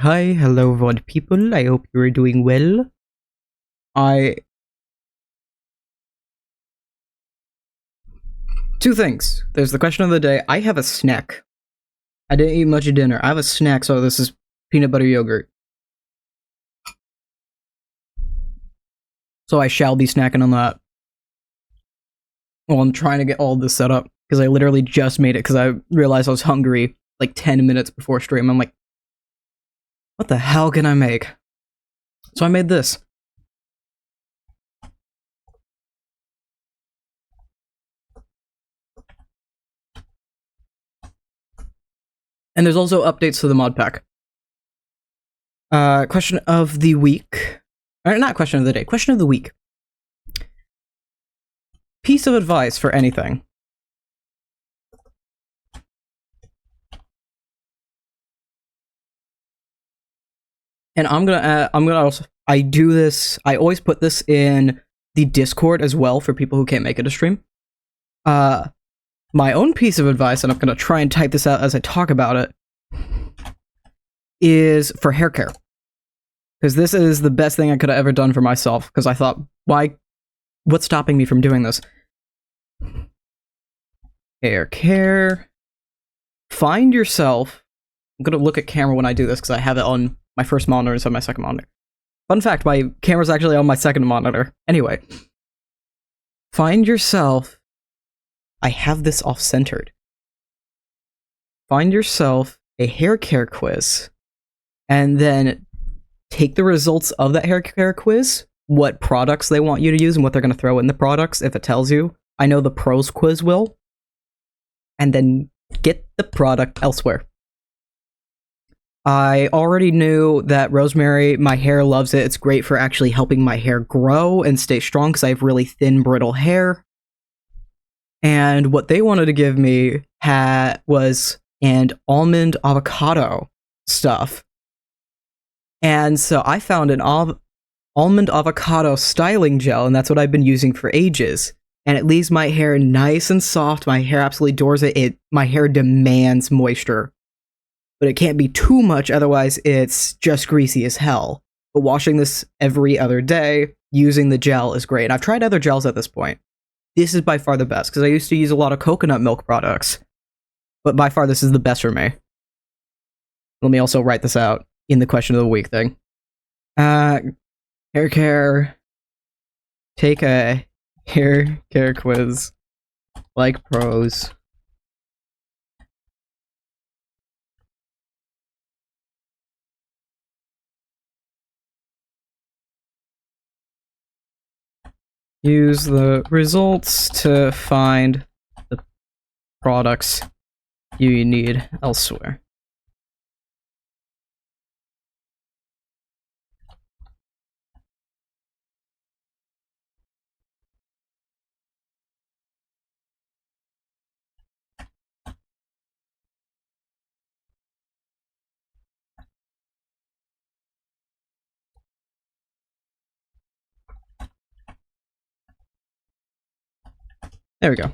Hi, hello VOD people, I hope you are doing well. Two things. There's the question of the day. I have a snack. I didn't eat much dinner. I have a snack, so this is peanut butter yogurt. So I shall be snacking on that. Well, I'm trying to get all this set up, because I literally just made it, because I realized I was hungry like 10 minutes before stream. I'm like, what the hell can I make? So I made this. And there's also updates to the mod pack. Question of the week. Not question of the day, question of the week. Piece of advice for anything. And I'm gonna also, I do this, I always put this in the Discord as well for people who can't make it a stream. My own piece of advice, and I'm gonna try and type this out as I talk about it, is for hair care. Because this is the best thing I could have ever done for myself, because I thought, what's stopping me from doing this? Hair care. Find yourself, I'm gonna look at camera when I do this, because I have it on my first monitor instead of my second monitor. Fun fact, my camera's actually on my second monitor. Anyway. Find yourself... I have this off-centered. Find yourself a hair care quiz, and then take the results of that hair care quiz, what products they want you to use and what they're going to throw in the products, if it tells you. I know the pros quiz will. And then get the product elsewhere. I already knew that rosemary, my hair loves it. It's great for actually helping my hair grow and stay strong because I have really thin, brittle hair. And what they wanted to give me was an almond avocado stuff. And so I found an almond avocado styling gel, and that's what I've been using for ages. And it leaves my hair nice and soft. My hair absolutely adores it. My hair demands moisture. But it can't be too much, otherwise it's just greasy as hell. But washing this every other day, using the gel is great. And I've tried other gels at this point. This is by far the best, because I used to use a lot of coconut milk products. But by far this is the best for me. Let me also write this out in the question of the week thing. Hair care. Take a hair care quiz. Like pros. Use the results to find the products you need elsewhere. There we go.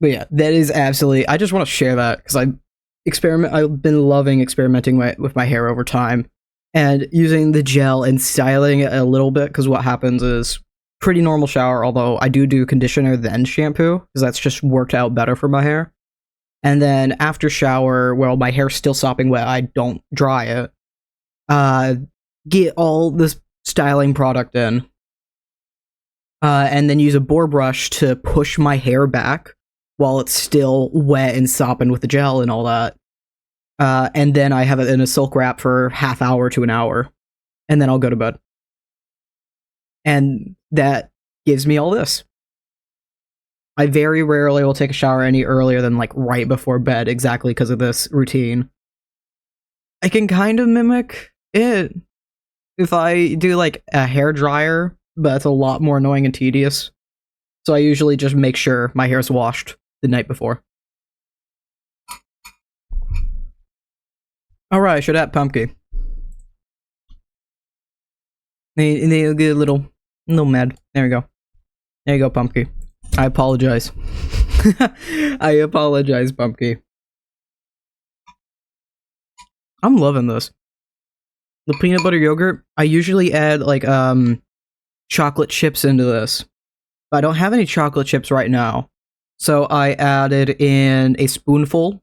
But yeah, that is absolutely... I just want to share that, because I've been loving experimenting with my hair over time, and using the gel and styling it a little bit, because what happens is pretty normal shower, although I do conditioner then shampoo, because that's just worked out better for my hair. And then after shower, well, my hair's still sopping wet, I don't dry it. Get all this styling product in. And then use a boar brush to push my hair back while it's still wet and sopping with the gel and all that. And then I have it in a silk wrap for half hour to an hour. And then I'll go to bed. And that gives me all this. I very rarely will take a shower any earlier than like right before bed, exactly because of this routine. I can kind of mimic it if I do like a hair dryer, but it's a lot more annoying and tedious. So I usually just make sure my hair's washed the night before. Alright, should add pumpkin. They get a little mad. There we go. There you go, pumpkin. I apologize. I apologize, pumpkin. I'm loving this. The peanut butter yogurt, I usually add like chocolate chips into this. But I don't have any chocolate chips right now. So I added in a spoonful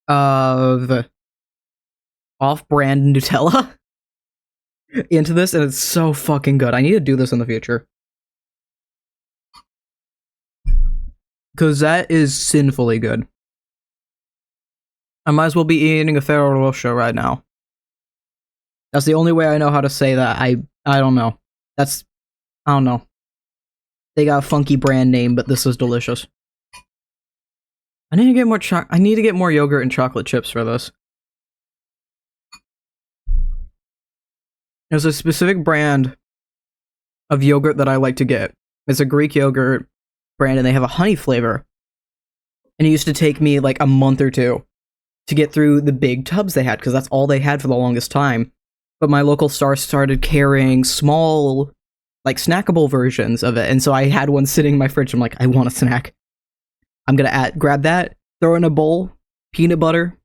of off-brand Nutella into this, and it's so fucking good. I need to do this in the future. Because that is sinfully good. I might as well be eating a Ferrero Rocher right now. That's the only way I know how to say that. I don't know. I don't know. They got a funky brand name, but this is delicious. I need to get more I need to get more yogurt and chocolate chips for this. There's a specific brand of yogurt that I like to get. It's a Greek yogurt brand, and they have a honey flavor. And it used to take me like a month or two to get through the big tubs they had, because that's all they had for the longest time. But my local store started carrying small, like, snackable versions of it, and so I had one sitting in my fridge. I'm like, I want a snack. I'm gonna grab that, throw in a bowl, peanut butter,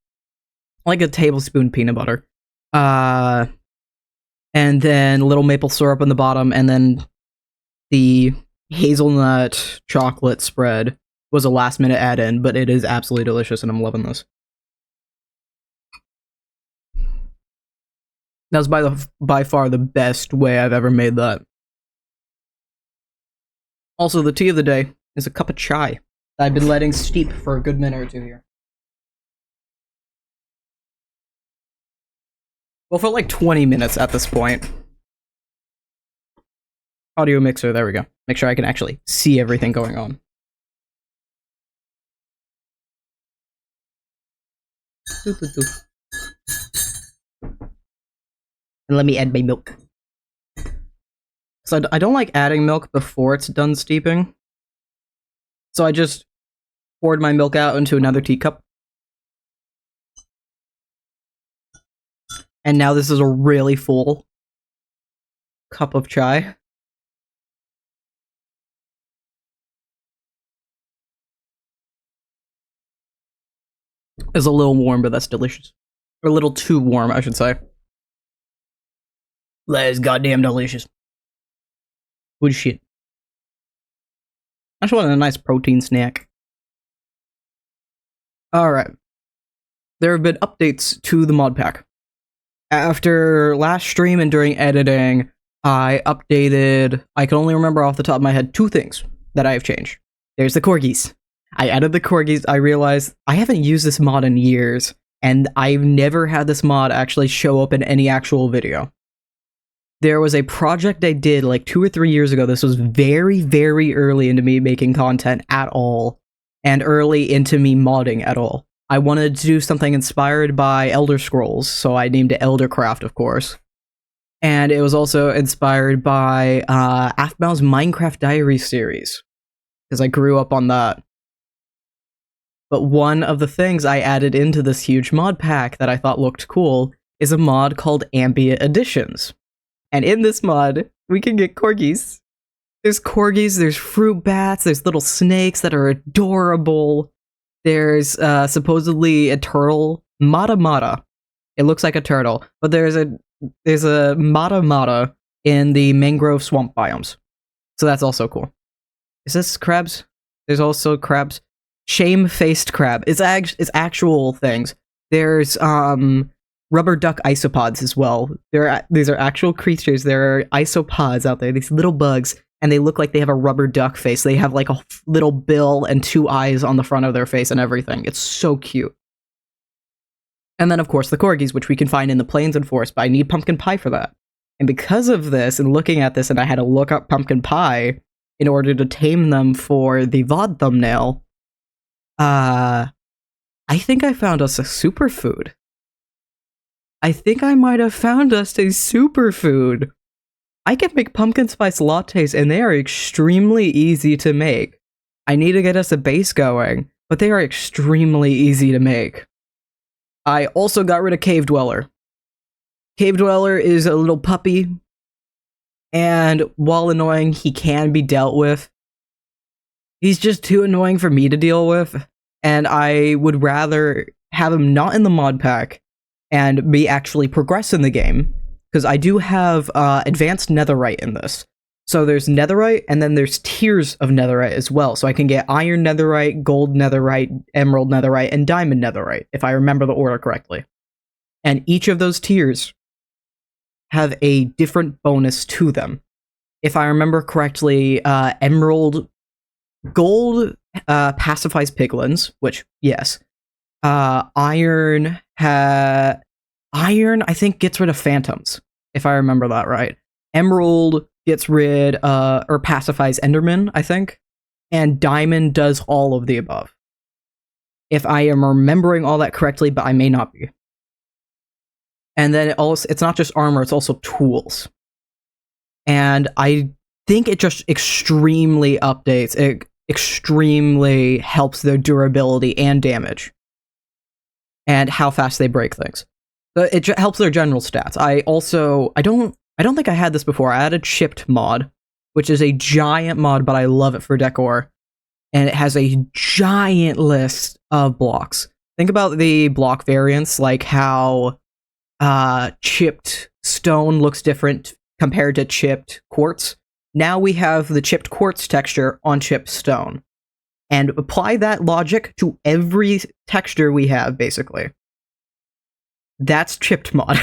like a tablespoon peanut butter, and then a little maple syrup on the bottom, and then the hazelnut chocolate spread was a last minute add-in, but it is absolutely delicious, and I'm loving this. That was by far the best way I've ever made that. Also, the tea of the day is a cup of chai that I've been letting steep for a good minute or two here. Well, for like 20 minutes at this point. Audio mixer, there we go. Make sure I can actually see everything going on. And let me add my milk. So I don't like adding milk before it's done steeping. So I just poured my milk out into another teacup. And now this is a really full cup of chai. It's a little warm, but that's delicious. Or a little too warm, I should say. That is goddamn delicious. Good shit. I just wanted a nice protein snack. Alright. There have been updates to the mod pack. After last stream and during editing, I updated... I can only remember off the top of my head 2 things that I have changed. There's the corgis. I added the corgis. I realized I haven't used this mod in years, and I've never had this mod actually show up in any actual video. There was a project I did like 2 or 3 years ago. This was very, very early into me making content at all, and early into me modding at all. I wanted to do something inspired by Elder Scrolls, so I named it Eldercraft, of course. And it was also inspired by Aphmau's Minecraft Diaries series, because I grew up on that. But one of the things I added into this huge mod pack that I thought looked cool is a mod called Ambient Editions. And in this mod, we can get corgis. There's corgis, there's fruit bats, there's little snakes that are adorable. There's supposedly a turtle, Mata Mata. It looks like a turtle, but there's a Mata Mata in the mangrove swamp biomes. So that's also cool. Is this crabs? There's also crabs. Shame-faced crab. It's actual things. There's rubber duck isopods as well. These are actual creatures. There are isopods out there, these little bugs, and they look like they have a rubber duck face. They have like a little bill and 2 eyes on the front of their face and everything. It's so cute. And then, of course, the corgis, which we can find in the plains and forests, but I need pumpkin pie for that. And because of this, and looking at this, and I had to look up pumpkin pie in order to tame them for the VOD thumbnail, I think I found us a superfood. I think I might have found us a superfood. I can make pumpkin spice lattes, and they are extremely easy to make. I need to get us a base going, but they are extremely easy to make. I also got rid of Cave Dweller. Cave Dweller is a little puppy, and while annoying, he can be dealt with. He's just too annoying for me to deal with, and I would rather have him not in the mod pack and me actually progress in the game, because I do have advanced netherite in this. So there's netherite, and then there's tiers of netherite as well. So I can get iron netherite, gold netherite, emerald netherite, and diamond netherite, if I remember the order correctly. And each of those tiers have a different bonus to them. If I remember correctly, emerald gold pacifies piglins, which, yes. Iron, I think, gets rid of phantoms, if I remember that right. Emerald gets rid, or pacifies endermen, I think. And diamond does all of the above. If I am remembering all that correctly, but I may not be. And then it's not just armor, it's also tools. And I think it just extremely updates. It extremely helps their durability and damage. And how fast they break things. But it helps their general stats. I don't think I had this before. I added chipped mod, which is a giant mod, but I love it for decor. And it has a giant list of blocks. Think about the block variants, like how chipped stone looks different compared to chipped quartz. Now we have the chipped quartz texture on chipped stone. And apply that logic to every texture we have, basically. That's chipped mod.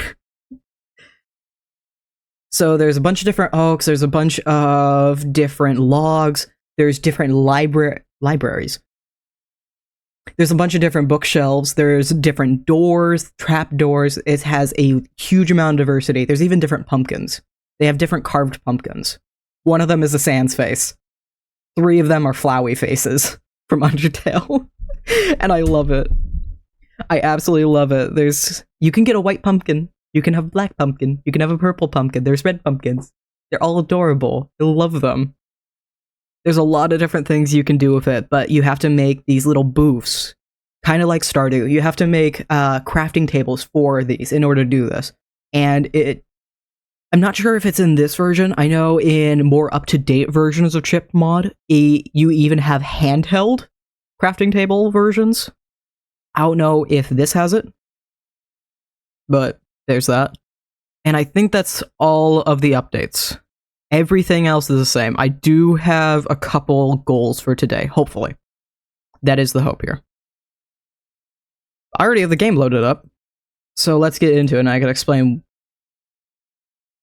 So there's a bunch of different oaks, there's a bunch of different logs, there's different libraries. There's a bunch of different bookshelves, there's different doors, trap doors. It has a huge amount of diversity. There's even different pumpkins. They have different carved pumpkins. One of them is a sans face. 3 of them are flowy faces from Undertale. And I love it. I absolutely love it. You can get a white pumpkin. You can have a black pumpkin. You can have a purple pumpkin. There's red pumpkins. They're all adorable. I love them. There's a lot of different things you can do with it, but you have to make these little booths. Kind of like Stardew. You have to make crafting tables for these in order to do this. And I'm not sure if it's in this version. I know in more up-to-date versions of Chipped Mod, you even have handheld crafting table versions. I don't know if this has it, but there's that. And I think that's all of the updates. Everything else is the same. I do have a couple goals for today, hopefully. That is the hope here. I already have the game loaded up, so let's get into it, and I can explain.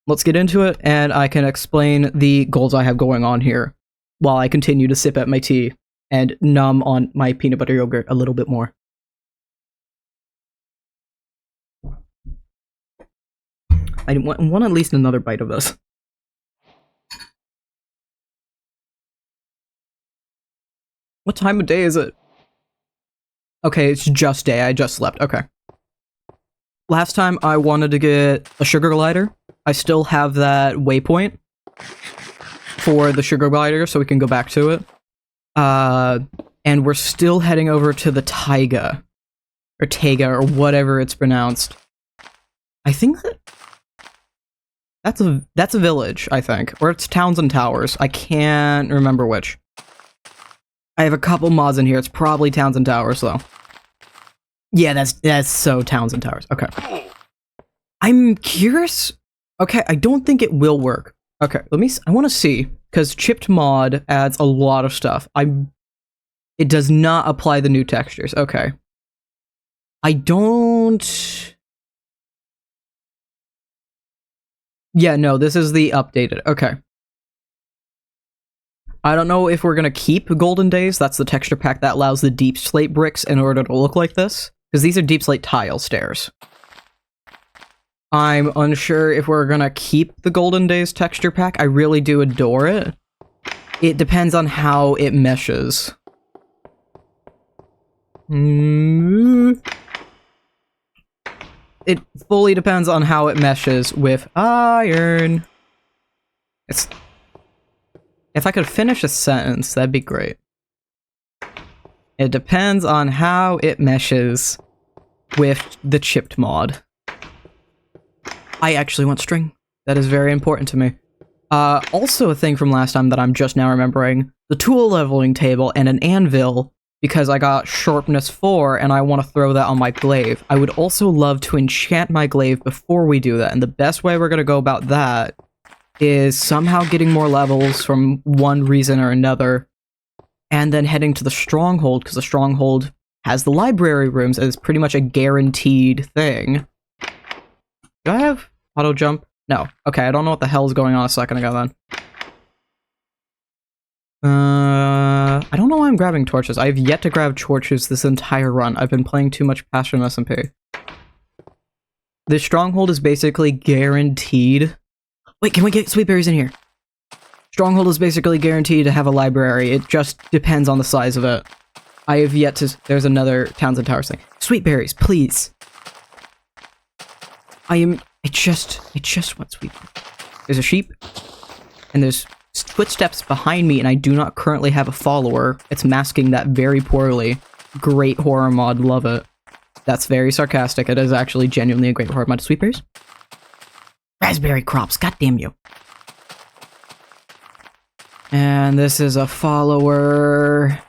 Let's get into it, and I can explain the goals I have going on here, while I continue to sip at my tea and numb on my peanut butter yogurt a little bit more. I want at least another bite of this. What time of day is it? Okay, it's just day. I just slept. Okay. Last time I wanted to get a sugar glider. I still have that waypoint for the sugar glider, so we can go back to it. And we're still heading over to the Taiga. Or Taiga, or whatever it's pronounced. I think that's a village, I think. Or it's Towns and Towers. I can't remember which. I have a couple mods in here. It's probably Towns and Towers, though. Yeah, that's so Towns and Towers. Okay. I'm curious. Okay, I don't think it will work. Okay, I want to see, because Chipped Mod adds a lot of stuff. It does not apply the new textures. Okay. I don't... Yeah, no, this is the updated. Okay. I don't know if we're going to keep Golden Days. That's the texture pack that allows the deep slate bricks in order to look like this. Because these are deep slate tile stairs. I'm unsure if we're going to keep the Golden Days texture pack. I really do adore it. It depends on how it meshes. It fully depends on how it meshes with iron. If I could finish a sentence, that'd be great. It depends on how it meshes with the Chipped Mod. I actually want string. That is very important to me. Also a thing from last time that I'm just now remembering, the tool leveling table and an anvil because I got sharpness 4 and I want to throw that on my glaive. I would also love to enchant my glaive before we do that, and the best way we're going to go about that is somehow getting more levels from one reason or another, and then heading to the stronghold, because the stronghold has the library rooms and it's pretty much a guaranteed thing. Do I have auto jump? No. Okay, I don't know what the hell is going on a second ago then. I don't know why I'm grabbing torches. I've yet to grab torches this entire run. I've been playing too much Passion SMP. The stronghold is basically guaranteed. Wait, can we get sweet berries in here? Stronghold is basically guaranteed to have a library. It just depends on the size of it. I have yet to... There's another Towns and Towers thing. Sweet berries, please. I just want sweet berries. There's a sheep. And there's footsteps behind me, and I do not currently have a follower. It's masking that very poorly. Great horror mod, love it. That's very sarcastic. It is actually genuinely a great horror mod. Sweet berries? Raspberry crops, goddamn you. And this is a follower.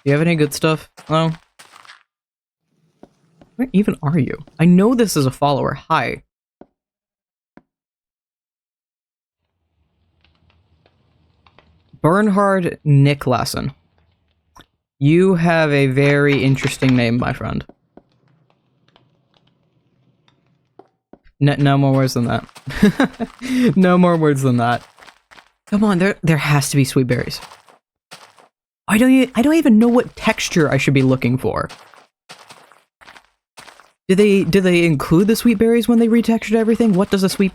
Do you have any good stuff? Hello? Where even are you? I know this is a follower. Hi. Bernhard Niklason. You have a very interesting name, my friend. No more words than that. No more words than that. Come on, there has to be sweet berries. I don't even know what texture I should be looking for. Do they include the sweet berries when they retextured everything? What does a sweet...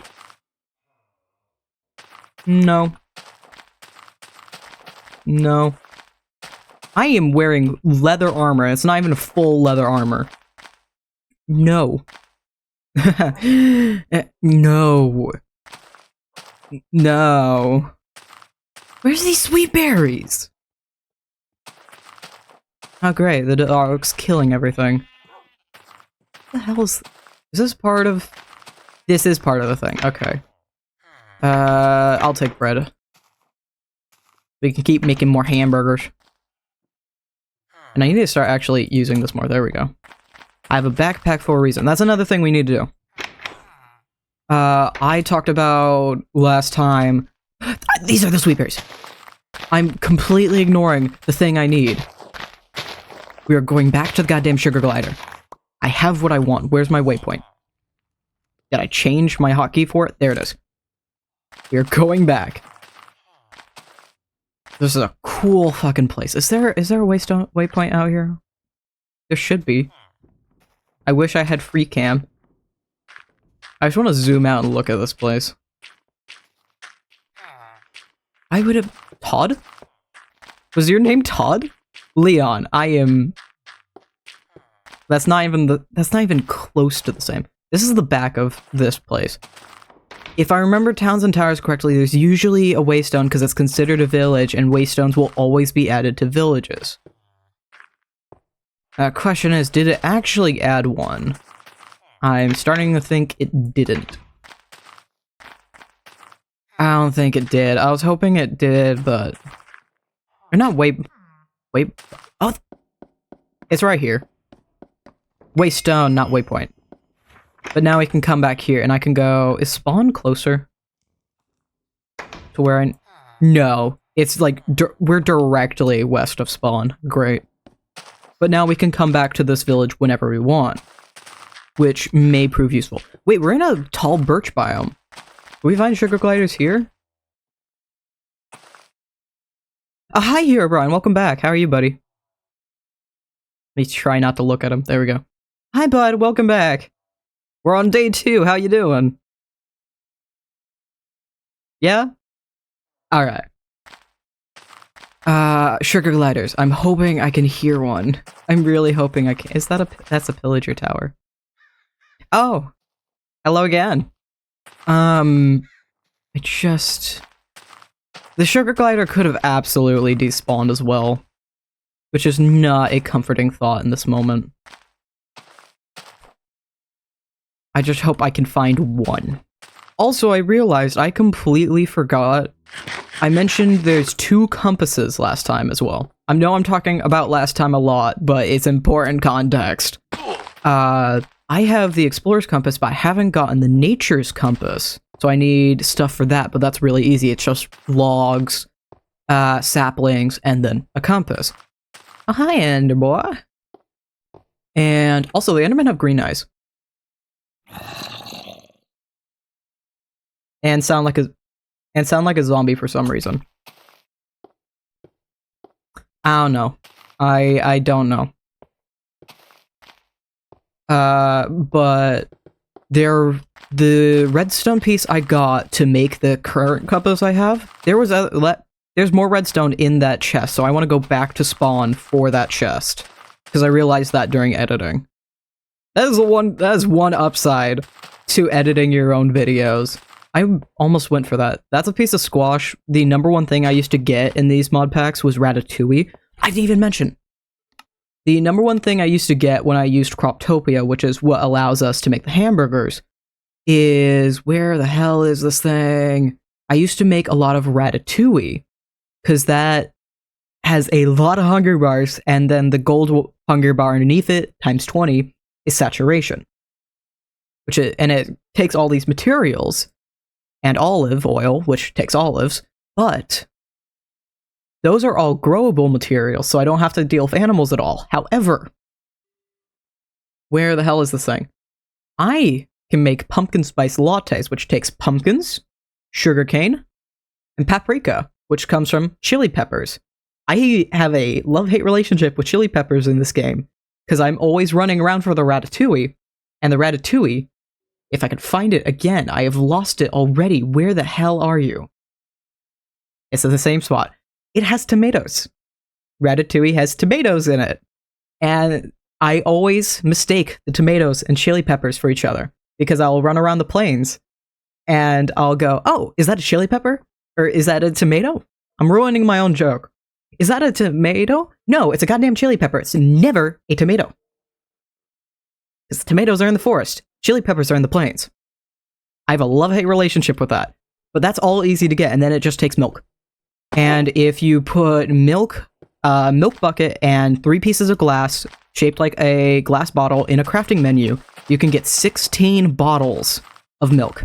No. No. I am wearing leather armor. It's not even full leather armor. No. No. No. Where's these sweet berries? Oh great, the dog's killing everything. What the hell is this part of... This is part of the thing, okay. I'll take bread. We can keep making more hamburgers. And I need to start actually using this more, there we go. I have a backpack for a reason. That's another thing we need to do. I talked about last time... These are the sweet berries. I'm completely ignoring the thing I need. We are going back to the goddamn sugar glider. I have what I want. Where's my waypoint? Did I change my hotkey for it? There it is. We are going back. This is a cool fucking place. Is there a waypoint out here? There should be. I wish I had free cam. I just want to zoom out and look at this place. I would have... Todd? Was your name Todd? Leon, I am... That's not even close to the same. This is the back of this place. If I remember Towns and Towers correctly, there's usually a waystone because it's considered a village, and waystones will always be added to villages. Question is, did it actually add one? I'm starting to think it didn't. I don't think it did. I was hoping it did, but... Or not wait... Oh! It's right here. Waystone, not waypoint. But now we can come back here, and I can go... Is spawn closer? To where I... No. It's like... we're directly west of spawn. Great. But now we can come back to this village whenever we want. Which may prove useful. Wait, we're in a tall birch biome. Do we find sugar gliders here? Oh, hi here, Brian. Welcome back. How are you, buddy? Let me try not to look at him. There we go. Hi, bud. Welcome back. We're on day 2. How you doing? Yeah? Alright. Sugar gliders. I'm hoping I can hear one. I'm really hoping I can. Is that that's a pillager tower? Oh! Hello again. The sugar glider could have absolutely despawned as well. Which is not a comforting thought in this moment. I just hope I can find one. Also, I realized I completely forgot I mentioned there's 2 compasses last time as well. I know I'm talking about last time a lot, but it's important context. I have the Explorer's Compass, but I haven't gotten the Nature's Compass. So I need stuff for that, but that's really easy. It's just logs, saplings, and then a compass. Oh, hi, Ender boy. And also, the Endermen have green eyes. And sound like a zombie for some reason. I don't know. I don't know. But the redstone piece I got to make the current compass I have, there's more redstone in that chest, so I want to go back to spawn for that chest. Because I realized that during editing. That is one upside to editing your own videos. I almost went for that. That's a piece of squash. The #1 thing I used to get in these mod packs was ratatouille. I didn't even mention. The #1 thing I used to get when I used Croptopia, which is what allows us to make the hamburgers, is... where the hell is this thing? I used to make a lot of ratatouille, because that has a lot of hunger bars, and then the gold hunger bar underneath it, times 20, is saturation. And it takes all these materials, and olive oil, which takes olives, but those are all growable materials, so I don't have to deal with animals at all. However, where the hell is this thing? I can make pumpkin spice lattes, which takes pumpkins, sugarcane, and paprika, which comes from chili peppers. I have a love-hate relationship with chili peppers in this game, because I'm always running around for the ratatouille, and the ratatouille, if I can find it again, I have lost it already. Where the hell are you? It's in the same spot. It has tomatoes. Ratatouille has tomatoes in it. And I always mistake the tomatoes and chili peppers for each other, because I'll run around the plains, and I'll go, oh, is that a chili pepper? Or is that a tomato? I'm ruining my own joke. Is that a tomato? No, it's a goddamn chili pepper. It's never a tomato. Because the tomatoes are in the forest. Chili peppers are in the plains. I have a love-hate relationship with that. But that's all easy to get, and then it just takes milk. And if you put milk bucket and 3 pieces of glass shaped like a glass bottle in a crafting menu, you can get 16 bottles of milk.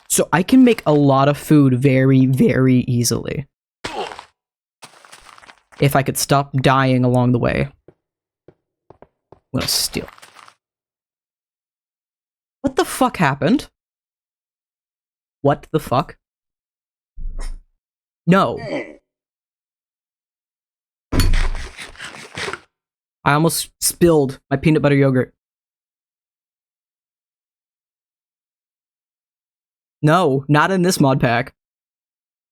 So I can make a lot of food very, very easily. If I could stop dying along the way. I'm gonna steal. What the fuck happened? What the fuck? No. I almost spilled my peanut butter yogurt. No, not in this mod pack.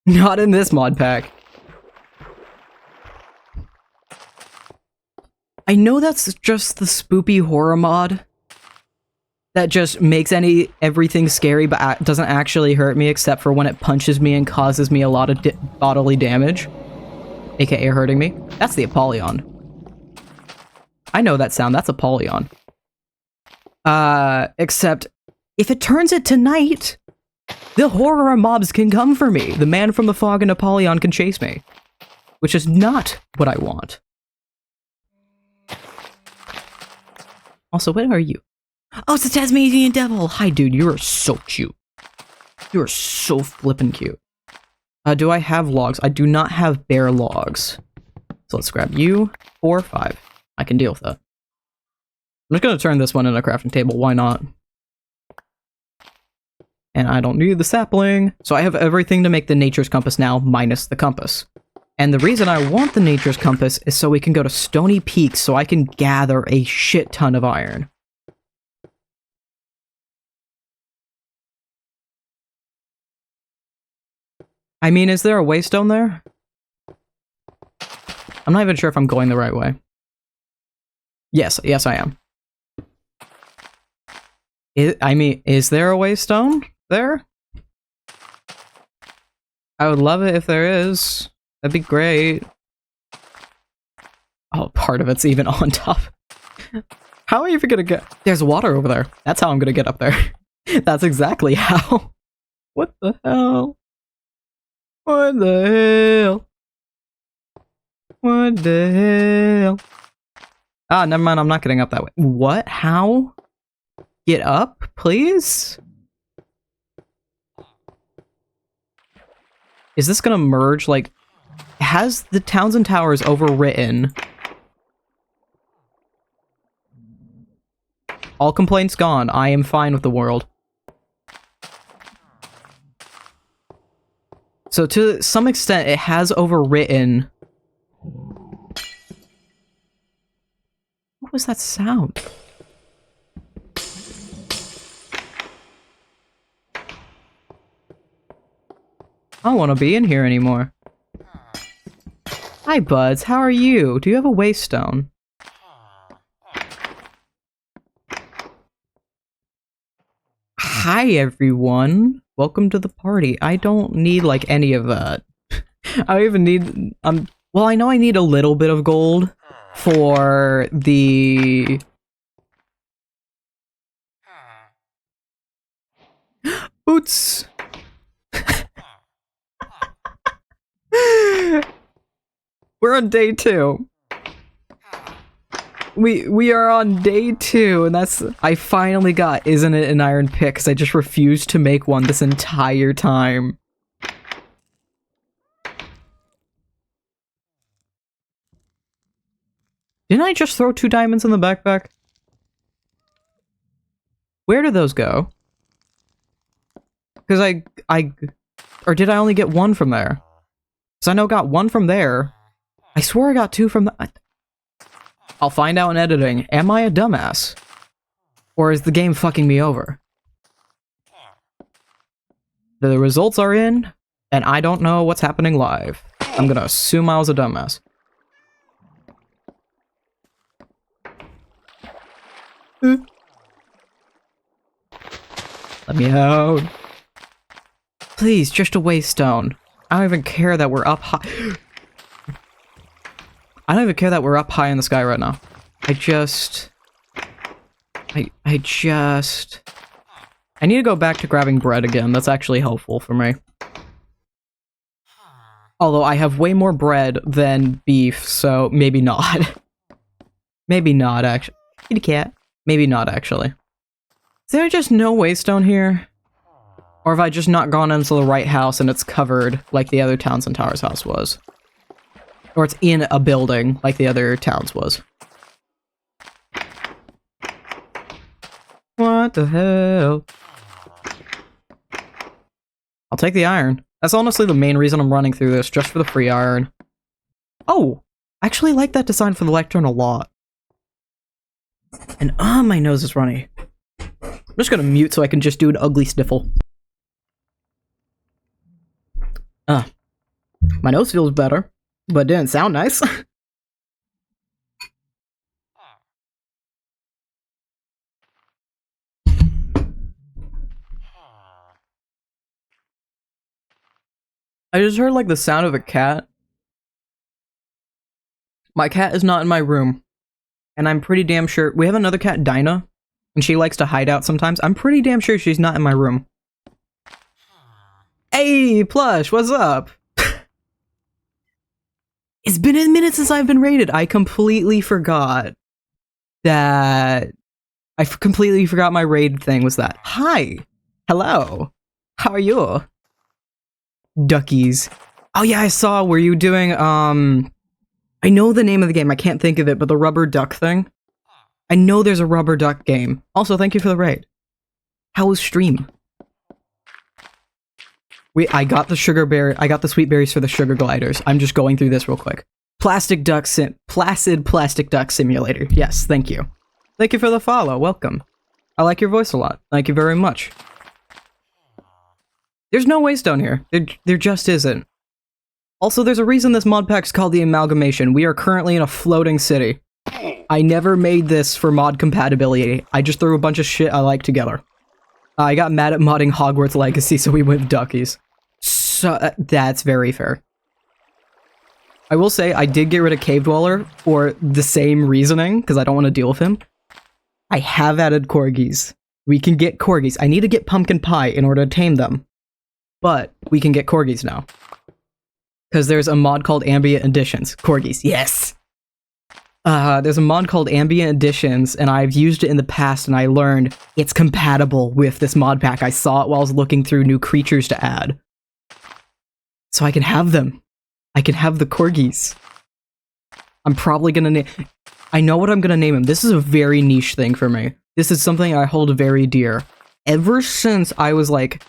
Not in this mod pack. I know that's just the spoopy horror mod that just makes everything scary, but doesn't actually hurt me except for when it punches me and causes me a lot of bodily damage, aka hurting me. That's the Apollyon. I know that sound. That's Apollyon. Except if it turns it to night, the horror mobs can come for me. The man from the fog and Apollyon can chase me, which is not what I want. Also, what are you? Oh, it's a Tasmanian devil! Hi, dude, you are so cute. You are so flippin' cute. Do I have logs? I do not have bare logs. So let's grab you. 4 or 5. I can deal with that. I'm just gonna turn this one into a crafting table, why not? And I don't need the sapling. So I have everything to make the Nature's Compass now, minus the compass. And the reason I want the Nature's Compass is so we can go to Stony Peaks so I can gather a shit ton of iron. I mean, is there a waystone there? I'm not even sure if I'm going the right way. Yes, I am. Is there a waystone there? I would love it if there is. That'd be great. Oh, part of it's even on top. How are you even gonna get... There's water over there. That's how I'm gonna get up there. That's exactly how. What the hell? What the hell? What the hell? Ah, never mind, I'm not getting up that way. What? How? Get up, please? Is this gonna merge, like... Has the Towns and Towers overwritten? All complaints gone. I am fine with the world. So to some extent, it has overwritten... What was that sound? I don't want to be in here anymore. Hi, buds. How are you? Do you have a waystone? Hi, everyone. Welcome to the party. I don't need, like, any of that. I don't even need... well, I know I need a little bit of gold for the... Boots! We're on day 2. We are on day 2, and that's... I finally got Isn't It an Iron Pick, because I just refused to make one this entire time. Didn't I just throw 2 diamonds in the backpack? Where did those go? Because or did I only get 1 from there? Because I know I got 1 from there. I swore I got 2 from the... I'll find out in editing. Am I a dumbass? Or is the game fucking me over? The results are in, and I don't know what's happening live. I'm gonna assume I was a dumbass. Let me out. Please, just a waystone. I don't even care that we're up high. I don't even care that we're up high in the sky right now. I need to go back to grabbing bread again. That's actually helpful for me. Although I have way more bread than beef, so maybe not. Maybe not, actually. Kitty cat. Maybe not, actually. Is there just no waystone here? Or have I just not gone into the right house and it's covered like the other Towns and Towers house was? Or it's in a building like the other towns was. What the hell? I'll take the iron. That's honestly the main reason I'm running through this, just for the free iron. Oh! I actually like that design for the lectern a lot. And my nose is runny. I'm just gonna mute so I can just do an ugly sniffle. My nose feels better, but it didn't sound nice. I just heard like the sound of a cat. My cat is not in my room. And I'm pretty damn sure... We have another cat, Dinah, and she likes to hide out sometimes. I'm pretty damn sure she's not in my room. Hey, Plush, what's up? It's been a minute since I've been raided. I completely forgot that... I completely forgot my raid thing was that. Hi. Hello. How are you? Duckies. Oh yeah, I saw. Were you doing, I know the name of the game. I can't think of it, but the rubber duck thing. I know there's a rubber duck game. Also, thank you for the raid. How was stream? I got the sweet berries for the sugar gliders. I'm just going through this real quick. Placid plastic duck simulator. Yes, thank you. Thank you for the follow. Welcome. I like your voice a lot. Thank you very much. There's no waystone here. There just isn't. Also, there's a reason this mod pack's called the Amalgamation. We are currently in a floating city. I never made this for mod compatibility. I just threw a bunch of shit I like together. I got mad at modding Hogwarts Legacy, so we went with duckies. So, that's very fair. I will say, I did get rid of Cave Dweller for the same reasoning, because I don't want to deal with him. I have added corgis. We can get corgis. I need to get pumpkin pie in order to tame them. But we can get corgis now. because there's a mod called Ambient Editions. Corgis, yes! There's a mod called Ambient Editions, and I've used it in the past, and I learned it's compatible with this mod pack. I saw it while I was looking through new creatures to add. So I can have them. I can have the Corgis. I'm probably gonna name... I know what I'm gonna name him. This is a very niche thing for me. This is something I hold very dear. Ever since I was, like,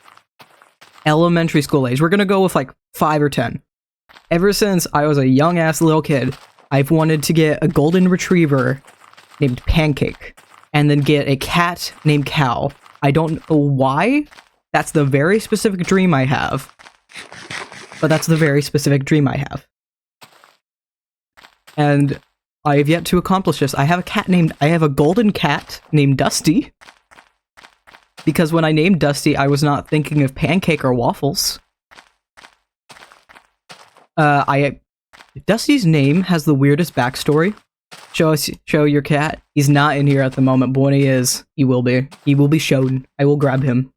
elementary school age, we're gonna go with, like, 5 or 10. Ever since I was a young-ass little kid, I've wanted to get a golden retriever named Pancake, and then get a cat named Cow. I don't know why. That's the very specific dream I have. But that's the very specific dream I have. And I have yet to accomplish this. I have a golden cat named Dusty. Because when I named Dusty, I was not thinking of Pancake or Waffles. Dusty's name has the weirdest backstory. Show your cat. He's not in here at the moment, but when he is, he will be. He will be shown. I will grab him.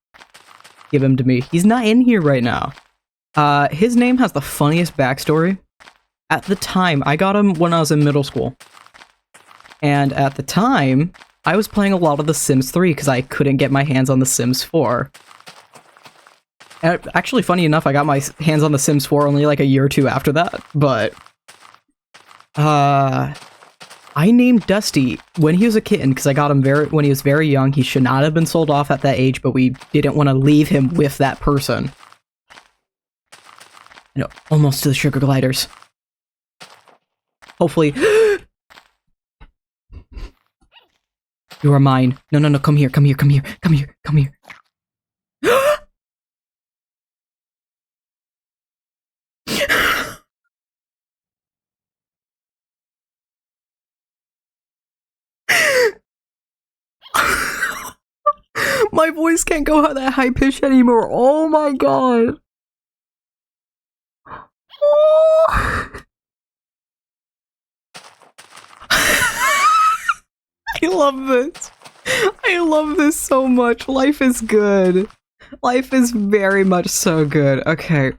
Give him to me. He's not in here right now. His name has the funniest backstory. At the time, I got him when I was in middle school. And at the time, I was playing a lot of The Sims 3 because I couldn't get my hands on The Sims 4. And actually, funny enough, I got my hands on The Sims 4 only like a year or two after that, but... I named Dusty when he was a kitten because I got him when he was very young. He should not have been sold off at that age, but we didn't want to leave him with that person. You know, almost to the sugar gliders. Hopefully... You are mine. No, no, no, come here, come here, come here, come here, come here. My voice can't go at that high pitch anymore. Oh my god. Oh. I love this. I love this so much. Life is good. Life is very much so good. Okay.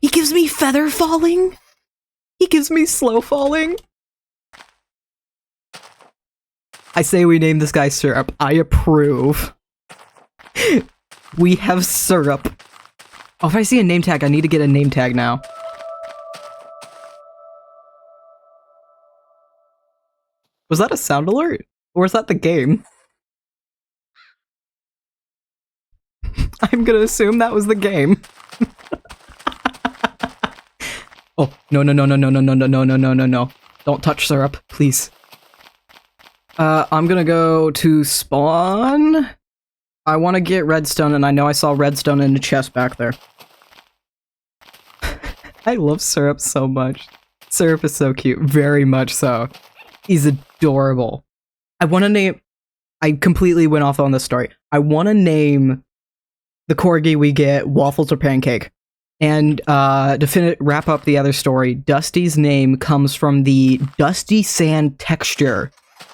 He gives me feather falling. He gives me slow falling. I say we name this guy Syrup. I approve. We have Syrup. Oh, if I see a name tag, I need to get a name tag now. Was that a sound alert? Or is that the game? I'm gonna assume that was the game. Oh, no, no, no, no, no, no, no, no, no, no, no, no, no. Don't touch Syrup, please. I'm gonna go to spawn. I want to get redstone, and I know I saw redstone in the chest back there. I love Syrup so much. Syrup is so cute, very much so. He's adorable. I want to name... I completely went off on this story. I want to name the corgi we get Waffles or Pancake. And to wrap up the other story, Dusty's name comes from the dusty sand texture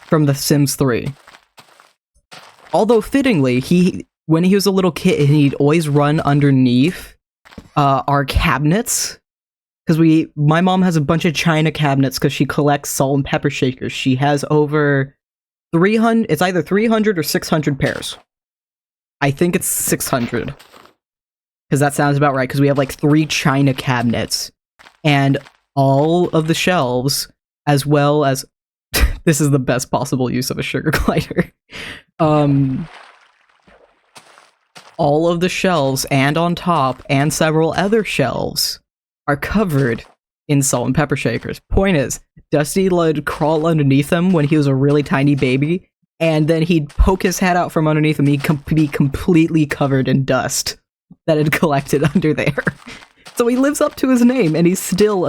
from The Sims 3. Although fittingly, when he was a little kid, he'd always run underneath our cabinets. Because my mom has a bunch of china cabinets because she collects salt and pepper shakers. She has over 300, it's either 300 or 600 pairs. I think it's 600. Because that sounds about right, because we have like 3 china cabinets. And all of the shelves, as well as... This is the best possible use of a sugar glider. All of the shelves, and on top, and several other shelves, are covered in salt and pepper shakers. Point is, Dusty would crawl underneath them when he was a really tiny baby, and then he'd poke his head out from underneath him, he'd be completely covered in dust that had collected under there. So he lives up to his name, and he's still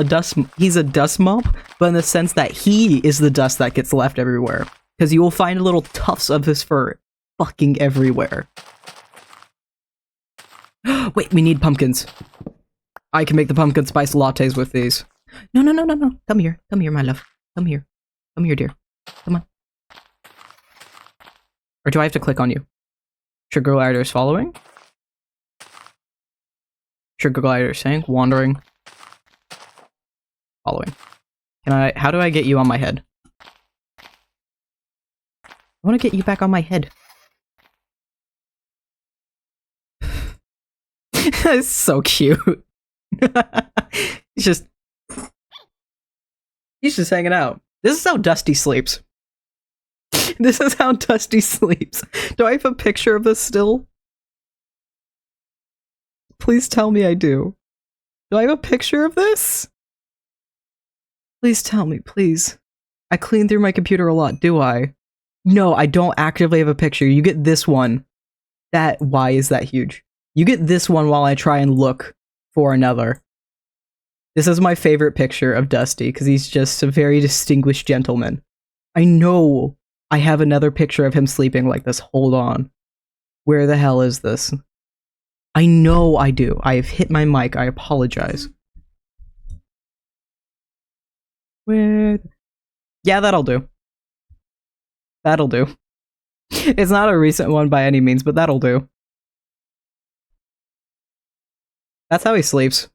he's a dust mop, but in the sense that he is the dust that gets left everywhere. Because you will find little tufts of his fur fucking everywhere. Wait, we need pumpkins. I can make the pumpkin spice lattes with these. No, no, no, no, no. Come here. Come here, my love. Come here. Come here, dear. Come on. Or do I have to click on you? Sugar glider is following. Sugar glider is saying, wandering. Following. How do I get you on my head? I want to get you back on my head. It's so cute. He's just hanging out. This is how Dusty sleeps. This is how Dusty sleeps. Do I have a picture of this still? Please tell me I do. Do I have a picture of this? Please tell me, please. I clean through my computer a lot, do I? No, I don't actively have a picture. You get this one. Why is that huge? You get this one while I try and look for another. This is my favorite picture of Dusty, because he's just a very distinguished gentleman. I know I have another picture of him sleeping like this. Hold on. Where the hell is this? I know I do. I have hit my mic. I apologize. Where? Yeah, that'll do. That'll do. It's not a recent one by any means, but that'll do. That's how he sleeps.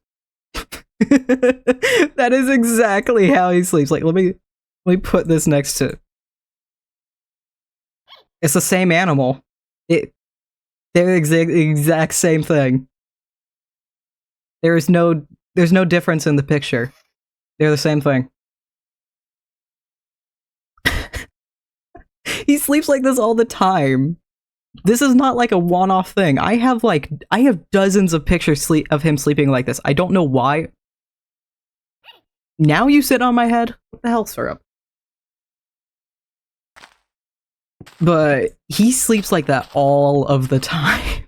That is exactly how he sleeps. Like, let me put this next to. It's the same animal. They're the exact same thing. There's no difference in the picture. They're the same thing. He sleeps like this all the time. This is not like a one-off thing. I have dozens of pictures of him sleeping like this. I don't know why. Now you sit on my head? What the hell, Syrup? But he sleeps like that all of the time.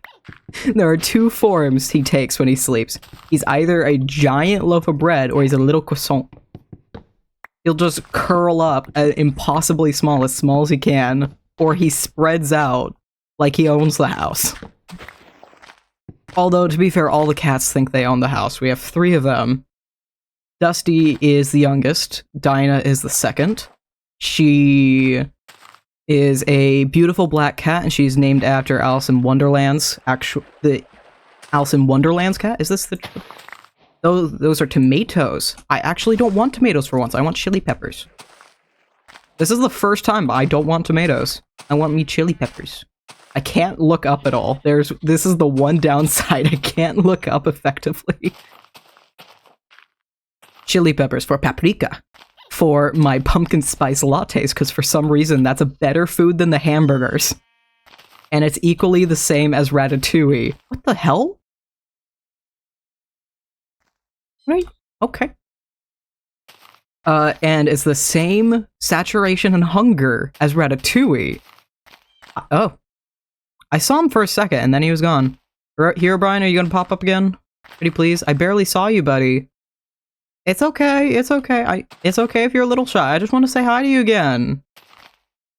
There are two forms he takes when he sleeps. He's either a giant loaf of bread or he's a little croissant. He'll just curl up impossibly small as he can, or he spreads out like he owns the house. Although, to be fair, all the cats think they own the house. We have 3 of them. Dusty is the youngest. Dinah is the second. She is a beautiful black cat, and she's named after Alice in Wonderland's the Alice in Wonderland's cat. Is this the? Those are tomatoes. I actually don't want tomatoes for once. I want chili peppers. This is the first time I don't want tomatoes. I want me chili peppers. I can't look up at all. This is the one downside. I can't look up effectively. Chili peppers for paprika. For my pumpkin spice lattes, because for some reason that's a better food than the hamburgers. And it's equally the same as ratatouille. What the hell? Right? Okay. And it's the same saturation and hunger as ratatouille. Oh. I saw him for a second, and then he was gone. Here, Brian, are you gonna pop up again? Pretty please? I barely saw you, buddy. It's okay, it's okay. It's okay if you're a little shy. I just want to say hi to you again.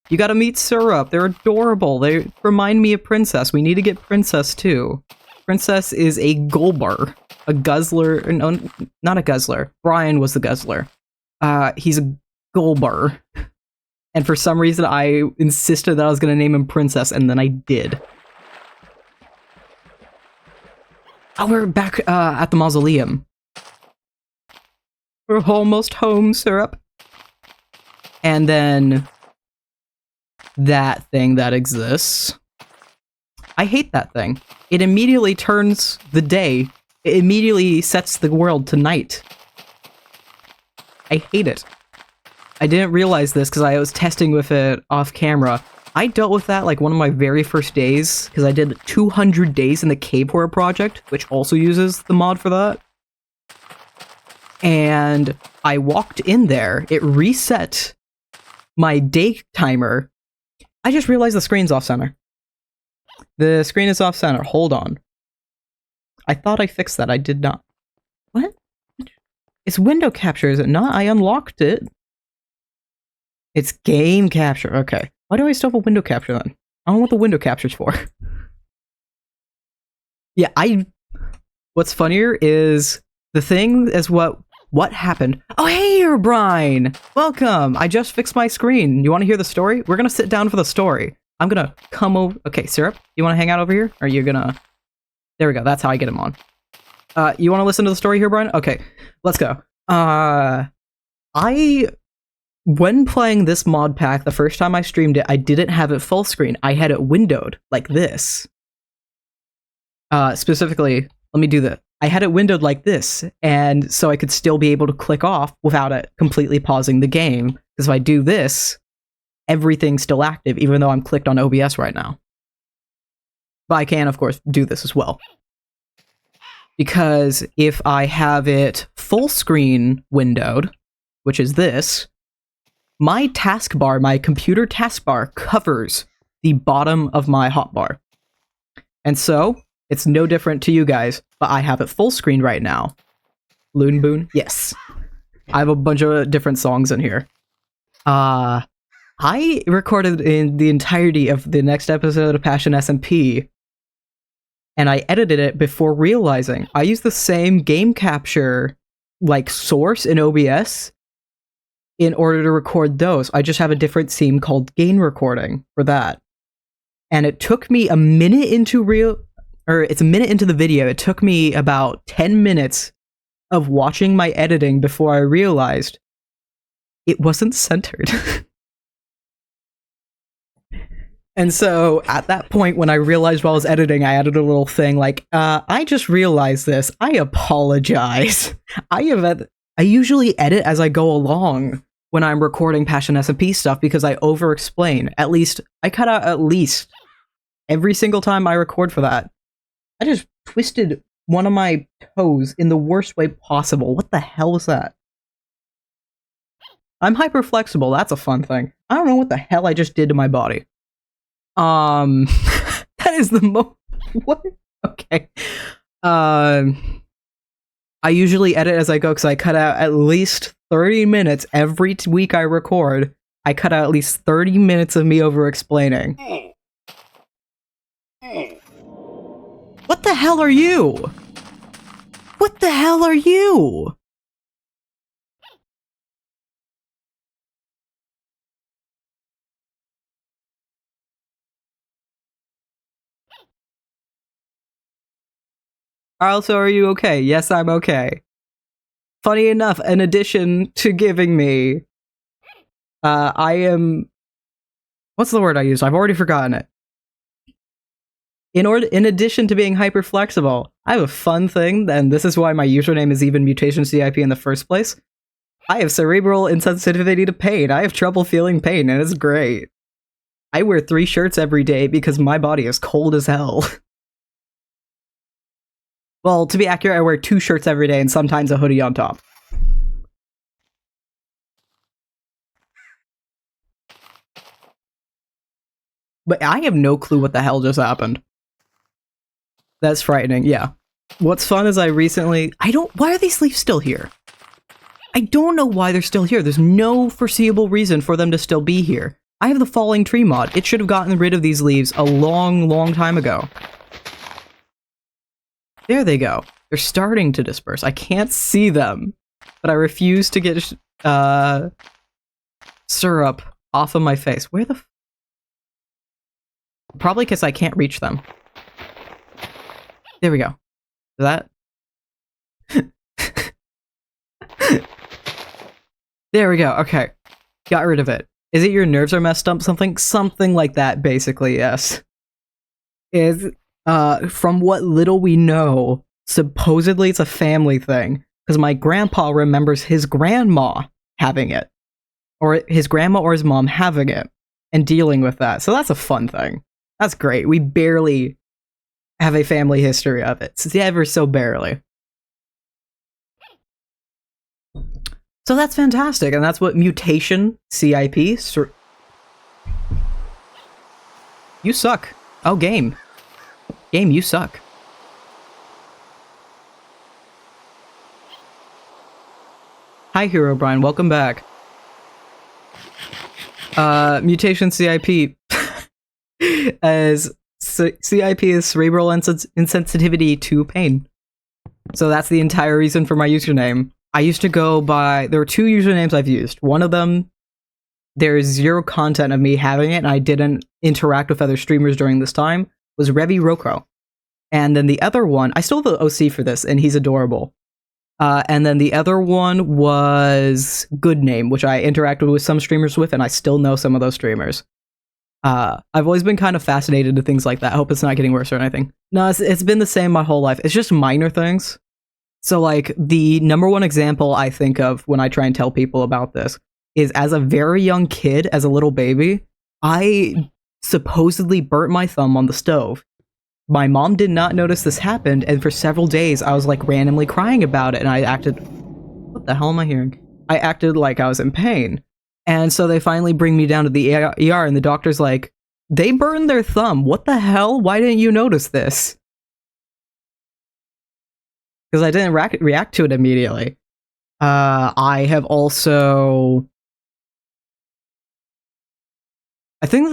You gotta meet Syrup. They're adorable. They remind me of Princess. We need to get Princess, too. Princess is a gulber. A guzzler. No, not a guzzler. Brian was the guzzler. He's a gulber. And for some reason, I insisted that I was gonna name him Princess, and then I did. Oh, we're back at the mausoleum. We're almost home, Syrup. And then that thing that exists. I hate that thing. It immediately turns the day. It immediately sets the world to night. I hate it. I didn't realize this because I was testing with it off camera. I dealt with that like one of my very first days because I did 200 days in the Cave Horror project, which also uses the mod for that. And I walked in there. It reset my day timer. I just realized the screen's off center. The screen is off center. Hold on. I thought I fixed that. I did not. What? It's window capture, is it not? I unlocked it. It's game capture. Okay. Why do I still have a window capture then? I don't know what the window capture's for. Yeah, what's funnier is the thing is what happened. Oh, hey, you're Brian! Welcome! I just fixed my screen. You want to hear the story? We're gonna sit down for the story. I'm gonna come over. Okay, Syrup, you want to hang out over here? Or are you gonna... There we go. That's how I get him on. You want to listen to the story here, Brian? Okay, let's go. When playing this mod pack, the first time I streamed it, I didn't have it full screen. I had it windowed like this. Specifically, let me do that. I had it windowed like this, and so I could still be able to click off without it completely pausing the game. Because if I do this, everything's still active, even though I'm clicked on OBS right now. But I can, of course, do this as well. Because if I have it full screen windowed, which is this, my taskbar, my computer taskbar, covers the bottom of my hotbar. And so, it's no different to you guys, but I have it full screen right now. Loon Boon? Yes. I have a bunch of different songs in here. I recorded in the entirety of the next episode of Passion SMP, and I edited it before realizing I used the same game capture like source in OBS in order to record those. I just have a different theme called gain recording for that. And it took me a minute into it's a minute into the video. It took me about 10 minutes of watching my editing before I realized it wasn't centered. And so at that point, when I realized while I was editing, I added a little thing like, I just realized this. I apologize. I usually edit as I go along when I'm recording Passion SMP stuff because I over-explain. At least, I cut out at least every single time I record for that. I just twisted one of my toes in the worst way possible. What the hell was that? I'm hyper flexible. That's a fun thing. I don't know what the hell I just did to my body. That is the what? Okay. I usually edit as I go because I cut out at least 30 minutes every week I record. I cut out at least 30 minutes of me over-explaining. What the hell are you? What the hell are you? Also, are you okay? Yes, I'm okay. Funny enough, in addition to giving me, I am... What's the word I use? I've already forgotten it. In addition to being hyper flexible, I have a fun thing, and this is why my username is even Mutation CIP in the first place. I have cerebral insensitivity to pain. I have trouble feeling pain, and it's great. I wear 3 shirts every day because my body is cold as hell. Well, to be accurate, I wear 2 shirts every day and sometimes a hoodie on top. But I have no clue what the hell just happened. That's frightening, yeah. What's fun is why are these leaves still here? I don't know why they're still here. There's no foreseeable reason for them to still be here. I have the falling tree mod. It should have gotten rid of these leaves a long, long time ago. There they go. They're starting to disperse. I can't see them, but I refuse to get syrup off of my face. Where the probably because I can't reach them. There we go. That. There we go. Okay. Got rid of it. Is it your nerves are messed up? Something like that, basically, yes. From what little we know, supposedly it's a family thing. Because my grandpa remembers his grandma having it. Or his grandma or his mom having it. And dealing with that. So that's a fun thing. That's great. We barely have a family history of it. It's ever so barely. So that's fantastic. And that's what Mutation CIP... You suck. Oh, game. Game, you suck. Hi, Hero Brian. Welcome back. Mutation CIP. As CIP is cerebral insensitivity to pain. So that's the entire reason for my username. I used to go by... There were 2 usernames I've used. One of them, there's 0 content of me having it, and I didn't interact with other streamers during this time, was Revi Roko. And then the other one, I still have the OC for this, and he's adorable. And then the other one was Good Name, which I interacted with some streamers with, and I still know some of those streamers. I've always been kind of fascinated to things like that. I hope it's not getting worse or anything. No, it's been the same my whole life. It's just minor things. So, like, the number one example I think of when I try and tell people about this is as a very young kid, as a little baby, I supposedly burnt my thumb on the stove. My mom did not notice this happened, and for several days I was like randomly crying about it, and I acted... What the hell am I hearing? I acted like I was in pain. And so they finally bring me down to the ER, and the doctor's like, they burned their thumb. What the hell? Why didn't you notice this? Because I didn't react to it immediately. I have also... I think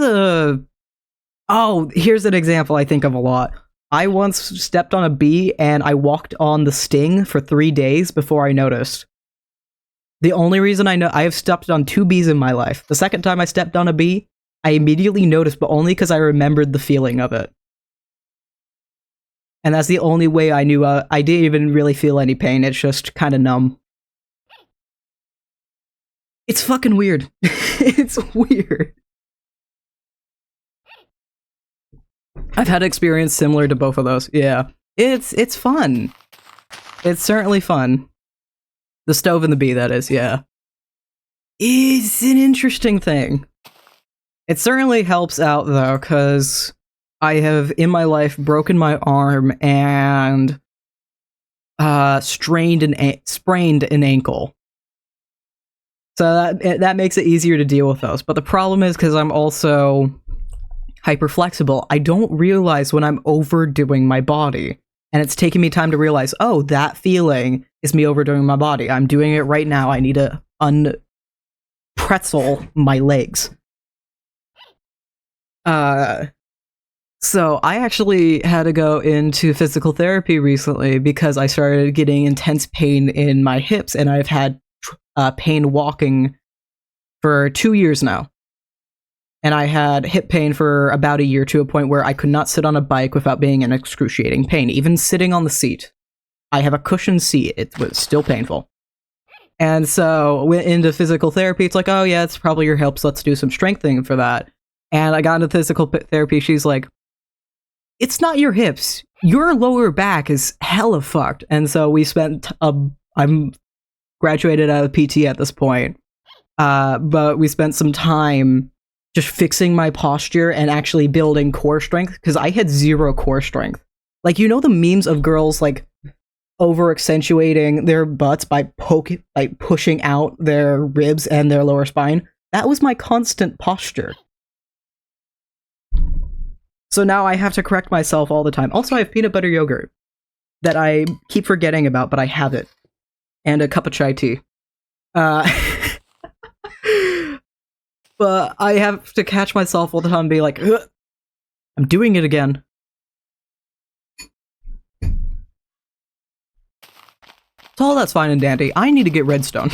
Oh, here's an example I think of a lot. I once stepped on a bee and I walked on the sting for 3 days before I noticed. The only reason I know I have stepped on 2 bees in my life. The second time I stepped on a bee, I immediately noticed, but only because I remembered the feeling of it. And that's the only way I knew. I didn't even really feel any pain. It's just kind of numb. It's fucking weird. It's weird. I've had experience similar to both of those. Yeah, it's fun. It's certainly fun. The stove and the bee, that is. Yeah, it's an interesting thing. It certainly helps out though, because I have in my life broken my arm and sprained an ankle. So that makes it easier to deal with those. But the problem is because I'm also hyper flexible, I don't realize when I'm overdoing my body. And it's taking me time to realize, oh, that feeling is me overdoing my body. I'm doing it right now. I need to unpretzel my legs. So I actually had to go into physical therapy recently because I started getting intense pain in my hips, and I've had pain walking for 2 years now. And I had hip pain for about a year, to a point where I could not sit on a bike without being in excruciating pain, even sitting on the seat. I have a cushioned seat. It was still painful. And so went into physical therapy. It's like, oh yeah, it's probably your hips. Let's do some strengthening for that. And I got into physical therapy. She's like, it's not your hips. Your lower back is hella fucked. And so we spent, I'm graduated out of PT at this point. But we spent some time just fixing my posture and actually building core strength, because I had 0 core strength. Like, you know the memes of girls like over accentuating their butts by pushing out their ribs and their lower spine? That was my constant posture. So now I have to correct myself all the time. Also, I have peanut butter yogurt that I keep forgetting about, but I have it. And a cup of chai tea. But I have to catch myself all the time and be like, ugh, I'm doing it again. So all that's fine and dandy. I need to get redstone.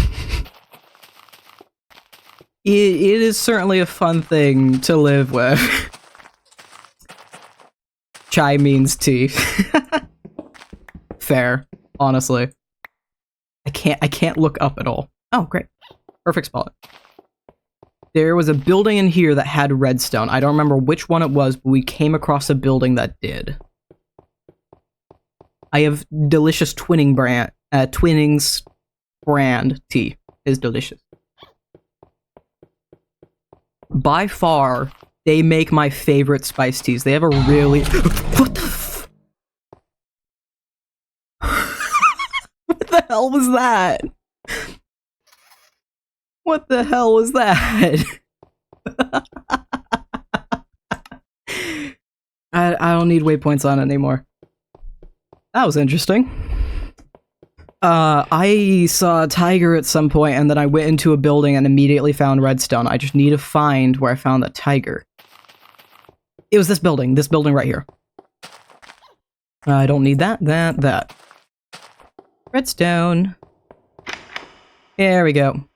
It is certainly a fun thing to live with. Chai means tea. Fair, honestly. I can't look up at all. Oh, great. Perfect spot. There was a building in here that had redstone. I don't remember which one it was, but we came across a building that did. I have delicious Twinnings brand tea. Is delicious. By far, they make my favorite spice teas. They have a really... What the f... What the hell was that? What the hell was that? I don't need waypoints on it anymore. That was interesting. I saw a tiger at some point, and then I went into a building and immediately found redstone. I just need to find where I found that tiger. It was this building right here. I don't need that. Redstone. There we go.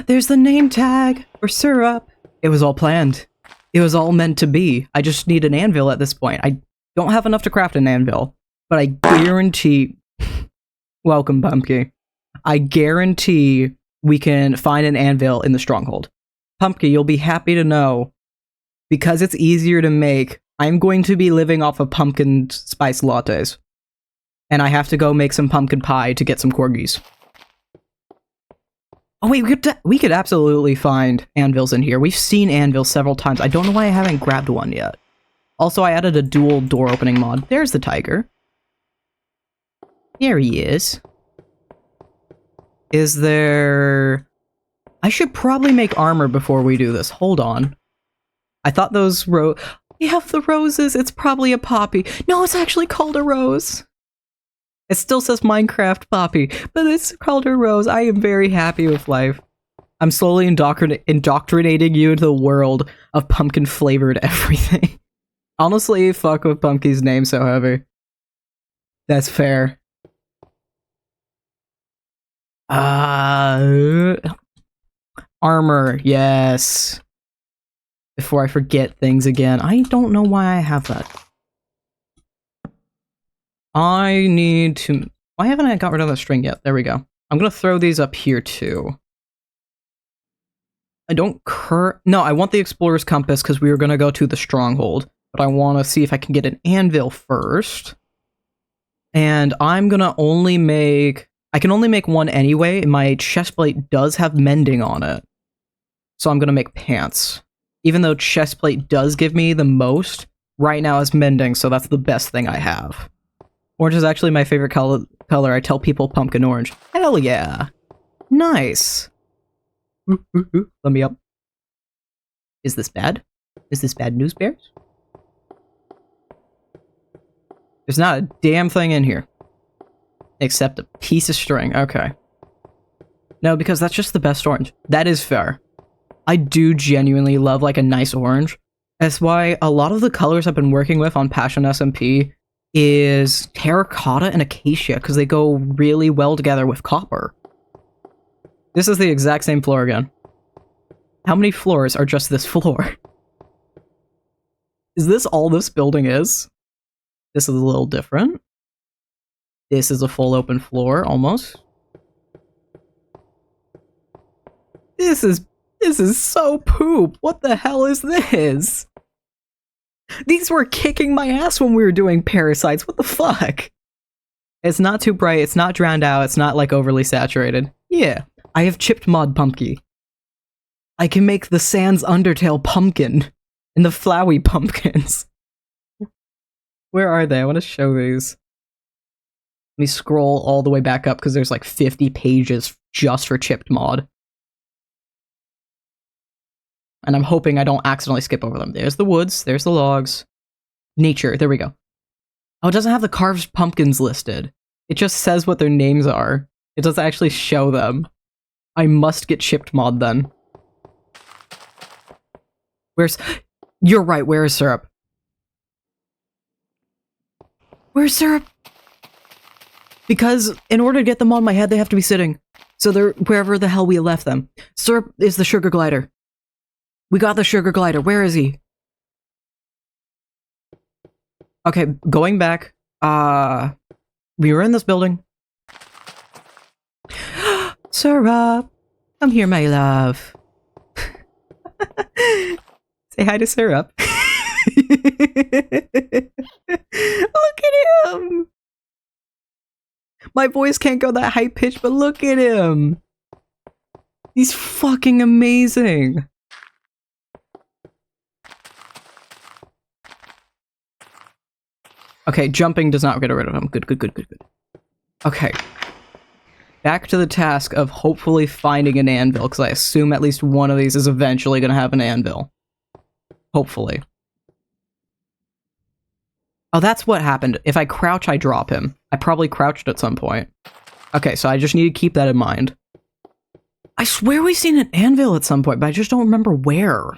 There's the name tag for syrup. It was all planned. It was all meant to be. I just need an anvil at this point. I don't have enough to craft an anvil, but I guarantee Welcome, Pumpkin. I guarantee we can find an anvil in the stronghold. Pumpkin, you'll be happy to know, because it's easier to make, I'm going to be living off of pumpkin spice lattes. And I have to go make some pumpkin pie to get some corgis. Oh wait, we could absolutely find anvils in here. We've seen anvils several times. I don't know why I haven't grabbed one yet. Also, I added a dual door opening mod. There's the tiger. There he is. Is there... I should probably make armor before we do this. Hold on. I thought those we have the roses. It's probably a poppy. No, it's actually called a rose. It still says Minecraft Poppy, but it's called a rose. I am very happy with life. I'm slowly indoctrinating you into the world of pumpkin-flavored everything. Honestly, fuck with Pumpkin's name so heavy. That's fair. Armor, yes. Before I forget things again. I don't know why I have that. I need to... Why haven't I got rid of the string yet? There we go. I'm gonna throw these up here too. I don't No, I want the Explorer's Compass because we were gonna go to the Stronghold. But I want to see if I can get an anvil first. And I'm gonna only make... I can only make one anyway. My chestplate does have mending on it. So I'm gonna make pants. Even though chestplate does give me the most, right now is mending, so that's the best thing I have. Orange is actually my favorite color. I tell people pumpkin orange. Hell yeah. Nice. Let me up. Is this bad? Is this bad news, bears? There's not a damn thing in here. Except a piece of string. Okay. No, because that's just the best orange. That is fair. I do genuinely love, like, a nice orange. That's why a lot of the colors I've been working with on Passion SMP is terracotta and acacia, because they go really well together with copper. This is the exact same floor again. How many floors are just this floor? Is this all this building is? This is a little different. This is a full open floor, almost. This is so poop. What the hell is this? These were kicking my ass when we were doing parasites. What the fuck? It's not too bright. It's not drowned out. It's not, like, overly saturated. Yeah. I have chipped mod pumpkin. I can make the Sans Undertale pumpkin and the Flowey pumpkins. Where are they? I want to show these. Let me scroll all the way back up because there's like 50 pages just for chipped mod. And I'm hoping I don't accidentally skip over them. There's the woods, there's the logs. Nature, there we go. Oh, it doesn't have the carved pumpkins listed. It just says what their names are. It doesn't actually show them. I must get chipped mod then. You're right, where is syrup? Where's syrup? Because in order to get them on my head, they have to be sitting. So they're wherever the hell we left them. Syrup is the sugar glider. We got the sugar glider. Where is he? Okay, going back. We were in this building. Syrup, come here, my love. Say hi to Syrup. Look at him. My voice can't go that high pitch, but look at him. He's fucking amazing. Okay, jumping does not get rid of him. Good. Okay. Back to the task of hopefully finding an anvil, because I assume at least one of these is eventually going to have an anvil. Hopefully. Oh, that's what happened. If I crouch, I drop him. I probably crouched at some point. Okay, so I just need to keep that in mind. I swear we've seen an anvil at some point, but I just don't remember where.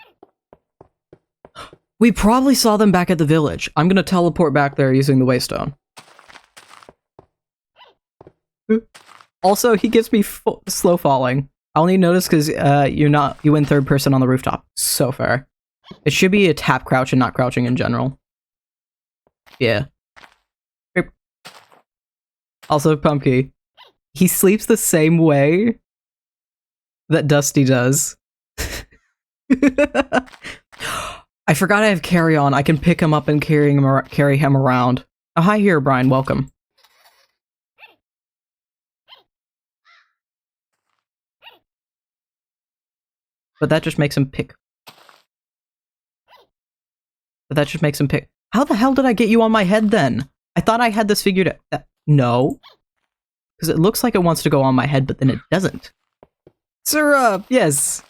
We probably saw them back at the village. I'm gonna teleport back there using the waystone. Also, he gives me slow falling. I only notice because you win third person on the rooftop. So fair. It should be a tap crouch and not crouching in general. Yeah. Also, Pumpkin, He sleeps the same way that Dusty does. I forgot I have carry on. I can pick him up and carry him around. Oh, hi here, Brian. Welcome. But that just makes him pick. How the hell did I get you on my head then? I thought I had this figured out. No. Because it looks like it wants to go on my head, but then it doesn't. Syrup! Yes!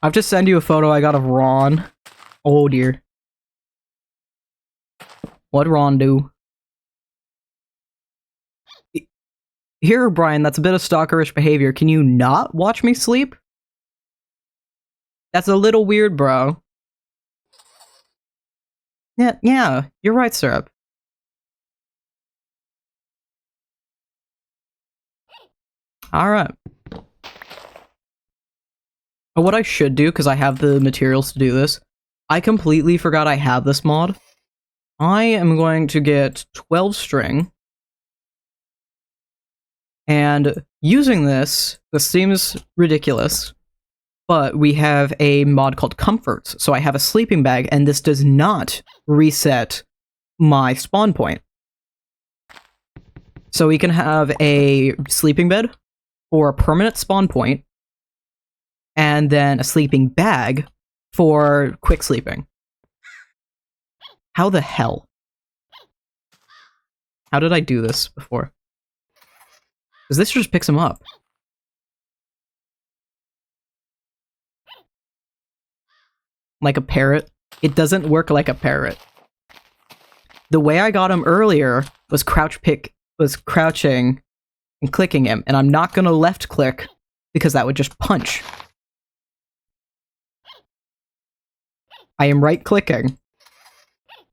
I've just sent you a photo I got of Ron. Oh dear. What'd Ron do? Here, Brian, that's a bit of stalkerish behavior. Can you not watch me sleep? That's a little weird, bro. Yeah, you're right, Syrup. Alright. But what I should do, because I have the materials to do this, I completely forgot I have this mod. I am going to get 12 string. And using this seems ridiculous, but we have a mod called Comforts. So I have a sleeping bag, and this does not reset my spawn point. So we can have a sleeping bed, or a permanent spawn point, and then a sleeping bag for quick sleeping. How the hell? How did I do this before? Because this just picks him up. Like a parrot. It doesn't work like a parrot. The way I got him earlier was crouching and clicking him, and I'm not gonna left click because that would just punch. I am right clicking.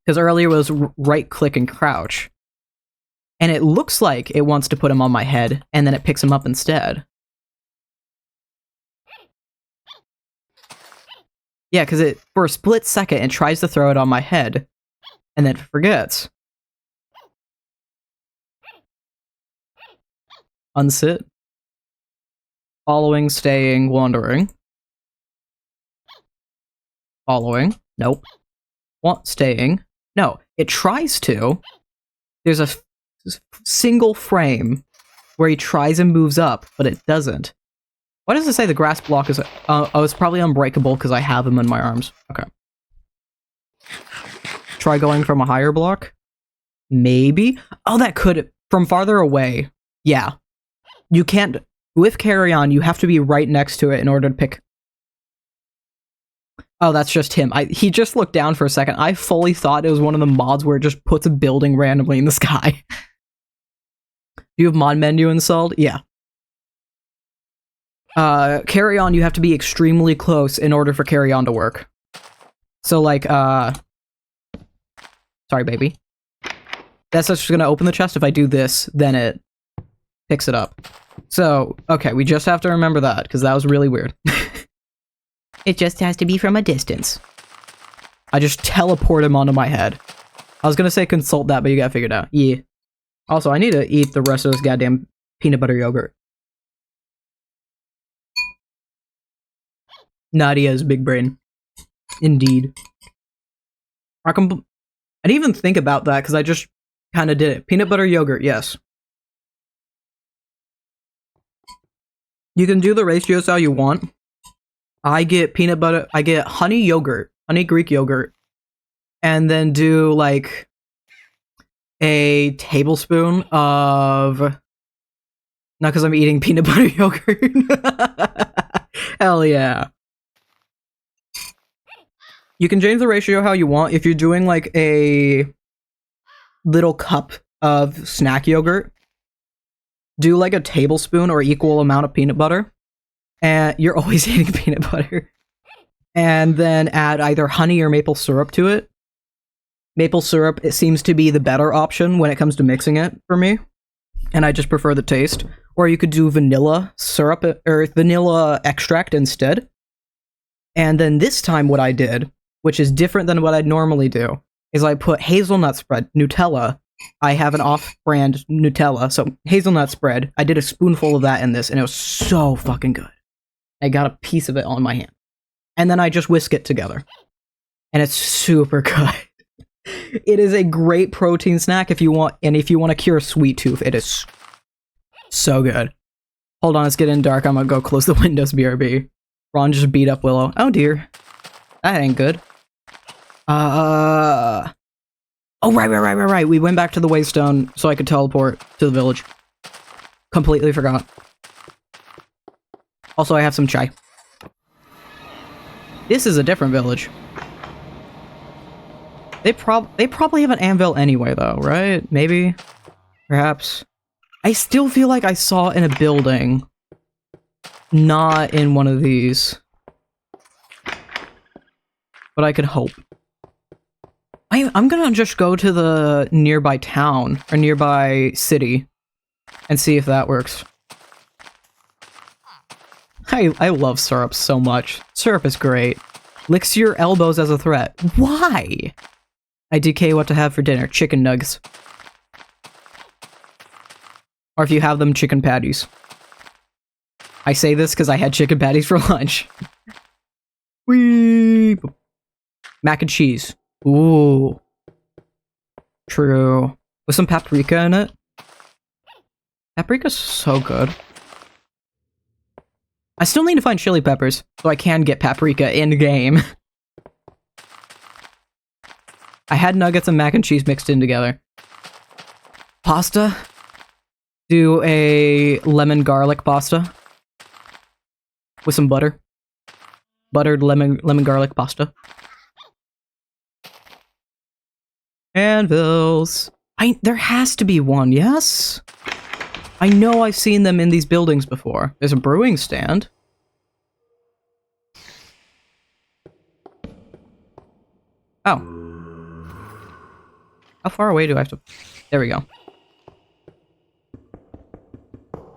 Because earlier was right click and crouch. And it looks like it wants to put him on my head, and then it picks him up instead. Yeah, because for a split second, it tries to throw it on my head, and then forgets. Unsit. Following, staying, wandering. Following. Nope. Staying. No, it tries to. There's a single frame where he tries and moves up, but it doesn't. Why does it say the grass block is... oh, it's probably unbreakable because I have him in my arms. Okay. Try going from a higher block? Maybe? Oh, that could... From farther away. Yeah. You can't... With carry on, you have to be right next to it in order to pick... Oh, that's just him. He just looked down for a second. I fully thought it was one of the mods where it just puts a building randomly in the sky. Do you have mod menu installed? Yeah. Carry on, you have to be extremely close in order for carry on to work. So, like, sorry, baby. That's just gonna open the chest. If I do this, then it picks it up. So, okay, we just have to remember that, because that was really weird. It just has to be from a distance. I just teleport him onto my head. I was gonna say consult that, but you gotta figure it out. Yeah. Also, I need to eat the rest of this goddamn peanut butter yogurt. Nadia's big brain. Indeed. I didn't even think about that, because I just kind of did it. Peanut butter yogurt, yes. You can do the ratios how you want. I get peanut butter, I get honey yogurt, honey Greek yogurt, and then do, like, a tablespoon of... Not because I'm eating peanut butter yogurt. Hell yeah. You can change the ratio how you want. If you're doing, like, a little cup of snack yogurt, do, like, a tablespoon or equal amount of peanut butter. And you're always eating peanut butter. And then add either honey or maple syrup to it. Maple syrup, it seems to be the better option when it comes to mixing it for me. And I just prefer the taste. Or you could do vanilla syrup or vanilla extract instead. And then this time what I did, which is different than what I'd normally do, is I put hazelnut spread, Nutella, I have an off-brand Nutella, so hazelnut spread. I did a spoonful of that in this, and it was so fucking good. I got a piece of it on my hand. And then I just whisk it together. And it's super good. It is a great protein snack if you want, and if you want to cure a sweet tooth, it is so good. Hold on, it's getting dark. I'm gonna go close the windows, BRB. Ron just beat up Willow. Oh dear. That ain't good. Oh, right. We went back to the Waystone so I could teleport to the village. Completely forgot. Also, I have some chai. This is a different village. They probably have an anvil anyway, though, right? Maybe? Perhaps? I still feel like I saw it in a building. Not in one of these. But I could hope. I'm gonna just go to the nearby town, or nearby city, and see if that works. I love syrup so much. Syrup is great. Licks your elbows as a threat. Why? I DK what to have for dinner. Chicken nugs. Or if you have them, chicken patties. I say this because I had chicken patties for lunch. Whee! Mac and cheese. Ooh. True. With some paprika in it. Paprika's so good. I still need to find chili peppers, so I can get paprika in-game. I had nuggets and mac and cheese mixed in together. Pasta? Do a lemon garlic pasta. With some butter. Buttered lemon garlic pasta. Anvils. There has to be one, yes? I know I've seen them in these buildings before. There's a brewing stand. Oh. How far away do I have to... There we go.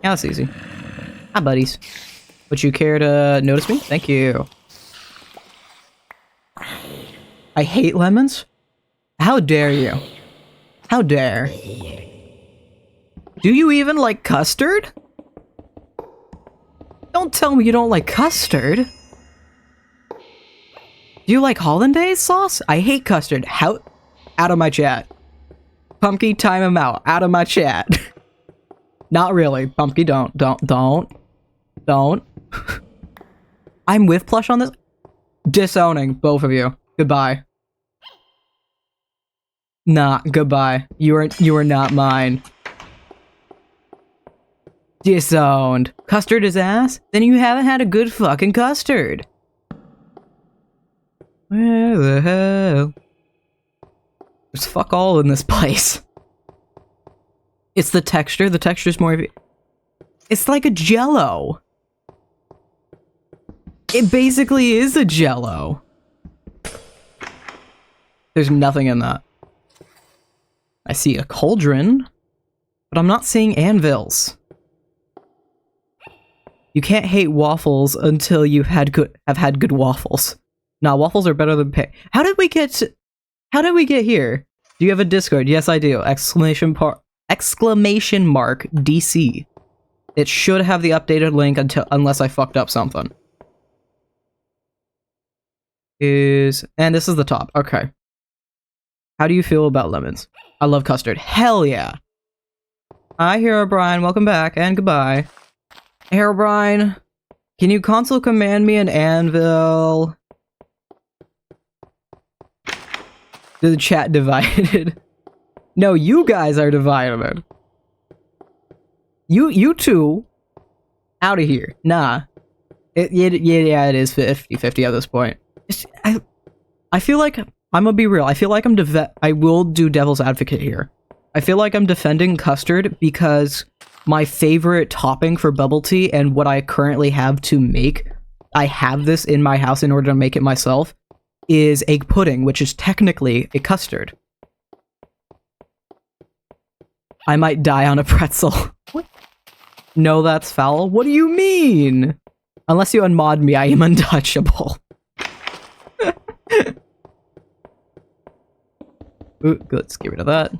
Yeah, that's easy. Hi, buddies. Would you care to notice me? Thank you. I hate lemons? How dare you? How dare? Do you even like custard? Don't tell me you don't like custard. Do you like hollandaise sauce? I hate custard. How? Out of my chat. Pumpkin, time him out. Out of my chat. Not really. Pumpkin, don't. I'm with Plush on this. Disowning, both of you. Goodbye. Nah, goodbye. You are not mine. Disowned. Custard is ass? Then you haven't had a good fucking custard. Where the hell? There's fuck all in this place. It's the texture. The texture's more... It's like a Jell-O. It basically is a Jell-O. There's nothing in that. I see a cauldron, but I'm not seeing anvils. You can't hate waffles until you have had good waffles. Nah, waffles are better than How did we get here? Do you have a Discord? Yes, I do. Exclamation mark DC. It should have the updated link unless I fucked up something. And this is the top. Okay. How do you feel about lemons? I love custard. Hell yeah. Hi, Herobrine. Welcome back, and goodbye. Herobrine, can you console command me an anvil? The chat divided. No, you guys are divided. You two, out of here. Nah. Yeah, it is 50-50 at this point. I feel like, I'm gonna be real, I feel like I will do devil's advocate here. I feel like I'm defending custard because my favorite topping for bubble tea and what I currently have to make, I have this in my house in order to make it myself, is egg pudding, which is technically a custard. I might die on a pretzel. What? No, that's foul? What do you mean? Unless you unmod me, I am untouchable. Ooh, let's get rid of that.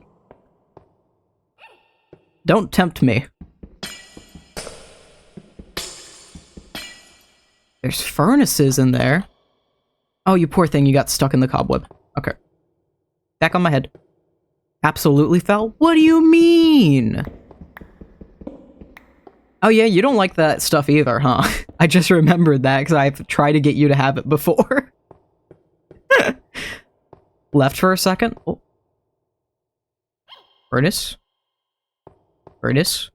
Don't tempt me. There's furnaces in there. Oh, you poor thing, you got stuck in the cobweb. Okay. Back on my head. Absolutely fell? What do you mean? Oh yeah, you don't like that stuff either, huh? I just remembered that because I've tried to get you to have it before. Left for a second. Oh. Furnace. Furnace.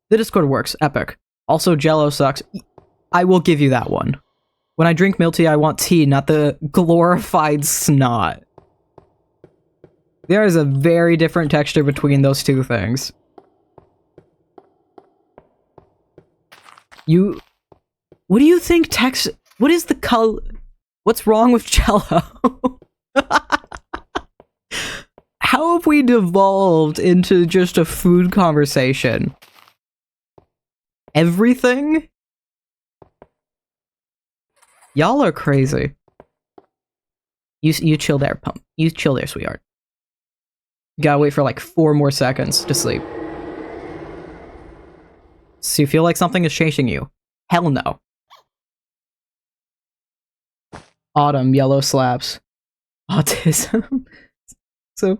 The Discord works. Epic. Also, Jello sucks. I will give you that one. When I drink milk tea, I want tea, not the glorified snot. There is a very different texture between those two things. What do you think what is the color? What's wrong with Jello? How have we devolved into just a food conversation? Everything? Y'all are crazy. You chill there, pump. You chill there, sweetheart. You gotta wait for like 4 more seconds to sleep. So you feel like something is chasing you? Hell no. Autumn, yellow slaps. Autism. So,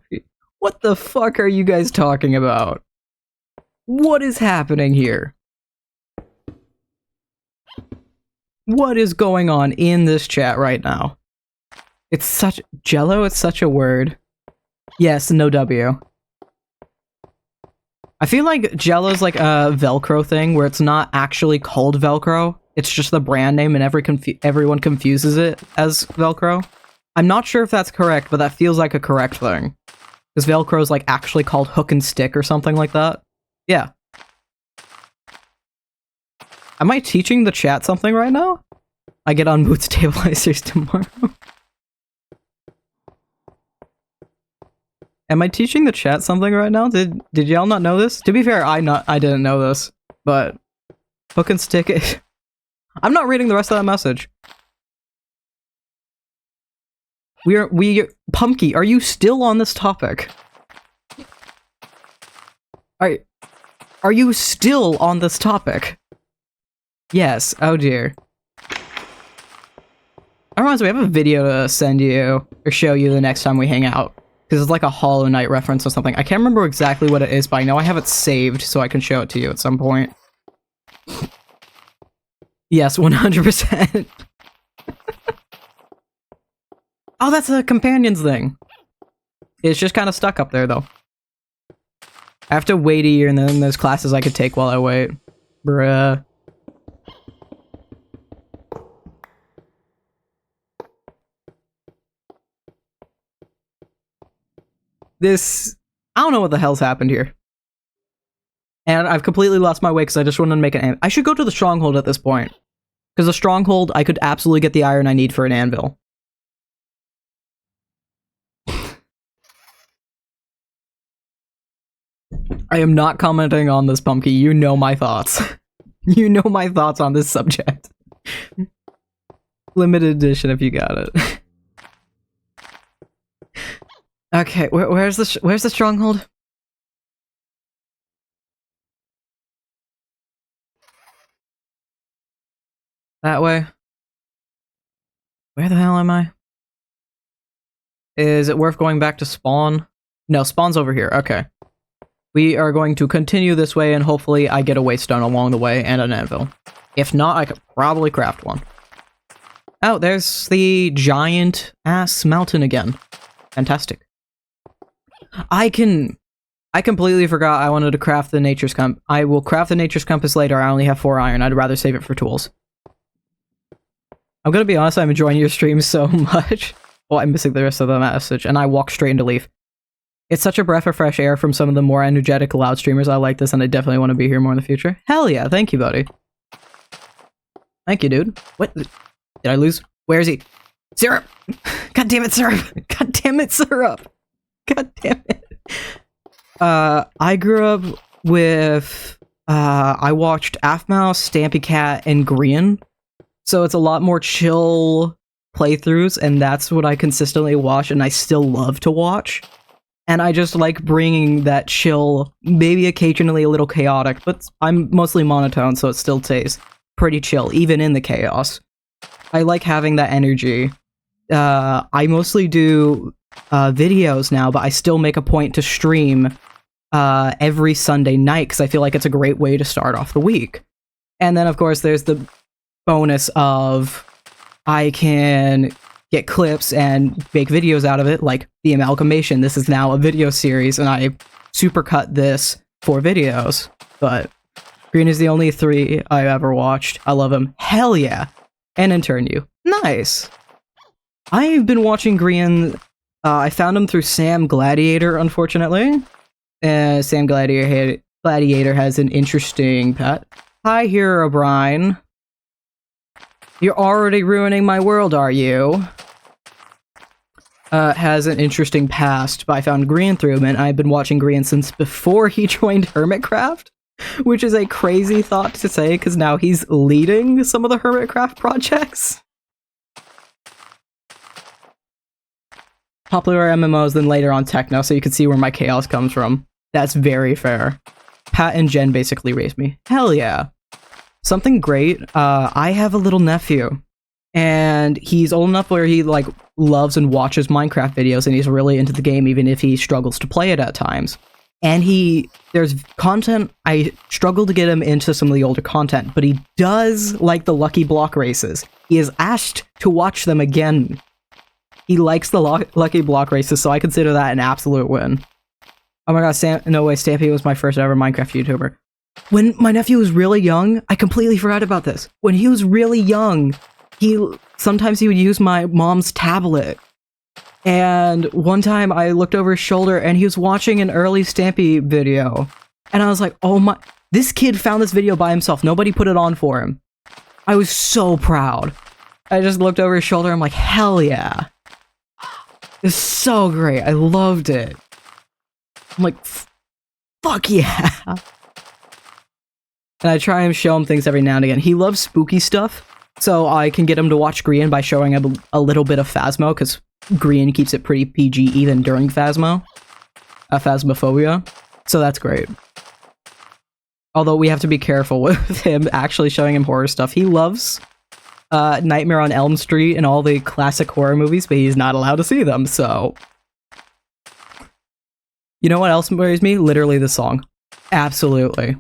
what the fuck are you guys talking about? What is happening here? What is going on in this chat right now? It's such... Jello, it's such a word. Yes, no W. I feel like Jello's like a Velcro thing where it's not actually called Velcro. It's just the brand name and everyone confuses it as Velcro. I'm not sure if that's correct, but that feels like a correct thing. Because Velcro is like actually called hook and stick or something like that. Yeah. Am I teaching the chat something right now? I get on mood stabilizers tomorrow. Am I teaching the chat something right now? Did y'all not know this? To be fair, I didn't know this, but hook and stick it. I'm not reading the rest of that message. Pumpkin, are you still on this topic? Are you still on this topic? Yes, oh dear. That reminds me, I have a video to send you, or show you the next time we hang out. Because it's like a Hollow Knight reference or something. I can't remember exactly what it is, but I know I have it saved, so I can show it to you at some point. Yes, 100%. Oh, that's a companions thing. It's just kind of stuck up there, though. I have to wait a year, and then there's classes I could take while I wait. Bruh. I don't know what the hell's happened here. And I've completely lost my way because I just wanted to make an anvil. I should go to the stronghold at this point. Because the stronghold, I could absolutely get the iron I need for an anvil. I am not commenting on this, Pumpkin. You know my thoughts. You know my thoughts on this subject. Limited edition if you got it. Okay, where's the stronghold? That way. Where the hell am I? Is it worth going back to spawn? No, spawn's over here. Okay. We are going to continue this way, and hopefully I get a waystone along the way and an anvil. If not, I could probably craft one. Oh, there's the giant-ass mountain again. Fantastic. I completely forgot I wanted to craft the nature's compass. I will craft the nature's compass later. I only have 4 iron. I'd rather save it for tools. I'm gonna be honest, I'm enjoying your stream so much. Well, I'm missing the rest of the message, and I walk straight into leaf. It's such a breath of fresh air from some of the more energetic loud streamers. I like this, and I definitely want to be here more in the future. Hell yeah, thank you, buddy. Thank you, dude. What? Did I lose? Where is he? Syrup! God damn it, Syrup! God damn it, Syrup! God damn it. I grew up with, I watched Aphmouse, Stampy Cat, and Grian. So it's a lot more chill playthroughs, and that's what I consistently watch, and I still love to watch. And I just like bringing that chill, maybe occasionally a little chaotic, but I'm mostly monotone, so it still stays pretty chill, even in the chaos. I like having that energy. I mostly do videos now, but I still make a point to stream every Sunday night because I feel like it's a great way to start off the week. And then, of course, there's the bonus of I can get clips and make videos out of it, like the Amalgamation. This is now a video series, and I supercut this for videos. But Green is the only 3 I've ever watched. I love him. Hell yeah. And in turn you. Nice. I've been watching Green. I found him through Sam Gladiator, unfortunately. Sam Gladiator has an interesting pet. Hi, Hero O'Brien. You're already ruining my world, are you? Has an interesting past, but I found Green through him, and I've been watching Green since before he joined Hermitcraft, which is a crazy thought to say, because now he's leading some of the Hermitcraft projects. Popular MMOs, then later on Techno, so you can see where my chaos comes from. That's very fair. Pat and Jen basically raised me. Hell yeah. Something great, I have a little nephew, and he's old enough where he, like, loves and watches Minecraft videos, and he's really into the game even if he struggles to play it at times. And there's content, I struggle to get him into some of the older content, but he does like the Lucky Block races. He is asked to watch them again. He likes the Lucky Block races, so I consider that an absolute win. Oh my god, no way, Stampy was my first ever Minecraft YouTuber. When my nephew was really young, I completely forgot about this. When he was really young, sometimes he would use my mom's tablet. And one time I looked over his shoulder and he was watching an early Stampy video. And I was like, oh my, this kid found this video by himself. Nobody put it on for him. I was so proud. I just looked over his shoulder. I'm like, hell yeah. It's so great. I loved it. I'm like, fuck yeah. And I try and show him things every now and again. He loves spooky stuff, so I can get him to watch Green by showing him a little bit of Phasmo, because Green keeps it pretty PG even during Phasmophobia. So that's great. Although we have to be careful with him actually showing him horror stuff. He loves Nightmare on Elm Street and all the classic horror movies, but he's not allowed to see them, so... You know what else worries me? Literally the song. Absolutely.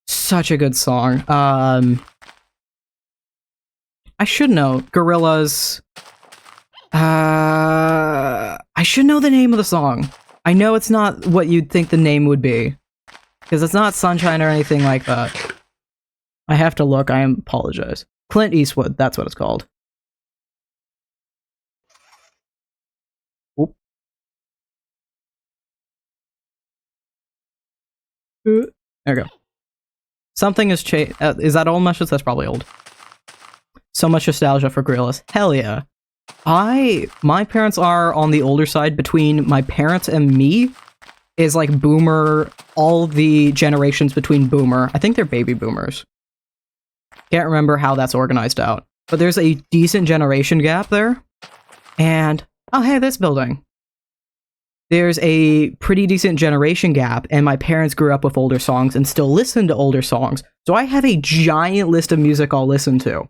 Such a good song. I should know. Gorillaz. I should know the name of the song. I know it's not what you'd think the name would be. Because it's not Sunshine or anything like that. I have to look. I apologize. Clint Eastwood. That's what it's called. Oop. There we go. Something has changed. Is that old message? That's probably old. So much nostalgia for Gorillaz. Hell yeah. My parents are on the older side. Between my parents and me is like boomer, all the generations between boomer. I think they're baby boomers. Can't remember how that's organized out. But there's a decent generation gap there. And, oh hey, this building. There's a pretty decent generation gap, and my parents grew up with older songs and still listen to older songs. So I have a giant list of music I'll listen to.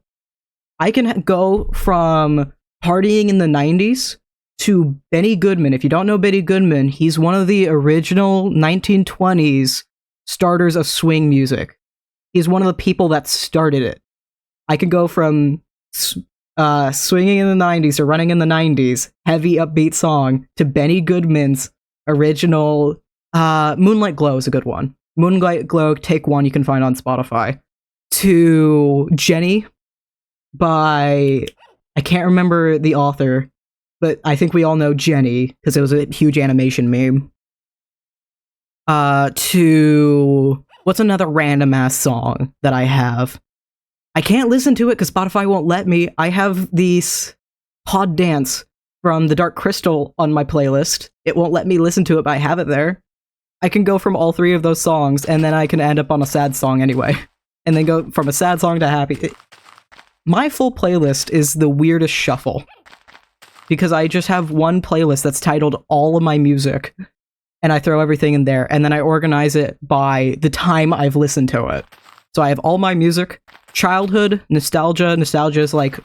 I can go from partying in the 90s to Benny Goodman. If you don't know Benny Goodman, he's one of the original 1920s starters of swing music. He's one of the people that started it. I can go from swinging in the 90s or running in the 90s, heavy upbeat song, to Benny Goodman's original Moonlight Glow is a good one. Moonlight Glow, take one, you can find on Spotify. To Jenny by, I can't remember the author, but I think we all know Jenny because it was a huge animation meme. To what's another random ass song that I have? I can't listen to it because Spotify won't let me. I have these Pod Dance from The Dark Crystal on my playlist. It won't let me listen to it, but I have it there. I can go from all 3 of those songs, and then I can end up on a sad song anyway. And then go from a sad song to happy. My full playlist is the weirdest shuffle. because I just have one playlist that's titled all of my music, and I throw everything in there, and then I organize it by the time I've listened to it. So I have all my music, childhood, nostalgia. Nostalgia is like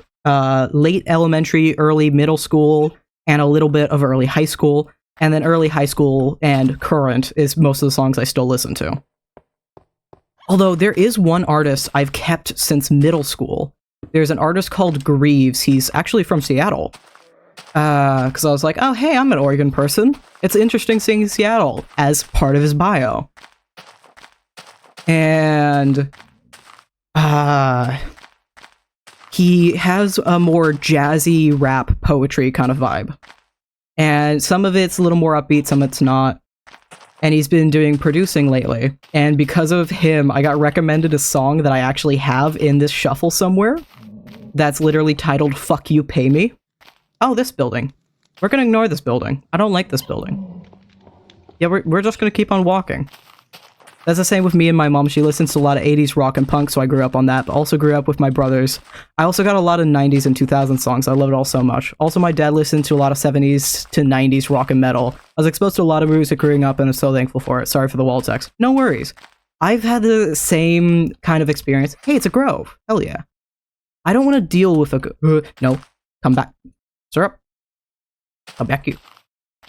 late elementary, early middle school, and a little bit of early high school. And then early high school and current is most of the songs I still listen to. Although there is one artist I've kept since middle school. There's an artist called Greaves. He's actually from Seattle. Because I was like, oh, hey, I'm an Oregon person. It's interesting seeing Seattle as part of his bio. And he has a more jazzy rap poetry kind of vibe. And some of it's a little more upbeat, some it's not. And he's been doing producing lately. And because of him, I got recommended a song that I actually have in this shuffle somewhere. That's literally titled Fuck You, Pay Me. Oh, this building. We're gonna ignore this building. I don't like this building. Yeah, we're just gonna keep on walking. That's the same with me and my mom. She listens to a lot of 80s rock and punk, so I grew up on that, but also grew up with my brothers. I also got a lot of 90s and 2000s songs. I love it all so much. Also, my dad listened to a lot of 70s to 90s rock and metal. I was exposed to a lot of music growing up, and I'm so thankful for it. Sorry for the wall text. No worries. I've had the same kind of experience. Hey, it's a grove. Hell yeah. I don't want to deal with a... no. Come back. Syrup. Come back, you.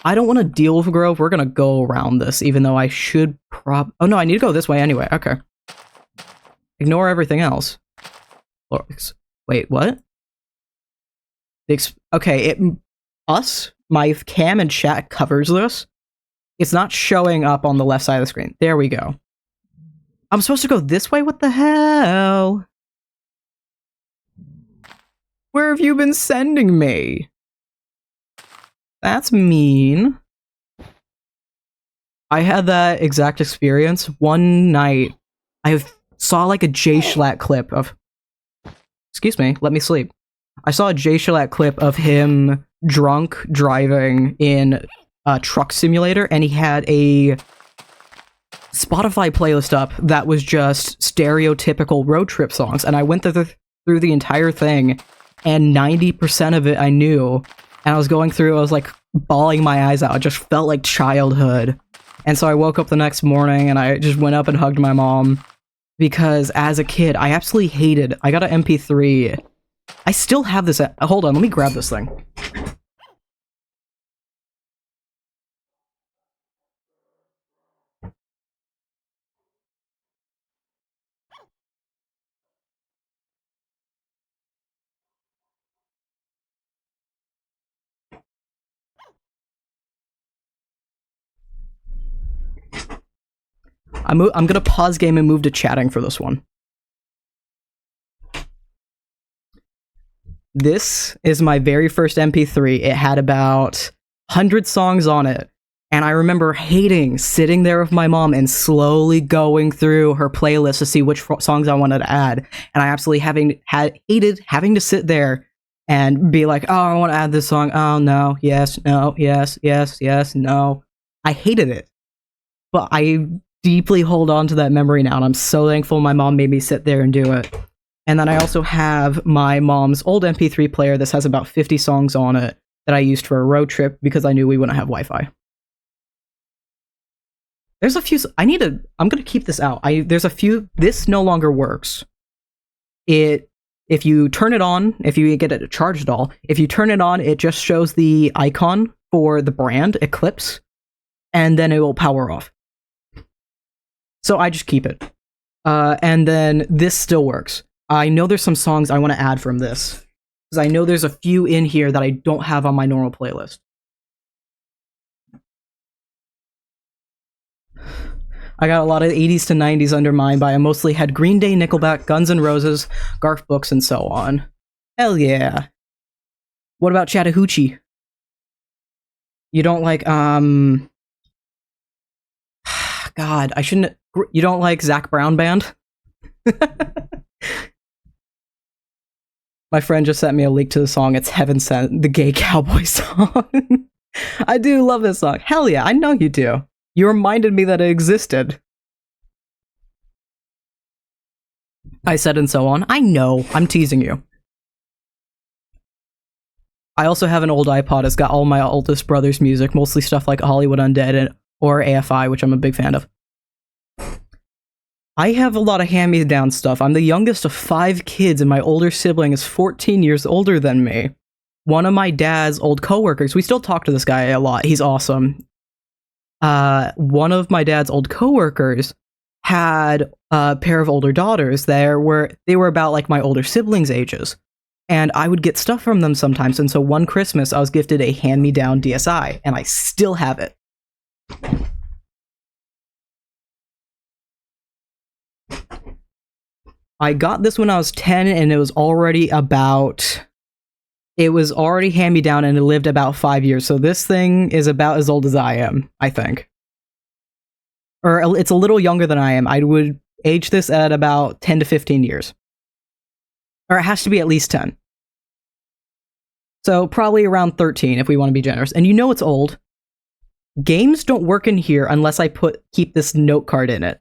I don't want to deal with a grove. We're going to go around this, even though I should oh, no, I need to go this way anyway. Okay. Ignore everything else. Wait, what? Okay, my cam and chat covers this. It's not showing up on the left side of the screen. There we go. I'm supposed to go this way? What the hell? Where have you been sending me? That's mean. I had that exact experience. One night, I saw like a Jay Schlatt clip of... Excuse me, let me sleep. I saw a Jay Schlatt clip of him drunk driving in a truck simulator, and he had a Spotify playlist up that was just stereotypical road trip songs, and I went through the entire thing, and 90% of it I knew. And I was going through, I was like bawling my eyes out. It just felt like childhood. And so I woke up the next morning and I just went up and hugged my mom. Because as a kid, I absolutely hated... I got an MP3. I still have this... Hold on, let me grab this thing. I'm gonna pause game and move to chatting for this one. This is my very first MP3. It had about 100 songs on it. And I remember hating sitting there with my mom and slowly going through her playlist to see which songs I wanted to add. And I absolutely hated having to sit there and be like, oh, I want to add this song. Oh, no, yes, no, yes, yes, yes, no. I hated it. But I deeply hold on to that memory now, and I'm so thankful my mom made me sit there and do it. And then I also have my mom's old MP3 player. This has about 50 songs on it that I used for a road trip because I knew we wouldn't have Wi-Fi. There's a few... I'm gonna keep this out. There's a few... This no longer works. If you turn it on, if you get it charged at all, if you turn it on, it just shows the icon for the brand, Eclipse, and then it will power off. So I just keep it. And then this still works. I know there's some songs I want to add from this. Because I know there's a few in here that I don't have on my normal playlist. I got a lot of 80s to 90s under mine, but I mostly had Green Day, Nickelback, Guns N' Roses, Garth Brooks, and so on. Hell yeah. What about Chattahoochee? You don't like, God, I shouldn't... You don't like Zac Brown Band? My friend just sent me a link to the song. It's Heaven Sent, the gay cowboy song. I do love this song. Hell yeah, I know you do. You reminded me that it existed. I said and so on. I know. I'm teasing you. I also have an old iPod. It's got all my oldest brother's music, mostly stuff like Hollywood Undead or AFI, which I'm a big fan of. I have a lot of hand-me-down stuff. I'm the youngest of 5 kids, and my older sibling is 14 years older than me. One of my dad's old coworkers, we still talk to this guy a lot. He's awesome. One of my dad's old coworkers had a pair of older daughters. They were about like my older siblings' ages. And I would get stuff from them sometimes. And so one Christmas, I was gifted a hand-me-down DSi, and I still have it. I got this when I was 10, and it was already hand-me-down, and it lived about 5 years. So this thing is about as old as I am, I think. Or it's a little younger than I am. I would age this at about 10 to 15 years. Or it has to be at least 10. So probably around 13 if we want to be generous. And you know it's old. Games don't work in here unless I keep this note card in it.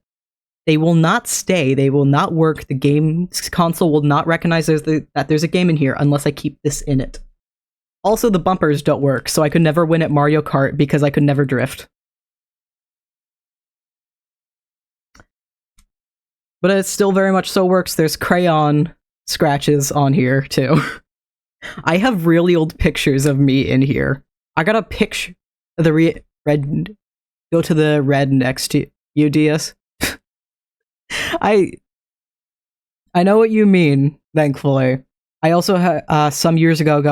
They will not stay. They will not work. The game console will not recognize that there's a game in here unless I keep this in it. Also, the bumpers don't work, so I could never win at Mario Kart because I could never drift. But it still very much so works. There's crayon scratches on here, too. I have really old pictures of me in here. I got a picture of the red... Go to the red next to you, DS. I know what you mean, thankfully. I also some years ago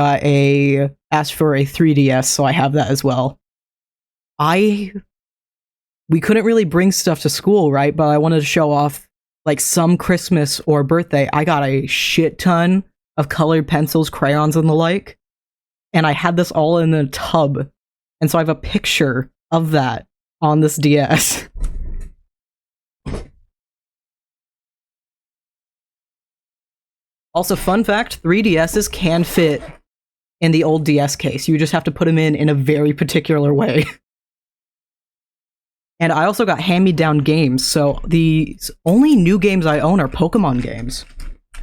asked for a 3DS, so I have that as well. We couldn't really bring stuff to school, right? But I wanted to show off, like, some Christmas or birthday. I got a shit ton of colored pencils, crayons, and the like. And I had this all in a tub. And so I have a picture of that on this DS. Also, fun fact, 3DSs can fit in the old DS case. You just have to put them in a very particular way. And I also got hand-me-down games, so the only new games I own are Pokemon games.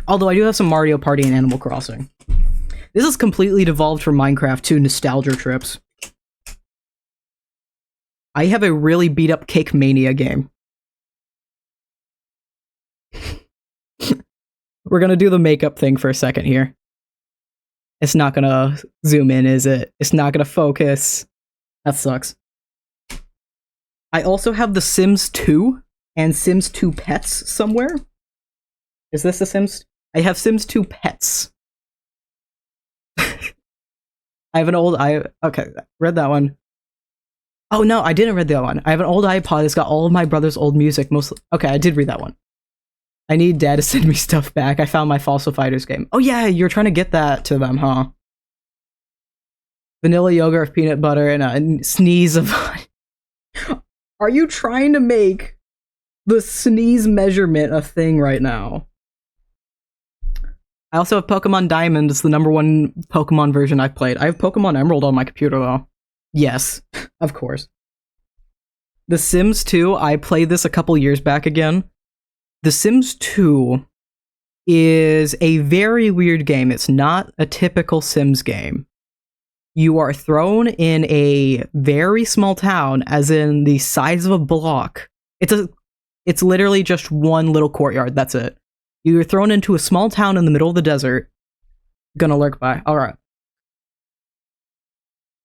Although I do have some Mario Party and Animal Crossing. This has completely devolved from Minecraft to nostalgia trips. I have a really beat-up Cake Mania game. We're gonna do the makeup thing for a second here. It's not gonna zoom in, is it? It's not gonna focus. That sucks. I also have The Sims 2 and Sims 2 Pets somewhere. Is this The Sims? I have Sims 2 Pets. I have an old okay, read that one. Oh no, I didn't read that one. I have an old iPod that's got all of my brother's old music. Okay, I did read that one. I need Dad to send me stuff back. I found my Fossil Fighters game. Oh yeah, you're trying to get that to them, huh? Vanilla yogurt with peanut butter and a sneeze of... Are you trying to make the sneeze measurement a thing right now? I also have Pokemon Diamond. It's the #1 Pokemon version I've played. I have Pokemon Emerald on my computer, though. Yes, of course. The Sims 2, I played this a couple years back again. The Sims 2 is a very weird game. It's not a typical Sims game. You are thrown in a very small town, as in the size of a block. It's literally just one little courtyard, that's it. You're thrown into a small town in the middle of the desert. Gonna lurk by. Alright.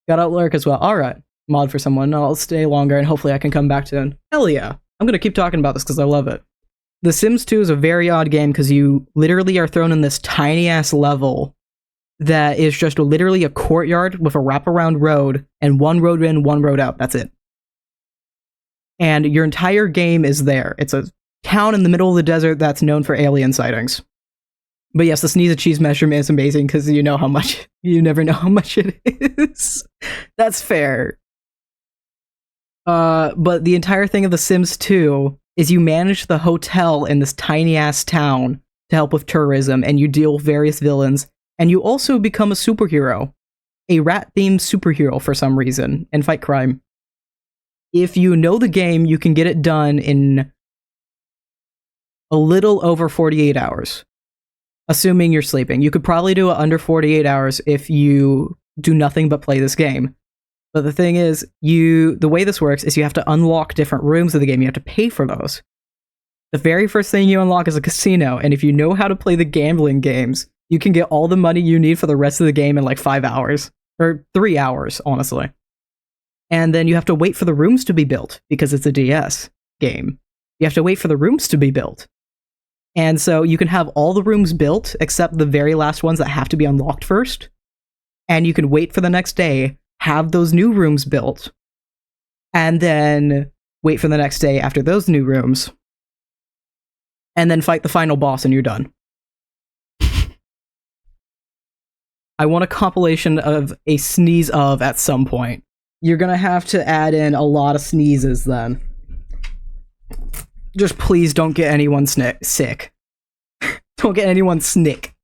Gotta lurk as well. Alright. Mod for someone. I'll stay longer and hopefully I can come back to it. Hell yeah. I'm gonna keep talking about this because I love it. The Sims 2 is a very odd game because you literally are thrown in this tiny-ass level that is just literally a courtyard with a wraparound road and one road in, one road out. That's it. And your entire game is there. It's a town in the middle of the desert that's known for alien sightings. But yes, the sneeze of cheese measurement is amazing because you never know how much it is. That's fair. But the entire thing of The Sims 2 is you manage the hotel in this tiny-ass town to help with tourism, and you deal with various villains, and you also become a superhero. A rat-themed superhero for some reason, and fight crime. If you know the game, you can get it done in a little over 48 hours. Assuming you're sleeping. You could probably do it under 48 hours if you do nothing but play this game. But the thing is, the way this works is you have to unlock different rooms of the game. You have to pay for those. The very first thing you unlock is a casino, and if you know how to play the gambling games, you can get all the money you need for the rest of the game in like 5 hours. Or 3 hours, honestly. And then you have to wait for the rooms to be built, because it's a DS game. You have to wait for the rooms to be built. And so you can have all the rooms built, except the very last ones that have to be unlocked first. And you can wait for the next day, have those new rooms built, and then wait for the next day after those new rooms, and then fight the final boss and you're done. I want a compilation of a sneeze of at some point. You're gonna have to add in a lot of sneezes then. Just please don't get anyone sick. Don't get anyone snick.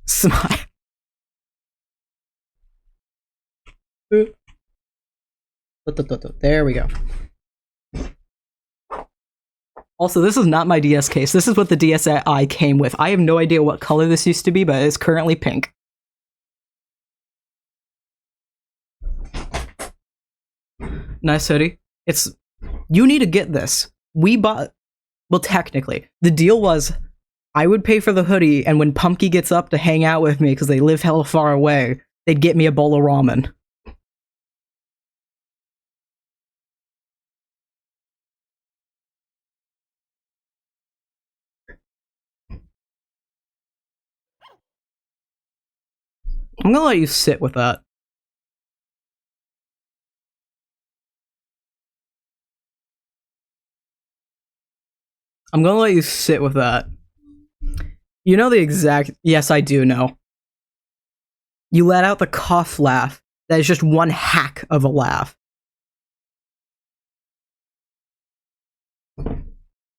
Smile. There we go. Also, this is not my DS case. This is what the DSi came with. I have no idea what color this used to be, but it's currently pink. Nice hoodie. You need to get this. We bought... Well, technically, the deal was I would pay for the hoodie, and when Pumpkin gets up to hang out with me because they live hella far away, they'd get me a bowl of ramen. I'm gonna let you sit with that. I'm gonna let you sit with that. You know the exact... Yes, I do know. You let out the cough laugh. That is just one hack of a laugh. And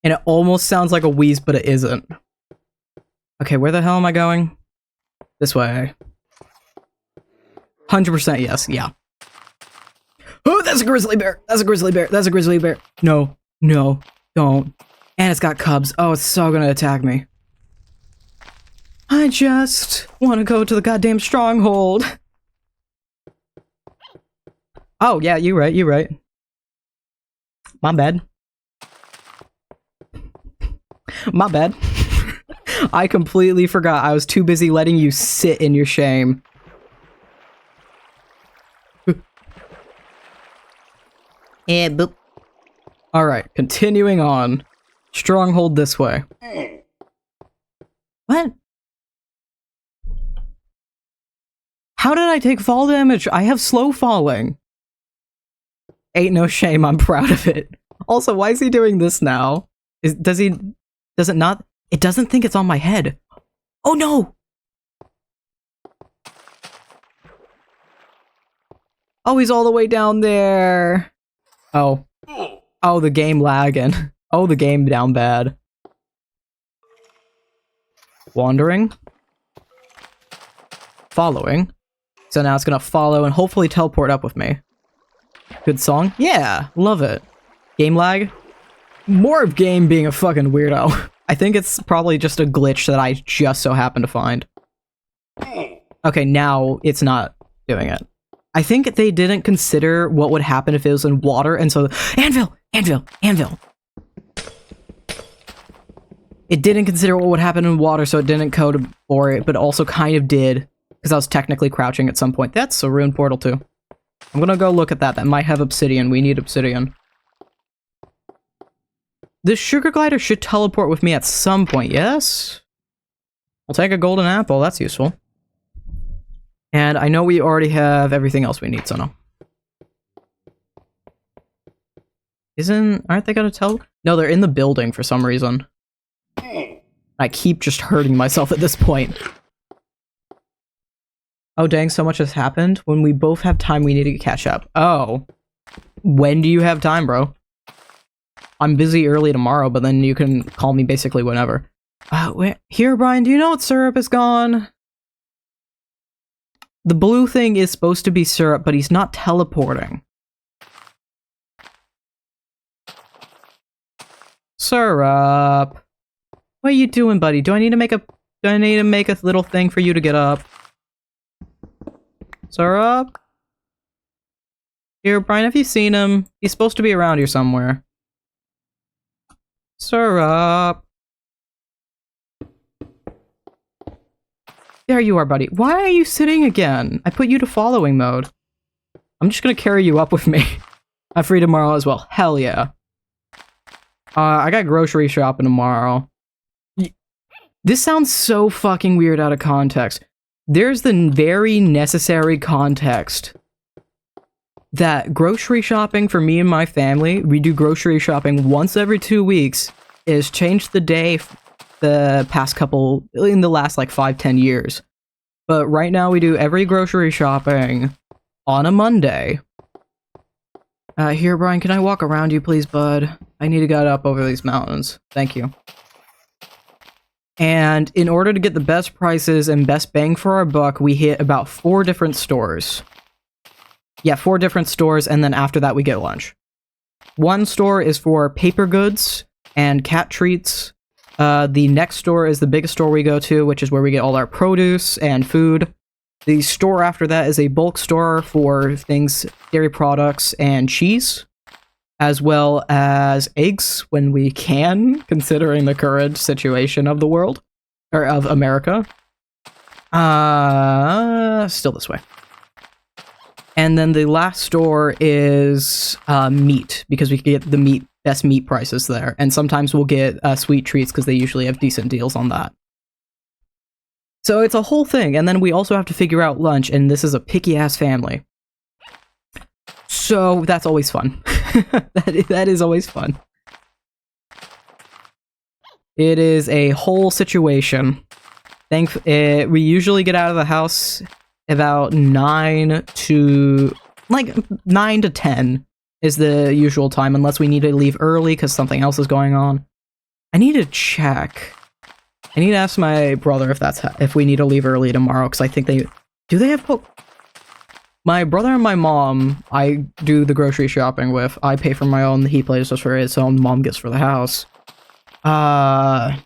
it almost sounds like a wheeze, but it isn't. Okay, where the hell am I going? This way. 100% yes, yeah. Oh, that's a grizzly bear! That's a grizzly bear! That's a grizzly bear! No, no, don't. And it's got cubs. Oh, it's so gonna attack me. I just want to go to the goddamn stronghold. Oh, yeah, you're right, you're right. My bad. My bad. I completely forgot. I was too busy letting you sit in your shame. Yeah, boop. Alright, continuing on. Stronghold this way. What? How did I take fall damage? I have slow falling. Ain't no shame, I'm proud of it. Also, why is he doing this now? Does it not? It doesn't think it's on my head. Oh no! Oh, he's all the way down there. Oh. Oh, the game lagging. Oh, the game down bad. Wandering. Following. So now it's gonna follow and hopefully teleport up with me. Good song? Yeah, love it. Game lag? More of game being a fucking weirdo. I think it's probably just a glitch that I just so happen to find. Okay, now it's not doing it. I think they didn't consider what would happen if it was in water, and so... Anvil! Anvil! Anvil! It didn't consider what would happen in water, so it didn't code for it, but also kind of did, because I was technically crouching at some point. That's a rune portal, too. I'm gonna go look at that. That might have obsidian. We need obsidian. This sugar glider should teleport with me at some point, yes? I'll take a golden apple. That's useful. And I know we already have everything else we need, so no. Aren't they gonna tell? No, they're in the building for some reason. I keep just hurting myself at this point. Oh dang, so much has happened. When we both have time, we need to catch up. Oh. When do you have time, bro? I'm busy early tomorrow, but then you can call me basically whenever. Here, Brian, do you know what syrup is gone? The blue thing is supposed to be syrup, but he's not teleporting. Syrup. What are you doing, buddy? Do I need to make a Do I need to make a little thing for you to get up? Syrup? Here, Brian, have you seen him? He's supposed to be around here somewhere. Syrup. There you are, buddy. Why are you sitting again? I put you to following mode. I'm just gonna carry you up with me. I'm free tomorrow as well. Hell yeah. I got grocery shopping tomorrow. This sounds so fucking weird out of context. There's the very necessary context that grocery shopping for me and my family, we do grocery shopping once every 2 weeks, is changed the day the past couple, in the last like 5-10 years. But right now we do every grocery shopping on a Monday. Here, Brian, can I walk around you, please, bud? I need to get up over these mountains. Thank you. And in order to get the best prices and best bang for our buck, we hit about 4 different stores. Yeah, 4 different stores, and then after that we get lunch. One store is for paper goods and cat treats. The next store is the biggest store we go to, which is where we get all our produce and food. The store after that is a bulk store for things, dairy products, and cheese, as well as eggs when we can, considering the current situation of the world, or of America. Still this way. And then the last store is meat, because we can get the best meat prices there, and sometimes we'll get sweet treats because they usually have decent deals on that. So it's a whole thing, and then we also have to figure out lunch, and this is a picky-ass family. So that's always fun. that is always fun. It is a whole situation. We usually get out of the house about 9 to 10 is the usual time, unless we need to leave early because something else is going on. I need to check. I need to ask my brother if we need to leave early tomorrow, because I think do they have my brother and my mom, I do the grocery shopping with. I pay for my own, he pays just for his own, mom gets for the house. I'm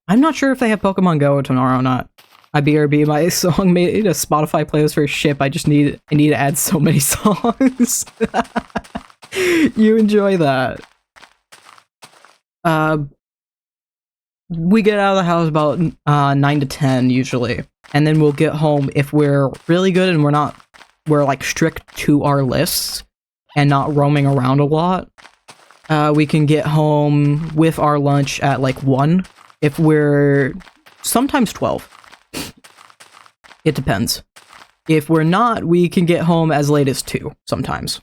not sure if they have Pokemon Go tomorrow or not. I BRB, my song made a Spotify playlist for ship. I need to add so many songs. You enjoy that. We get out of the house about 9 to 10 usually, and then we'll get home if we're really good and we're like strict to our lists and not roaming around a lot. We can get home with our lunch at like 1 if we're sometimes 12. It depends. If we're not, we can get home as late as 2 sometimes.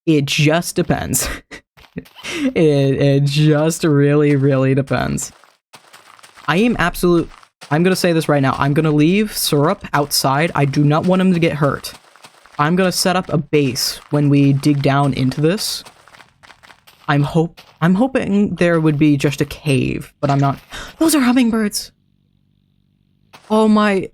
It just depends. It just really, really depends. I'm gonna say this right now. I'm gonna leave Syrup outside. I do not want him to get hurt. I'm gonna set up a base when we dig down into this. I'm hoping there would be just a cave, but I'm not. Those are hummingbirds! Oh my...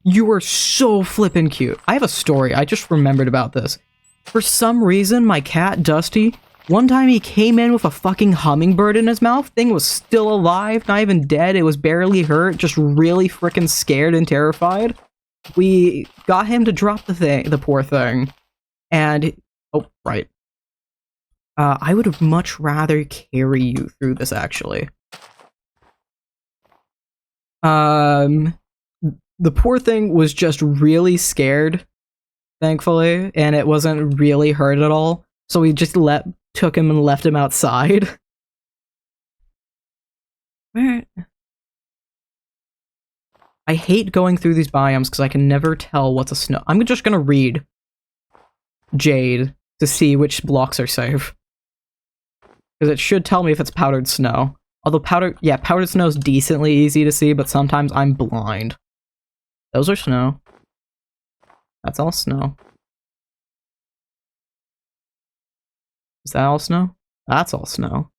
You are so flippin' cute. I have a story. I just remembered about this. For some reason, my cat, Dusty, one time he came in with a fucking hummingbird in his mouth. Thing was still alive, not even dead. It was barely hurt, just really frickin' scared and terrified. We got him to drop the poor thing. And... Oh, right. I would have much rather carry you through this, actually. The poor thing was just really scared, thankfully, and it wasn't really hurt at all. So we just took him and left him outside. Where? I hate going through these biomes because I can never tell what's a snow. I'm just gonna read Jade to see which blocks are safe. Because it should tell me if it's powdered snow. Although powdered snow is decently easy to see, but sometimes I'm blind. Those are snow. That's all snow. Is that all snow? That's all snow.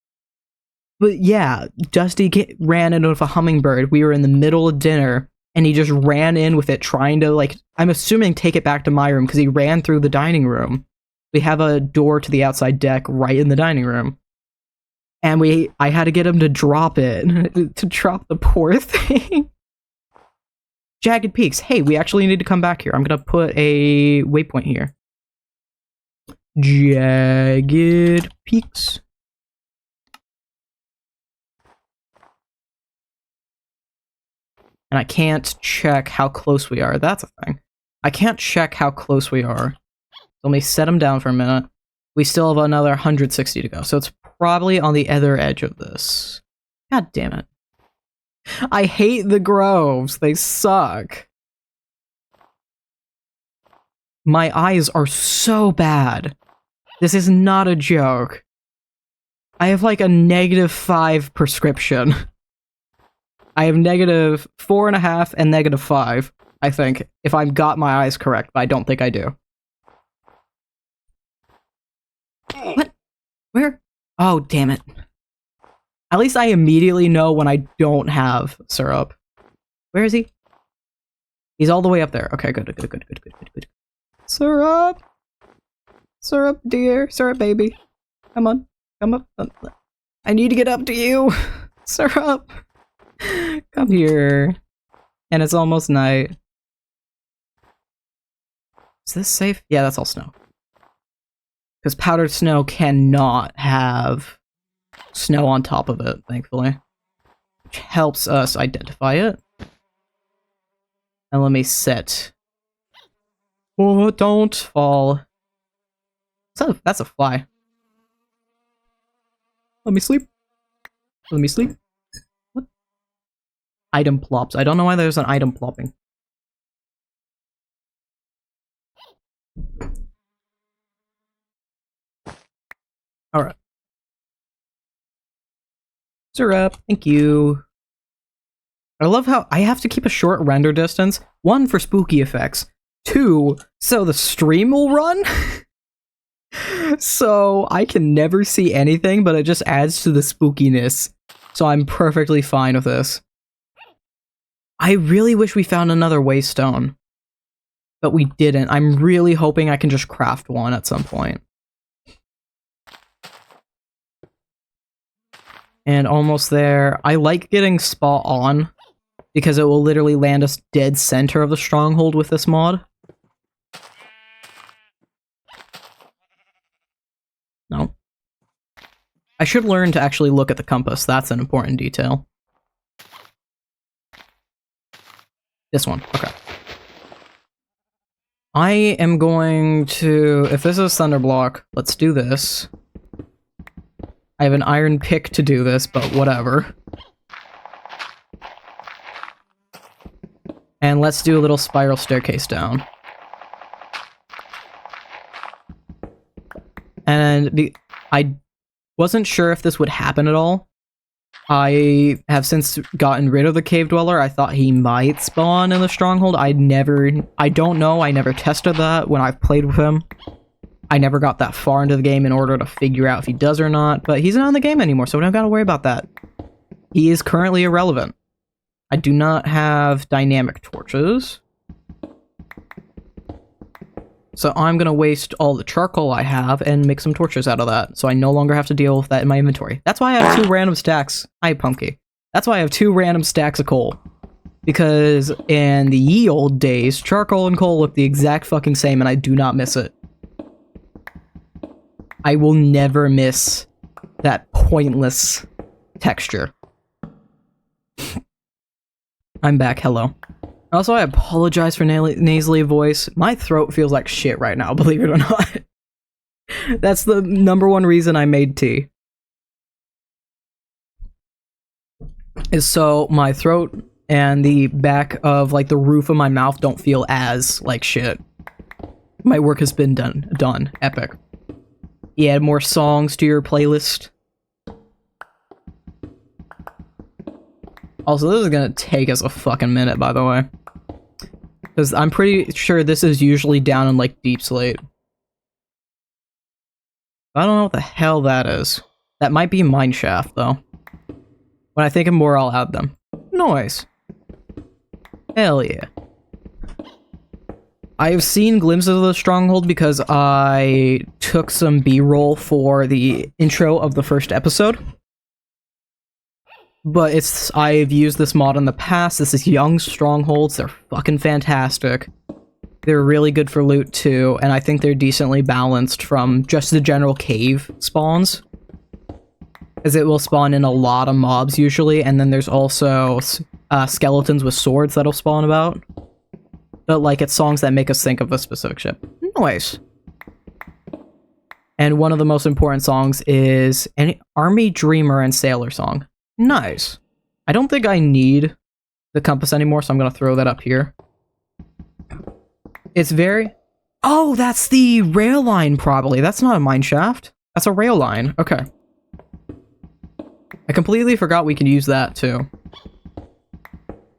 But yeah, Dusty ran in with a hummingbird. We were in the middle of dinner, and he just ran in with it, trying to, like, I'm assuming take it back to my room, because he ran through the dining room. We have a door to the outside deck right in the dining room. And I had to get him to drop it, to drop the poor thing. Jagged Peaks. Hey, we actually need to come back here. I'm gonna put a waypoint here. Jagged Peaks. And I can't check how close we are. That's a thing. I can't check how close we are. Let me set them down for a minute. We still have another 160 to go. So it's probably on the other edge of this. God damn it. I hate the groves. They suck. My eyes are so bad. This is not a joke. I have like a -5 prescription. I have -4.5 and -5, I think, if I've got my eyes correct, but I don't think I do. What? Where? Oh, damn it. At least I immediately know when I don't have syrup. Where is he? He's all the way up there. Okay, good. Syrup! Syrup, dear. Syrup, baby. Come on. Come up. I need to get up to you. Syrup. Come here. And it's almost night. Is this safe? Yeah, that's all snow. Because powdered snow cannot have snow on top of it, thankfully. Which helps us identify it. And let me set. Oh, don't fall. That's a fly. Let me sleep. Let me sleep. What? Item plops. I don't know why there's an item plopping. Alright. Syrup, thank you. I love how I have to keep a short render distance. 1, for spooky effects. 2, so the stream will run. So I can never see anything, but it just adds to the spookiness. So I'm perfectly fine with this. I really wish we found another waystone. But we didn't. I'm really hoping I can just craft one at some point. And almost there. I like getting spot on, because it will literally land us dead center of the stronghold with this mod. No. I should learn to actually look at the compass. That's an important detail. This one. Okay. I am going to... If this is Thunderblock, let's do this. I have an iron pick to do this, but whatever. And let's do a little spiral staircase down. And I wasn't sure if this would happen at all. I have since gotten rid of the cave dweller. I thought he might spawn in the stronghold. I don't know. I never tested that when I've played with him. I never got that far into the game in order to figure out if he does or not, but he's not in the game anymore, so we don't gotta worry about that. He is currently irrelevant. I do not have dynamic torches. So I'm gonna waste all the charcoal I have and make some torches out of that, so I no longer have to deal with that in my inventory. That's why I have 2 random stacks. Hi, Pumpkin. That's why I have 2 random stacks of coal. Because in the ye old days, charcoal and coal look the exact fucking same, and I do not miss it. I will never miss that pointless texture. I'm back, hello. Also, I apologize for nasally voice. My throat feels like shit right now, believe it or not. That's the #1 reason I made tea. Is so my throat and the back of, like, the roof of my mouth don't feel as like shit. My work has been done. Epic. You add more songs to your playlist. Also, this is gonna take us a fucking minute, by the way. Because I'm pretty sure this is usually down in, like, Deep Slate. I don't know what the hell that is. That might be Mineshaft, though. When I think of more, I'll add them. Noise. Hell yeah. I have seen glimpses of the stronghold because I took some B-roll for the intro of the first episode. but I've used this mod in the past. This is young strongholds. They're fucking fantastic. They're really good for loot too, and I think they're decently balanced from just the general cave spawns, as it will spawn in a lot of mobs usually, and then there's also skeletons with swords that'll spawn about. But like, it's songs that make us think of a specific ship. Nice. And one of the most important songs is an Army Dreamer and Sailor song. Nice. I don't think I need the compass anymore, so I'm gonna throw that up here. It's very... Oh, that's the rail line, probably. That's not a mine shaft. That's a rail line. Okay. I completely forgot we can use that, too.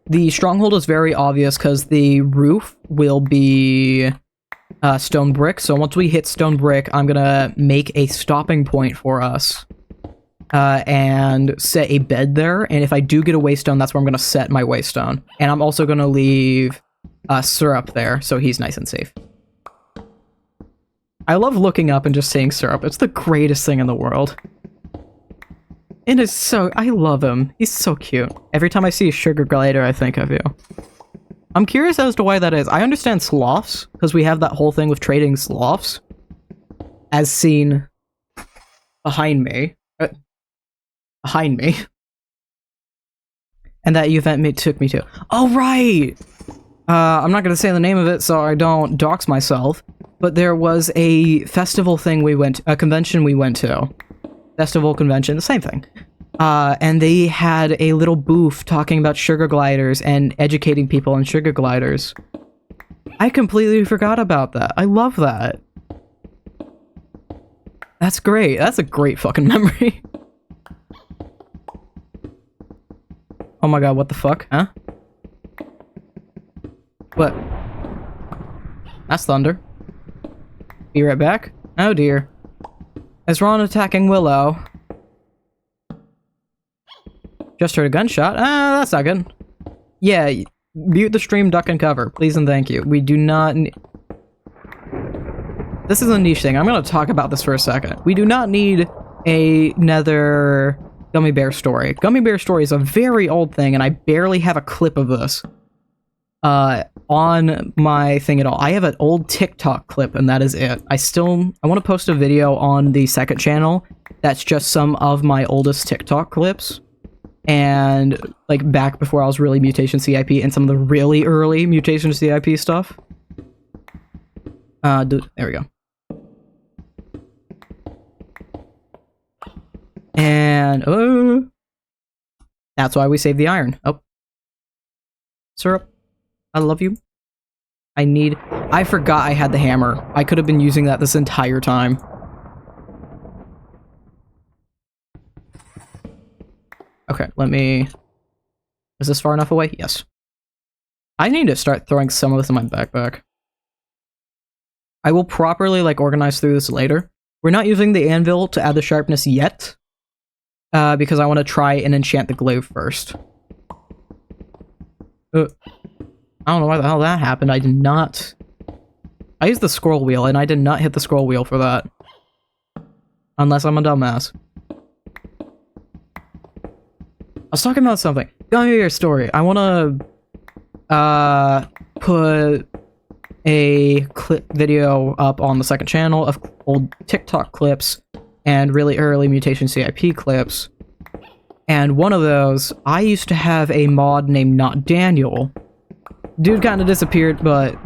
The stronghold is very obvious, because the roof will be stone brick. So once we hit stone brick, I'm gonna make a stopping point for us. And set a bed there. And if I do get a waystone, that's where I'm gonna set my waystone. And I'm also gonna leave... Syrup there, so he's nice and safe. I love looking up and just seeing Syrup. It's the greatest thing in the world. And it's so... I love him. He's so cute. Every time I see a sugar glider, I think of you. I'm curious as to why that is. I understand sloths, because we have that whole thing with trading sloths. As seen behind me. Behind me. And that event took me to. Oh, right! I'm not going to say the name of it so I don't dox myself, but there was a festival thing a convention we went to. Festival, convention, the same thing. And they had a little booth talking about sugar gliders and educating people on sugar gliders. I completely forgot about that. I love that. That's great. That's a great fucking memory. Oh my god, what the fuck, huh? What? That's thunder. Be right back. Oh dear. As Ron attacking Willow. Just heard a gunshot. Ah, that's not good. Yeah, mute the stream, duck and cover. Please and thank you. We do not... This is a niche thing. I'm gonna talk about this for a second. We do not need another Gummy Bear story. Gummy Bear story is a very old thing, and I barely have a clip of this. On my thing at all. I have an old TikTok clip, and that is it. I want to post a video on the second channel that's just some of my oldest TikTok clips, and like back before I was really Mutation CIP, and some of the really early Mutation CIP stuff. There we go. And that's why we saved the iron. Oh, Syrup, I love you. I forgot I had the hammer. I could have been using that this entire time. Okay, is this far enough away? Yes. I need to start throwing some of this in my backpack. I will properly, organize through this later. We're not using the anvil to add the sharpness yet, because I want to try and enchant the glaive first. I don't know why the hell that happened. I did not... I used the scroll wheel, and I did not hit the scroll wheel for that. Unless I'm a dumbass. I was talking about something. Gummy Bear story. I want to put a clip video up on the second channel of old TikTok clips and really early Mutation CIP clips. And one of those, I used to have a mod named Not Daniel. Dude kind of disappeared, but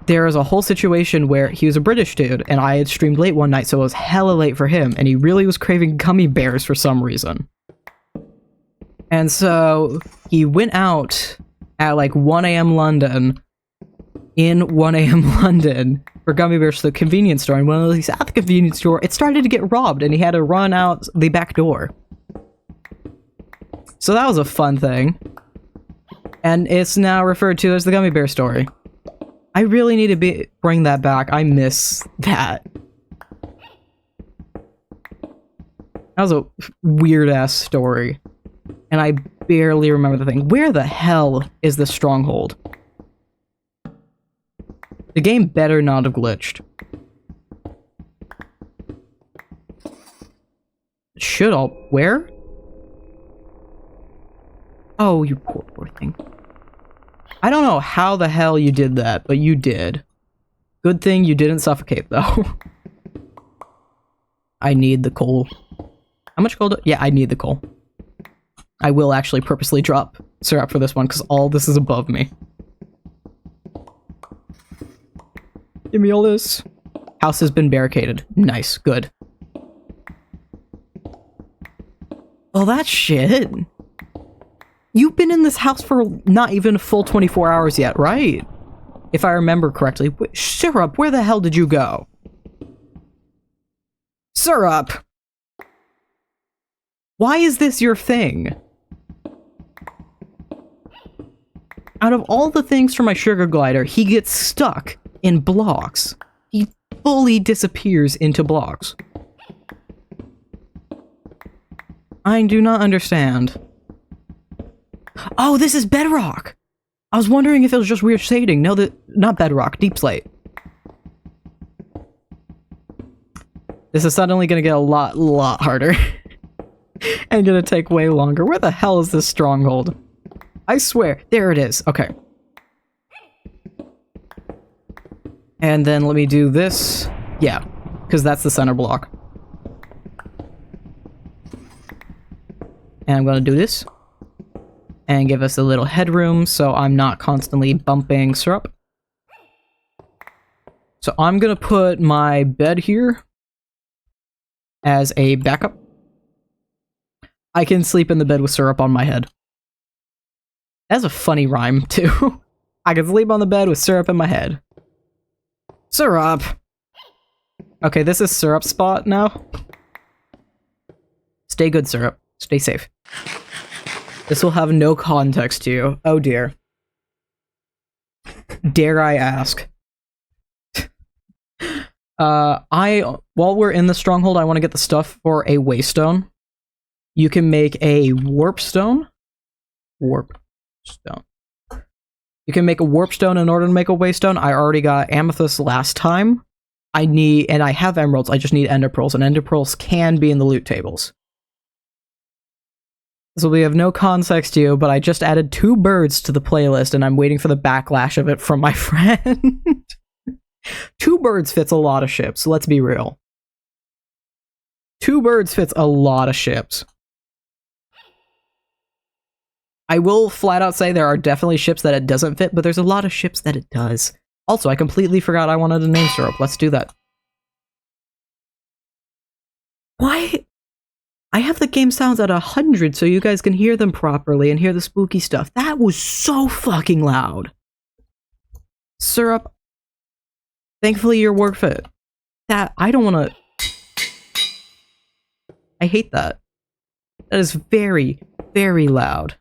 there was a whole situation where he was a British dude, and I had streamed late one night, so it was hella late for him, and he really was craving gummy bears for some reason. And so he went out at 1 a.m. London, in 1 a.m. London, for gummy bears to the convenience store, and when he's at the convenience store, it started to get robbed, and he had to run out the back door. So that was a fun thing. And it's now referred to as the Gummy Bear story. I really need to bring that back. I miss that. That was a weird-ass story. And I barely remember the thing. Where the hell is the stronghold? The game better not have glitched. Should all... Where? Oh, you poor thing. I don't know how the hell you did that, but you did. Good thing you didn't suffocate, though. I need the coal. How much coal yeah, I need the coal. I will actually purposely drop syrup for this one, because all this is above me. Give me all this. House has been barricaded. Nice, good. Well, that's shit. You've been in this house for not even a full 24 hours yet, right? If I remember correctly. Syrup, where the hell did you go? Syrup! Why is this your thing? Out of all the things for my sugar glider, he gets stuck in blocks. He fully disappears into blocks. I do not understand. Oh, this is bedrock! I was wondering if it was just weird shading. No, not bedrock, deep slate. This is suddenly gonna get a lot harder. And gonna take way longer. Where the hell is this stronghold? I swear, there it is. Okay. And then let me do this. Yeah, because that's the center block. And I'm gonna do this. And give us a little headroom so I'm not constantly bumping syrup. So I'm gonna put my bed here as a backup. I can sleep in the bed with syrup on my head. That's a funny rhyme, too. I can sleep on the bed with syrup in my head. Syrup! Okay, this is syrup spot now. Stay good, syrup. Stay safe. This will have no context to you. Oh dear. Dare I ask? While we're in the stronghold, I want to get the stuff for a waystone. You can make a warp stone. Warp stone. You can make a warp stone in order to make a waystone. I already got amethyst last time. And I have emeralds, I just need ender pearls, and ender pearls can be in the loot tables. So we have no context to you, but I just added 2 birds to the playlist, and I'm waiting for the backlash of it from my friend. 2 birds fits a lot of ships, let's be real. 2 birds fits a lot of ships. I will flat out say there are definitely ships that it doesn't fit, but there's a lot of ships that it does. Also, I completely forgot I wanted to name syrup. Let's do that. Why? I have the game sounds at 100 so you guys can hear them properly and hear the spooky stuff. That was so fucking loud. Syrup. Thankfully you're work fit. That, I don't want to... I hate that. That is very, very loud.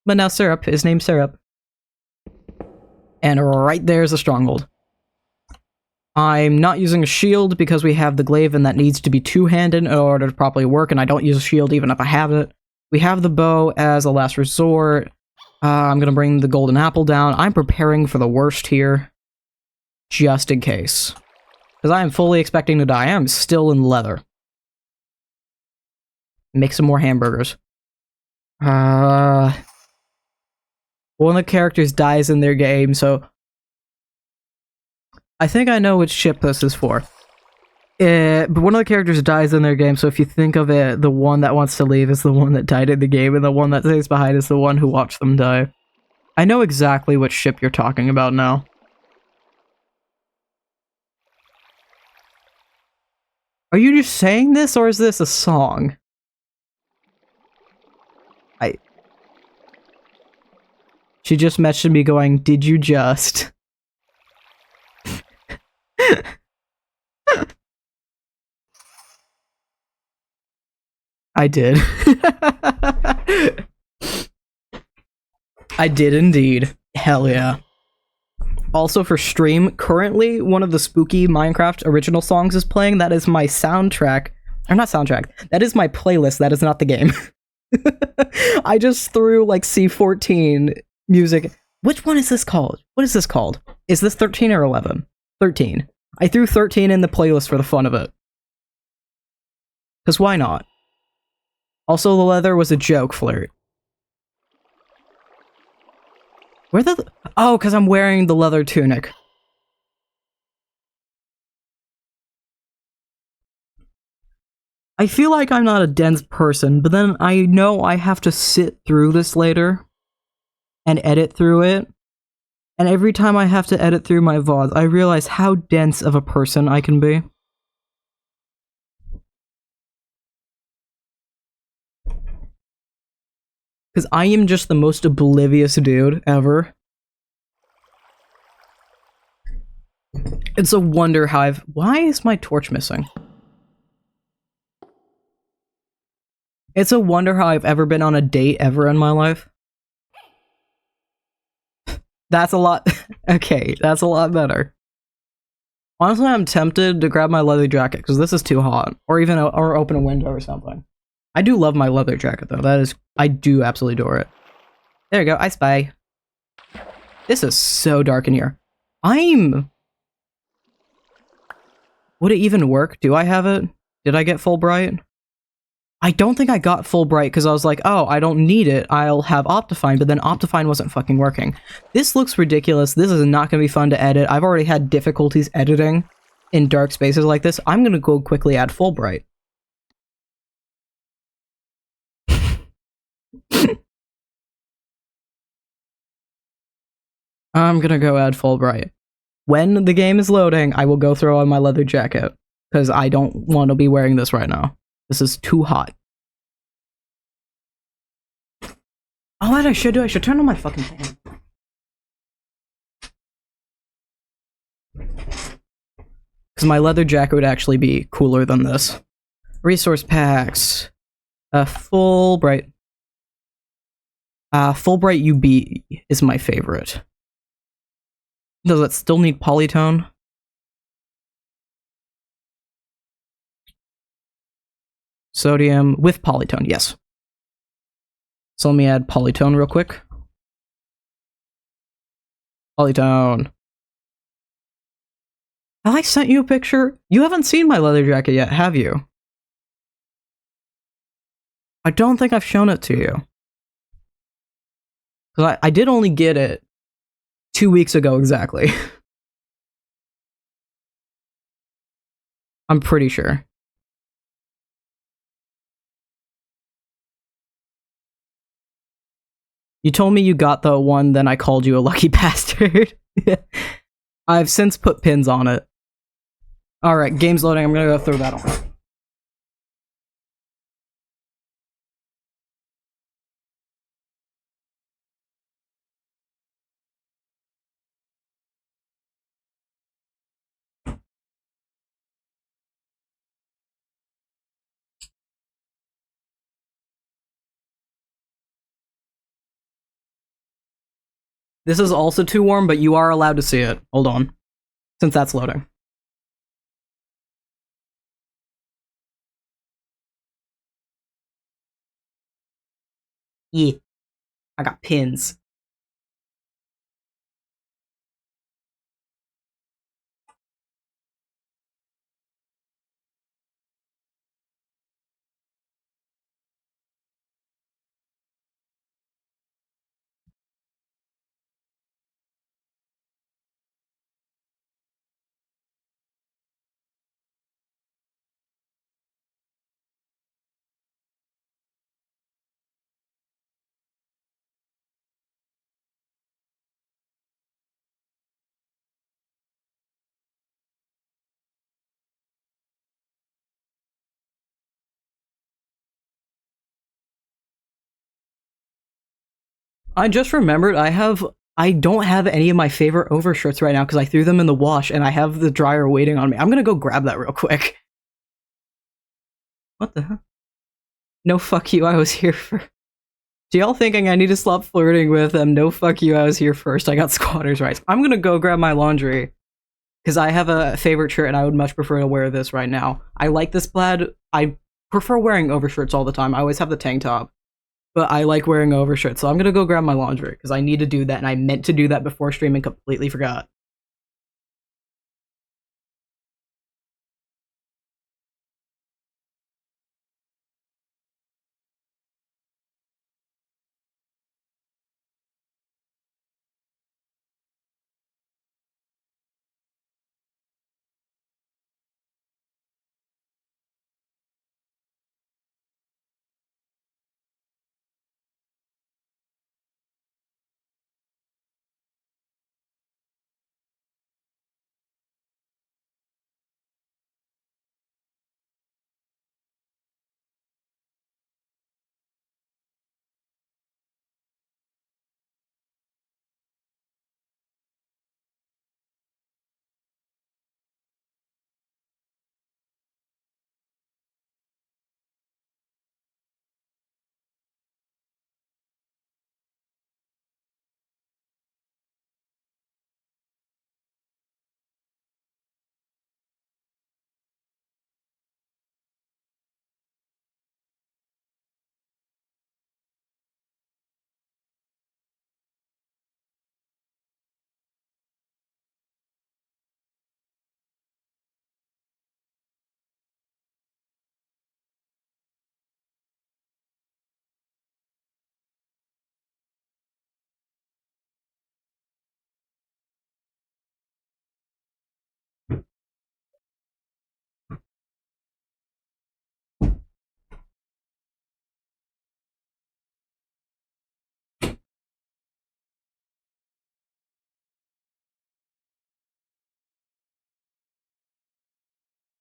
But now Syrup is named Syrup. And right there's a stronghold. I'm not using a shield because we have the glaive and that needs to be two-handed in order to properly work, and I don't use a shield even if I have it. We have the bow as a last resort. I'm gonna bring the golden apple down. I'm preparing for the worst here. Just in case. Because I am fully expecting to die. I am still in leather. Make some more hamburgers. One of the characters dies in their game, so... I think I know which ship this is for. But one of the characters dies in their game, so if you think of it, the one that wants to leave is the one that died in the game, and the one that stays behind is the one who watched them die. I know exactly which ship you're talking about now. Are you just saying this, or is this a song? She just messaged me going, "Did you just?" I did. I did indeed. Hell yeah. Also for stream, currently one of the spooky Minecraft original songs is playing. That is my soundtrack. Or not soundtrack. That is my playlist. That is not the game. I just threw like C14 music. Which one is this called? What is this called? Is this 13 or 11? 13. I threw 13 in the playlist for the fun of it. Because why not? Also, the leather was a joke, Flirt. Where the... Oh, because I'm wearing the leather tunic. I feel like I'm not a dense person, but then I know I have to sit through this later and edit through it. And every time I have to edit through my VODs, I realize how dense of a person I can be. Because I am just the most oblivious dude ever. It's a wonder how I've... Why is my torch missing? It's a wonder how I've ever been on a date ever in my life. That's a lot... Okay, that's a lot better. Honestly, I'm tempted to grab my leather jacket, because this is too hot. Or even or open a window or something. I do love my leather jacket, though. That is... I do absolutely adore it. There you go, I spy. This is so dark in here. I'm... Would it even work? Do I have it? Did I get full bright? I don't think I got full bright because I was like, oh, I don't need it. I'll have Optifine, but then Optifine wasn't fucking working. This looks ridiculous. This is not going to be fun to edit. I've already had difficulties editing in dark spaces like this. I'm going to go quickly add full bright. I'm going to go add full bright. When the game is loading, I will go throw on my leather jacket because I don't want to be wearing this right now. This is too hot. Oh, what I should do? I should turn on my fucking fan. Because my leather jacket would actually be cooler than this. Resource packs. Full bright. Full bright UB is my favorite. Does it still need polytone? Sodium with polytone, yes. So let me add polytone real quick. Polytone. Have I sent you a picture? You haven't seen my leather jacket yet, have you? I don't think I've shown it to you. Because I did only get it 2 weeks ago exactly. I'm pretty sure. You told me you got the one, then I called you a lucky bastard. I've since put pins on it. Alright, game's loading. I'm gonna go throw that on. This is also too warm, but you are allowed to see it. Hold on. Since that's loading. Yeah. I got pins. I just remembered I don't have any of my favorite overshirts right now because I threw them in the wash and I have the dryer waiting on me. I'm gonna go grab that real quick. What the hell? No, fuck you, I was here for... Do y'all thinking I need to stop flirting with them? No, fuck you, I was here first. I got squatter's rights. I'm gonna go grab my laundry because I have a favorite shirt and I would much prefer to wear this right now. I like this plaid. I prefer wearing overshirts all the time. I always have the tank top. But I like wearing overshirts, so I'm gonna go grab my laundry, because I need to do that, and I meant to do that before streaming, completely forgot.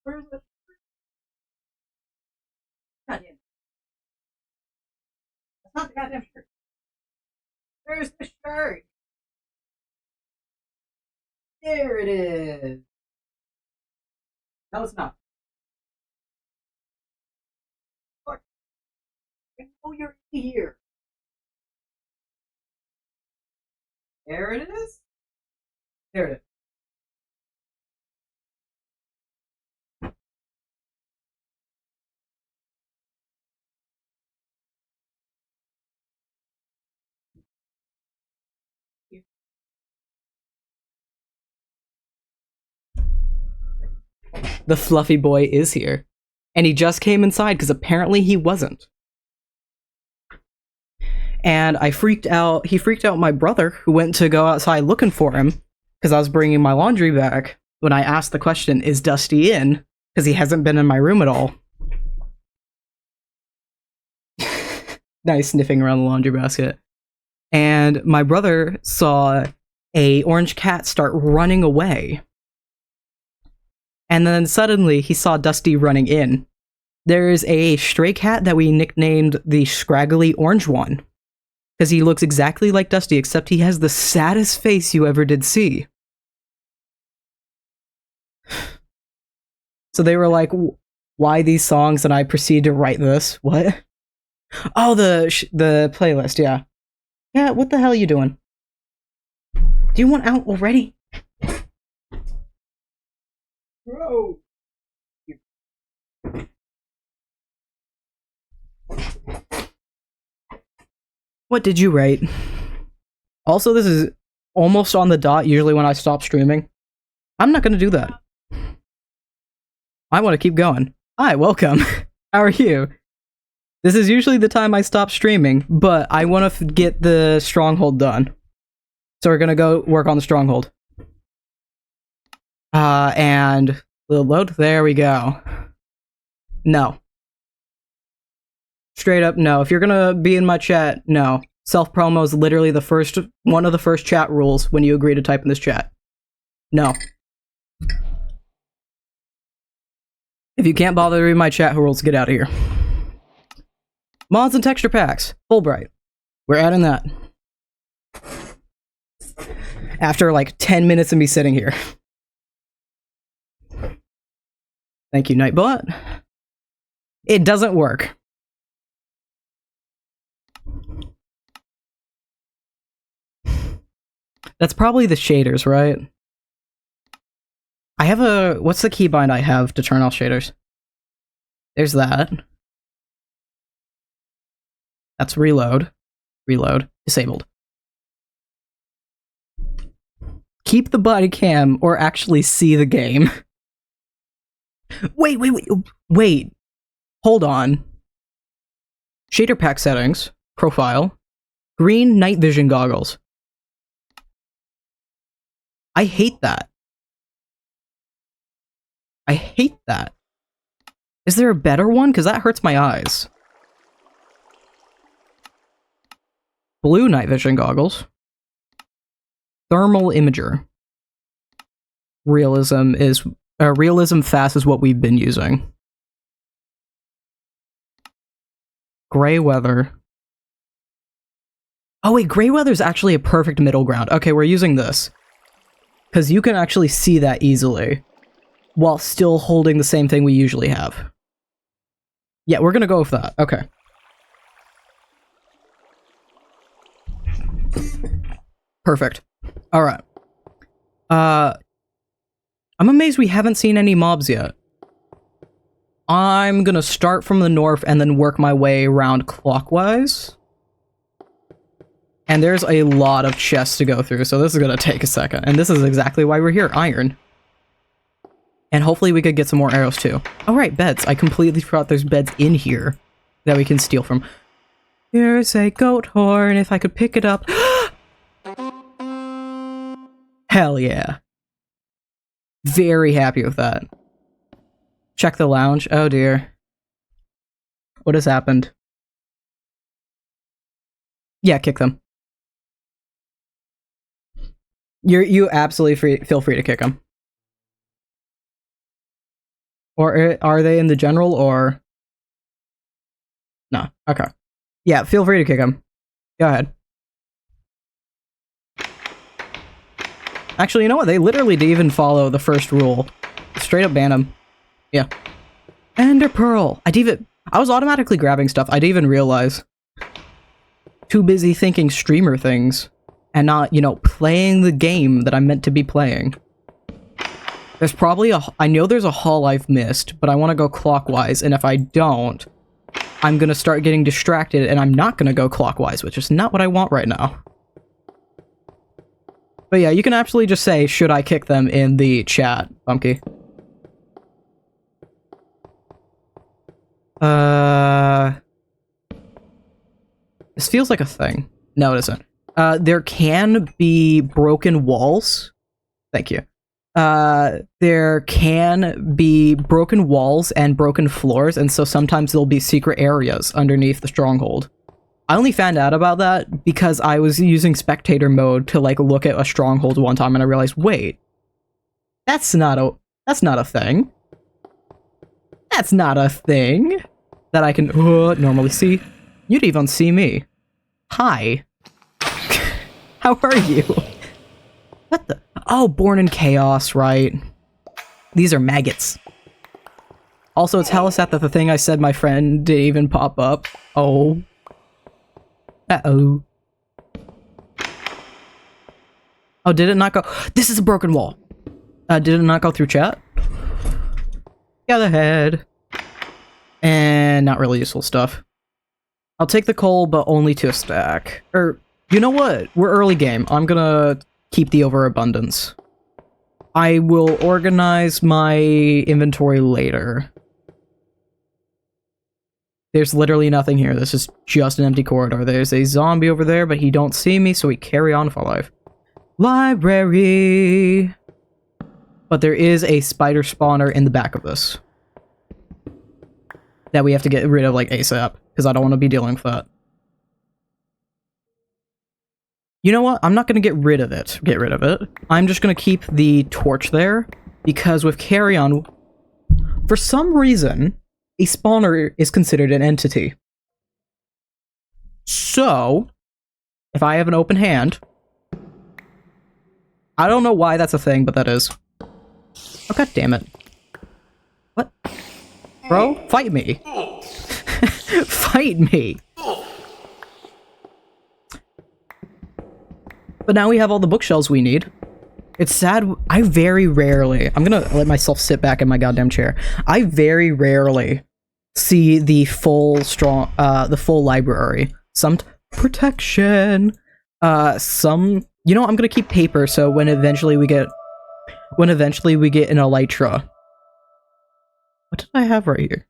Where's the... Goddamn. That's not the goddamn shirt. Where's the shirt? There it is. No, it's not. Fuck. I know you're here. There it is. There it is. The fluffy boy is here. And he just came inside because apparently he wasn't. And I freaked out. He freaked out my brother, who went to go outside looking for him because I was bringing my laundry back. When I asked the question, is Dusty in? Because he hasn't been in my room at all. Nice sniffing around the laundry basket. And my brother saw a orange cat start running away. And then suddenly he saw Dusty running in. There's a stray cat that we nicknamed the Scraggly Orange One. Because he looks exactly like Dusty, except he has the saddest face you ever did see. So they were like, why these songs? And I proceeded to write this. What? Oh, the playlist, yeah. Yeah, what the hell are you doing? Do you want out already? Bro! What did you write? Also, this is almost on the dot, usually when I stop streaming. I'm not gonna do that. I want to keep going. Hi, welcome. How are you? This is usually the time I stop streaming, but I want to get the stronghold done. So we're gonna go work on the stronghold. And we'll load. There we go. No. Straight up, no. If you're gonna be in my chat, no. Self-promo is literally one of the first chat rules when you agree to type in this chat. No. If you can't bother to read my chat rules, get out of here. Mods and texture packs. Fulbright. We're adding that. After like 10 minutes of me sitting here. Thank you, Nightbot. It doesn't work. That's probably the shaders, right? I have a... What's the keybind I have to turn off shaders? There's that. That's reload. Reload. Disabled. Keep the body cam or actually see the game. Wait. Hold on. Shader pack settings. Profile. Green night vision goggles. I hate that. I hate that. Is there a better one? Because that hurts my eyes. Blue night vision goggles. Thermal imager. Realism fast is what we've been using. Gray weather. Oh wait, gray weather is actually a perfect middle ground. Okay, we're using this. Because you can actually see that easily. While still holding the same thing we usually have. Yeah, we're gonna go with that. Okay. Perfect. Alright. I'm amazed we haven't seen any mobs yet. I'm gonna start from the north and then work my way around clockwise. And there's a lot of chests to go through, so this is gonna take a second. And this is exactly why we're here, iron. And hopefully we could get some more arrows too. Alright, beds. I completely forgot there's beds in here that we can steal from. Here's a goat horn, if I could pick it up. Hell yeah. Very happy with that. Check the lounge. Oh dear. What has happened? Yeah, kick them. You absolutely feel free to kick them. Or are they in the general, or... No, okay. Yeah, feel free to kick him. Go ahead. Actually, you know what? They literally didn't even follow the first rule. Straight up ban him. Yeah. Ender Pearl! I was automatically grabbing stuff. I didn't even realize. Too busy thinking streamer things. And not, you know, playing the game that I'm meant to be playing. There's probably I know there's a hall I've missed, but I want to go clockwise, and if I don't, I'm gonna start getting distracted, and I'm not gonna go clockwise, which is not what I want right now. But yeah, you can absolutely just say, should I kick them in the chat, Bumpky. This feels like a thing. No, it isn't. There can be broken walls. Thank you. There can be broken walls and broken floors, and so sometimes there'll be secret areas underneath the stronghold. I only found out about that because I was using spectator mode to, like, look at a stronghold one time, and I realized, wait, that's not a thing. That's not a thing that I can normally see. You'd even see me. Hi. How are you? What the? Oh, Born in Chaos, right. These are maggots. Also, it's hella sad that the thing I said my friend didn't even pop up. Oh. Uh-oh. Oh, did it not go? This is a broken wall. Did it not go through chat? Go ahead. And not really useful stuff. I'll take the coal, but only to a stack. Or, you know what? We're early game. I'm gonna keep the overabundance. I will organize my inventory later. There's literally nothing here. This is just an empty corridor. There's a zombie over there, but he don't see me, so we carry on for life. Library! But there is a spider spawner in the back of this. That we have to get rid of, like, ASAP, because I don't want to be dealing with that. You know what? I'm not going to get rid of it. I'm just going to keep the torch there, because with carry on, for some reason, a spawner is considered an entity. So, if I have an open hand, I don't know why that's a thing, but that is. Oh, god damn it. What? Bro, fight me. Fight me. But now we have all the bookshelves we need. It's sad. I very rarely... I'm gonna let myself sit back in my goddamn chair. I very rarely see the full library. Some protection. Some... You know, I'm gonna keep paper, so when eventually we get an elytra. What did I have right here?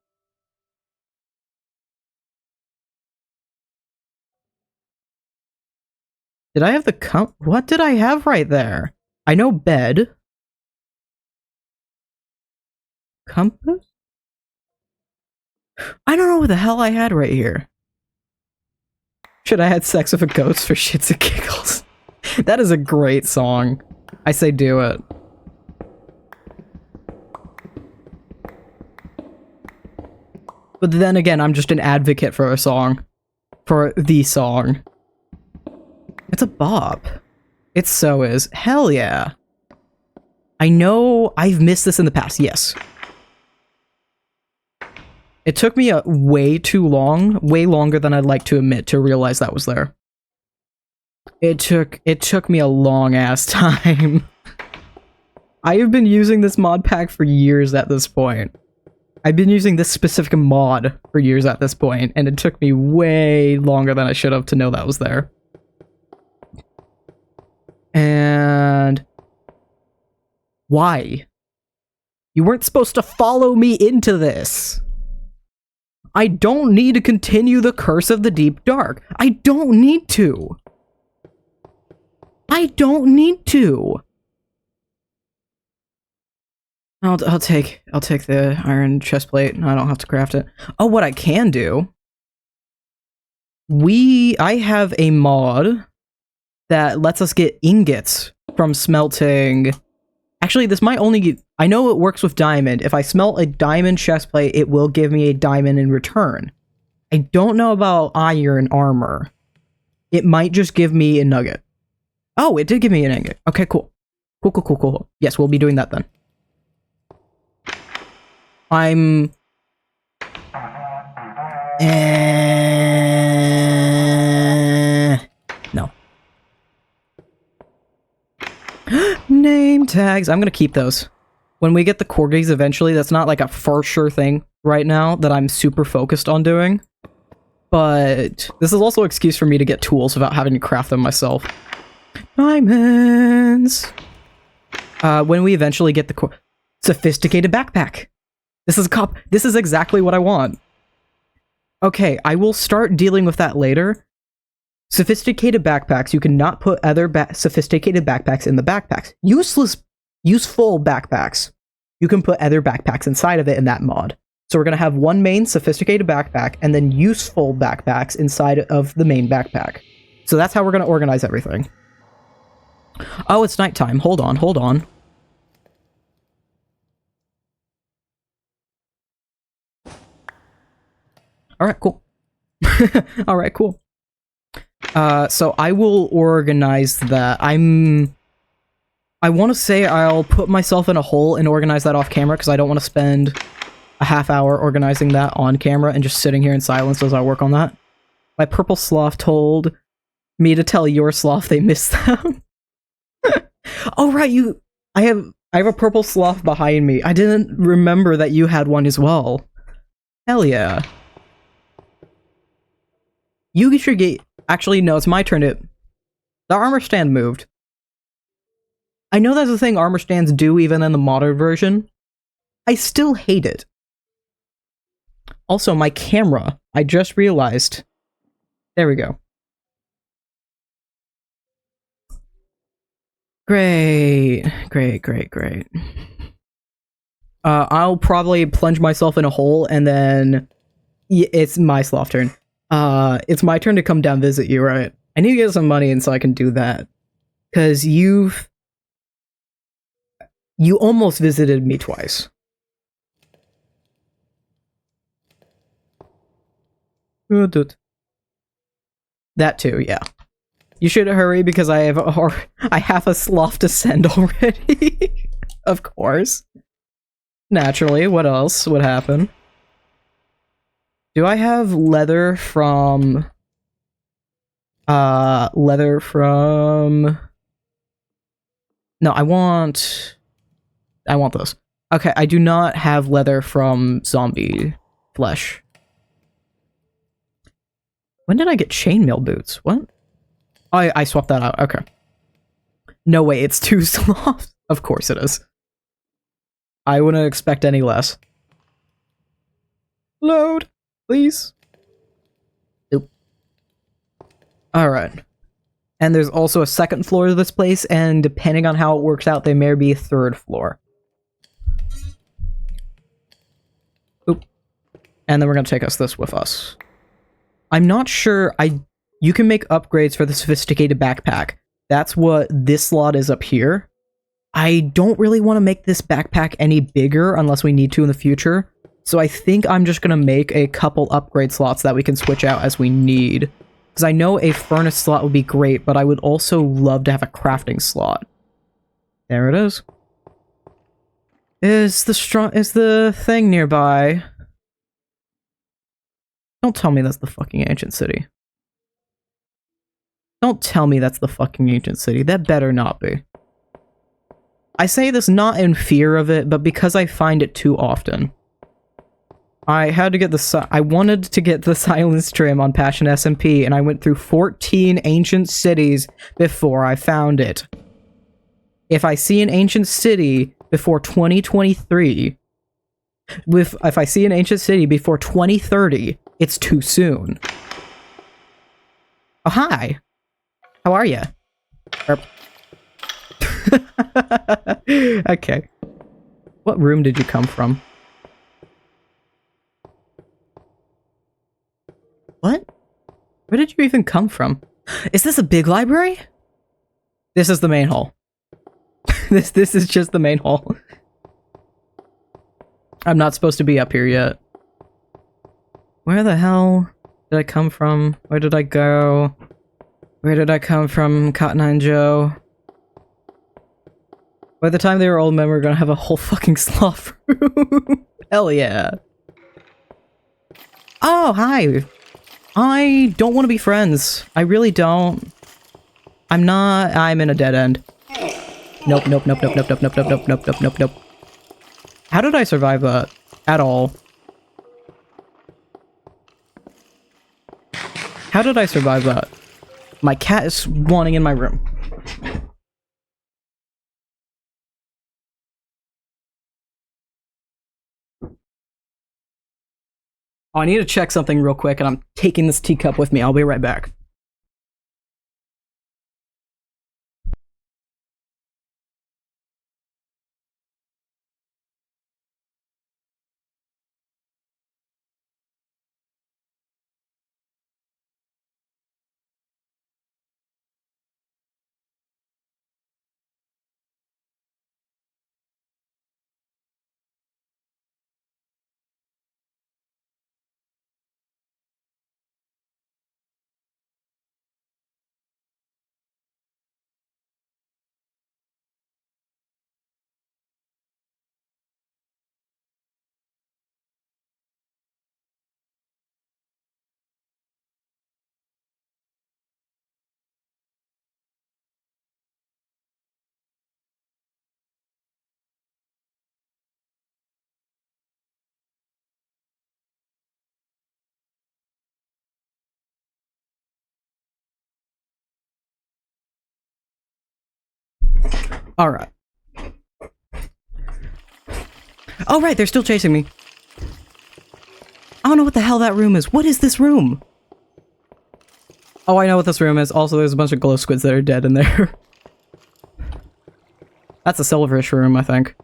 Did I have the what did I have right there? I know bed. Compass? I don't know what the hell I had right here. Should I had sex with a ghost for shits and giggles? That is a great song. I say do it. But then again, I'm just an advocate for a song. For the song. It's a bop. It so is. Hell yeah. I know I've missed this in the past, yes. It took me way too long, way longer than I'd like to admit, to realize that was there. It took me a long ass time. I have been using this mod pack for years at this point. I've been using this specific mod for years at this point, and it took me way longer than I should have to know that was there. And... why? You weren't supposed to follow me into this! I don't need to continue the Curse of the Deep Dark. I don't need to! I don't need to! I'll take the iron chestplate. I don't have to craft it. Oh, what I can do... I have a mod that lets us get ingots from smelting Actually, this might only... I know it works with diamond. If I smelt a diamond chestplate, it will give me a diamond in return. I don't know about iron armor. It might just give me a nugget. Oh, it did give me a nugget. Okay, cool. Cool. Yes, we'll be doing that then. I'm... No. Name tags. I'm gonna keep those. When we get the corgis eventually, that's not like a for sure thing right now that I'm super focused on doing. But this is also an excuse for me to get tools without having to craft them myself. Diamonds! When we eventually get the sophisticated backpack. This is exactly what I want. Okay, I will start dealing with that later. Sophisticated backpacks, you cannot put other sophisticated backpacks in the backpacks. Useful backpacks, you can put other backpacks inside of it in that mod. So we're going to have one main sophisticated backpack and then useful backpacks inside of the main backpack. So that's how we're going to organize everything. Oh, it's nighttime. Hold on. Alright, cool. Alright, cool. So I will organize that. I want to say I'll put myself in a hole and organize that off camera because I don't want to spend a half hour organizing that on camera and just sitting here in silence as I work on that. My purple sloth told me to tell your sloth they missed them. Oh right, I have a purple sloth behind me. I didn't remember that you had one as well. Hell yeah. You should get... Actually, no, it's my turn to... The armor stand moved. I know that's a thing armor stands do even in the modern version. I still hate it. Also, my camera. I just realized. There we go. Great. I'll probably plunge myself in a hole and then... It's my sloth turn. It's my turn to come down visit you, right? I need to get some money and so I can do that. Because you almost visited me twice. That too, yeah. You should hurry because I have a sloth to send already. Of course. Naturally, what else would happen? Do I have leather from... No, I want those. Okay, I do not have leather from zombie flesh. When did I get chainmail boots? What? Oh, I swapped that out. Okay. No way, it's 2 sloths. Of course it is. I wouldn't expect any less. Load, please. Nope. Alright. And there's also a second floor to this place, and depending on how it works out, there may be a third floor. Oop. And then we're gonna take this with us. I'm not sure, you can make upgrades for the sophisticated backpack. That's what this slot is up here. I don't really want to make this backpack any bigger unless we need to in the future. So I think I'm just gonna make a couple upgrade slots that we can switch out as we need. Because I know a furnace slot would be great, but I would also love to have a crafting slot. There it is. Is the thing nearby? Don't tell me that's the fucking ancient city. Don't tell me that's the fucking ancient city. That better not be. I say this not in fear of it, but because I find it too often. I had to get I wanted to get the silence trim on Passion SMP, and I went through 14 ancient cities before I found it. If I see an ancient city before 2023, if I see an ancient city before 2030, it's too soon. Oh, hi. How are you? Okay. What room did you come from? What? Where did you even come from? Is this a big library? This is the main hall. This is just the main hall. I'm not supposed to be up here yet. Where the hell did I come from? Where did I go? Where did I come from, Cotton Eye Joe? By the time they were old men, we're gonna have a whole fucking sloth room. Hell yeah. Oh, hi. I don't want to be friends. I really don't. I'm in a dead end. Nope, nope, nope, nope, nope, nope, nope, nope, nope, nope, nope, nope, nope. How did I survive that? At all? How did I survive that? My cat is spawning in my room. Oh, I need to check something real quick, and I'm taking this teacup with me. I'll be right back. Alright. Oh, right, they're still chasing me. I don't know what the hell that room is. What is this room? Oh, I know what this room is. Also, there's a bunch of glow squids that are dead in there. That's a silverish room, I think.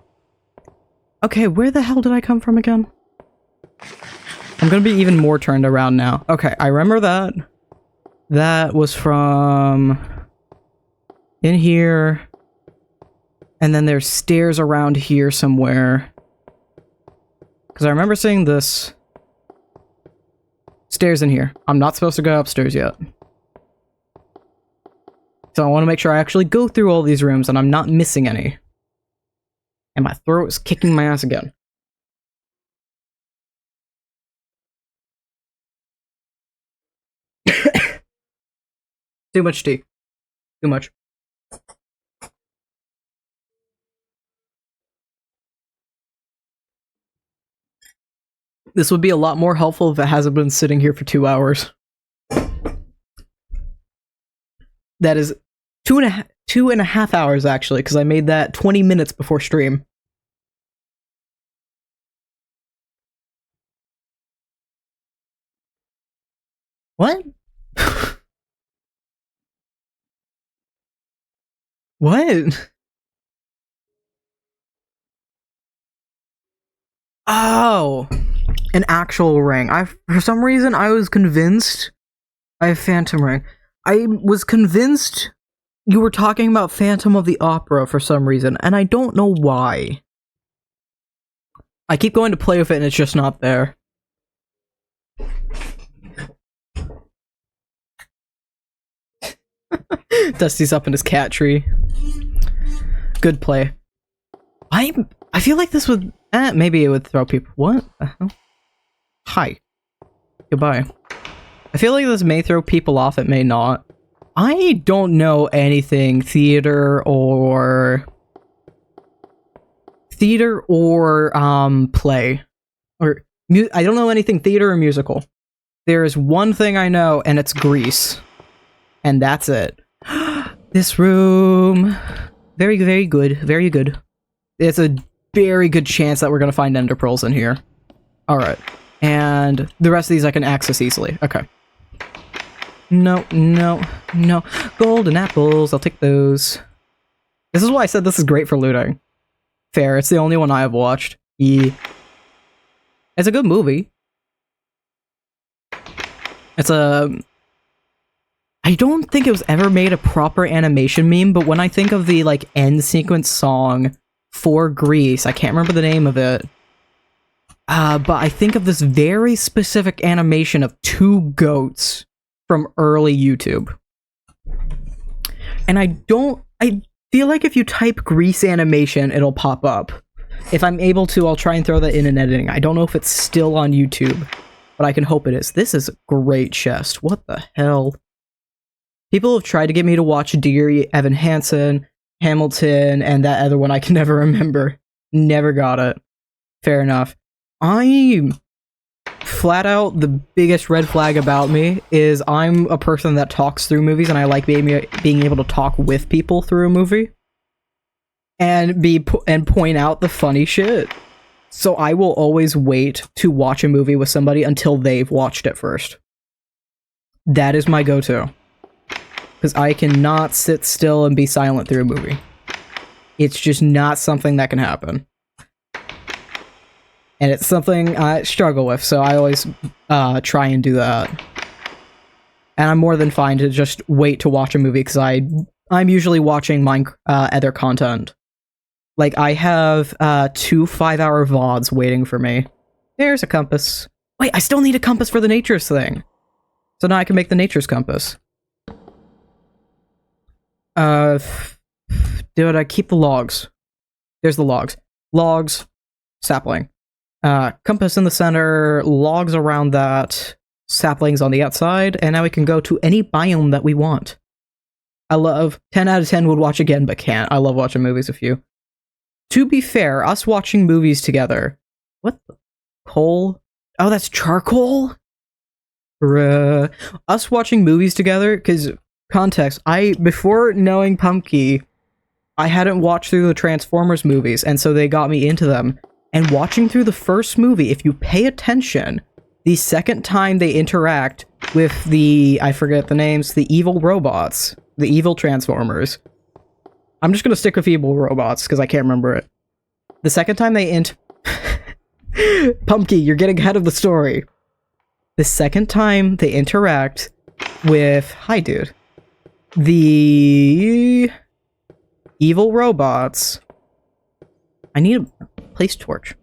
Okay, where the hell did I come from again? I'm gonna be even more turned around now. Okay, I remember that. That was from... in here. And then there's stairs around here somewhere. Because I remember seeing this. Stairs in here. I'm not supposed to go upstairs yet. So I want to make sure I actually go through all these rooms and I'm not missing any. And my throat is kicking my ass again. Too much tea. Too much. This would be a lot more helpful if it hasn't been sitting here for 2 hours. That is two and a half hours, actually, because I made that 20 minutes before stream. What? What? Oh, an actual ring. For some reason, I was convinced I have Phantom Ring. I was convinced you were talking about Phantom of the Opera for some reason, and I don't know why. I keep going to play with it and it's just not there. Dusty's up in his cat tree. Good play. I feel like this would... maybe it would throw people... What the hell? Hi. Goodbye. I feel like this may throw people off, it may not. I don't know anything theater or play. Or I don't know anything theater or musical. There is one thing I know, and it's Grease. And that's it. This room. Very, very good. Very good. It's a very good chance that we're going to find ender pearls in here. Alright. And the rest of these I can access easily. Okay. No, no, no. Golden apples. I'll take those. This is why I said this is great for looting. Fair. It's the only one I have watched. Yeah. It's a good movie. It's a... I don't think it was ever made a proper animation meme, but when I think of the, like, end sequence song for Grease, I can't remember the name of it, but I think of this very specific animation of two goats from early YouTube. And I feel like if you type Grease animation, it'll pop up. If I'm able to, I'll try and throw that in editing. I don't know if it's still on YouTube, but I can hope it is. This is a great chest. What the hell? People have tried to get me to watch Dear Evan Hansen, Hamilton, and that other one I can never remember. Never got it. Fair enough. I'm flat out, the biggest red flag about me is I'm a person that talks through movies, and I like being able to talk with people through a movie and point out the funny shit. So I will always wait to watch a movie with somebody until they've watched it first. That is my go-to. Because I cannot sit still and be silent through a movie. It's just not something that can happen. And it's something I struggle with, so I always try and do that. And I'm more than fine to just wait to watch a movie, because I'm usually watching other content. Like, I have 2 5-hour VODs waiting for me. There's a compass. Wait, I still need a compass for the natures thing. So now I can make the natures compass. Did I keep the logs? There's the logs. Logs, sapling. Compass in the center, logs around that, saplings on the outside, and now we can go to any biome that we want. I love 10 out of 10 would watch again, but can't. I love watching movies with you. To be fair, us watching movies together. What the? Coal? Oh, that's charcoal? Bruh. Us watching movies together, because context, before knowing Pumpkin, I hadn't watched through the Transformers movies, and so they got me into them. And watching through the first movie, if you pay attention, the second time they interact with I forget the names, the evil robots, the evil Transformers. I'm just gonna stick with evil robots, because I can't remember it. The second time they Pumpkin, you're getting ahead of the story. The second time they interact with... Hi, dude. The evil robots... I need a place torch.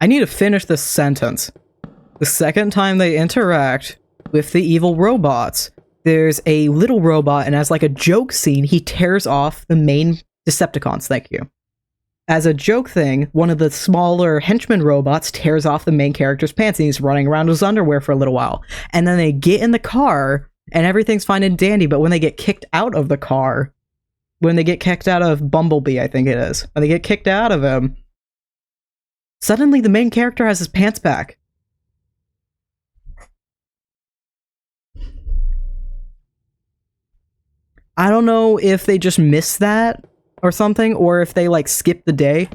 I need to finish this sentence. The second time they interact with the evil robots, there's a little robot, and as like a joke scene, he tears off the main Decepticons. Thank you. As a joke thing, one of the smaller henchman robots tears off the main character's pants, and he's running around in his underwear for a little while. And then they get in the car, and everything's fine and dandy, but when they get kicked out of the car, when they get kicked out of Bumblebee, I think it is, when they get kicked out of him, suddenly the main character has his pants back. I don't know if they just missed that or something, or if they, like, skipped the day.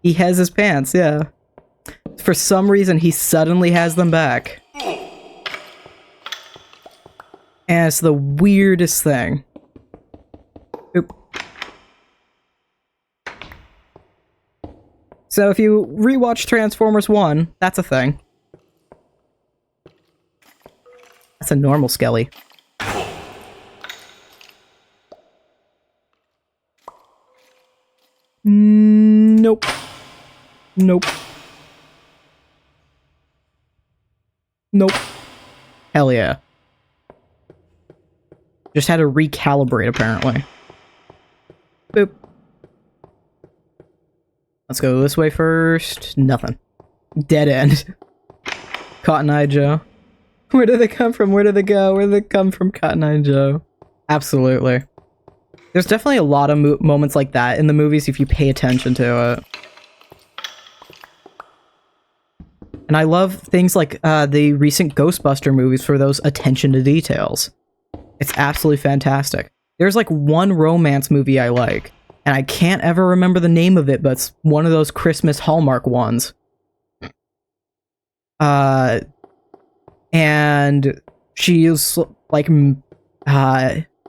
He has his pants, yeah. For some reason, he suddenly has them back. And it's the weirdest thing. Oop. So if you rewatch Transformers 1, that's a thing. That's a normal Skelly. Nope. Nope. Nope. Hell yeah. Just had to recalibrate, apparently. Boop. Let's go this way first. Nothing. Dead end. Cotton Eye Joe. Where did they come from? Where did they go? Where did they come from, Cotton Eye Joe? Absolutely. There's definitely a lot of moments like that in the movies if you pay attention to it. And I love things like the recent Ghostbuster movies for those attention to details. It's absolutely fantastic. There's like one romance movie I like, and I can't ever remember the name of it, but it's one of those Christmas Hallmark ones. And she is like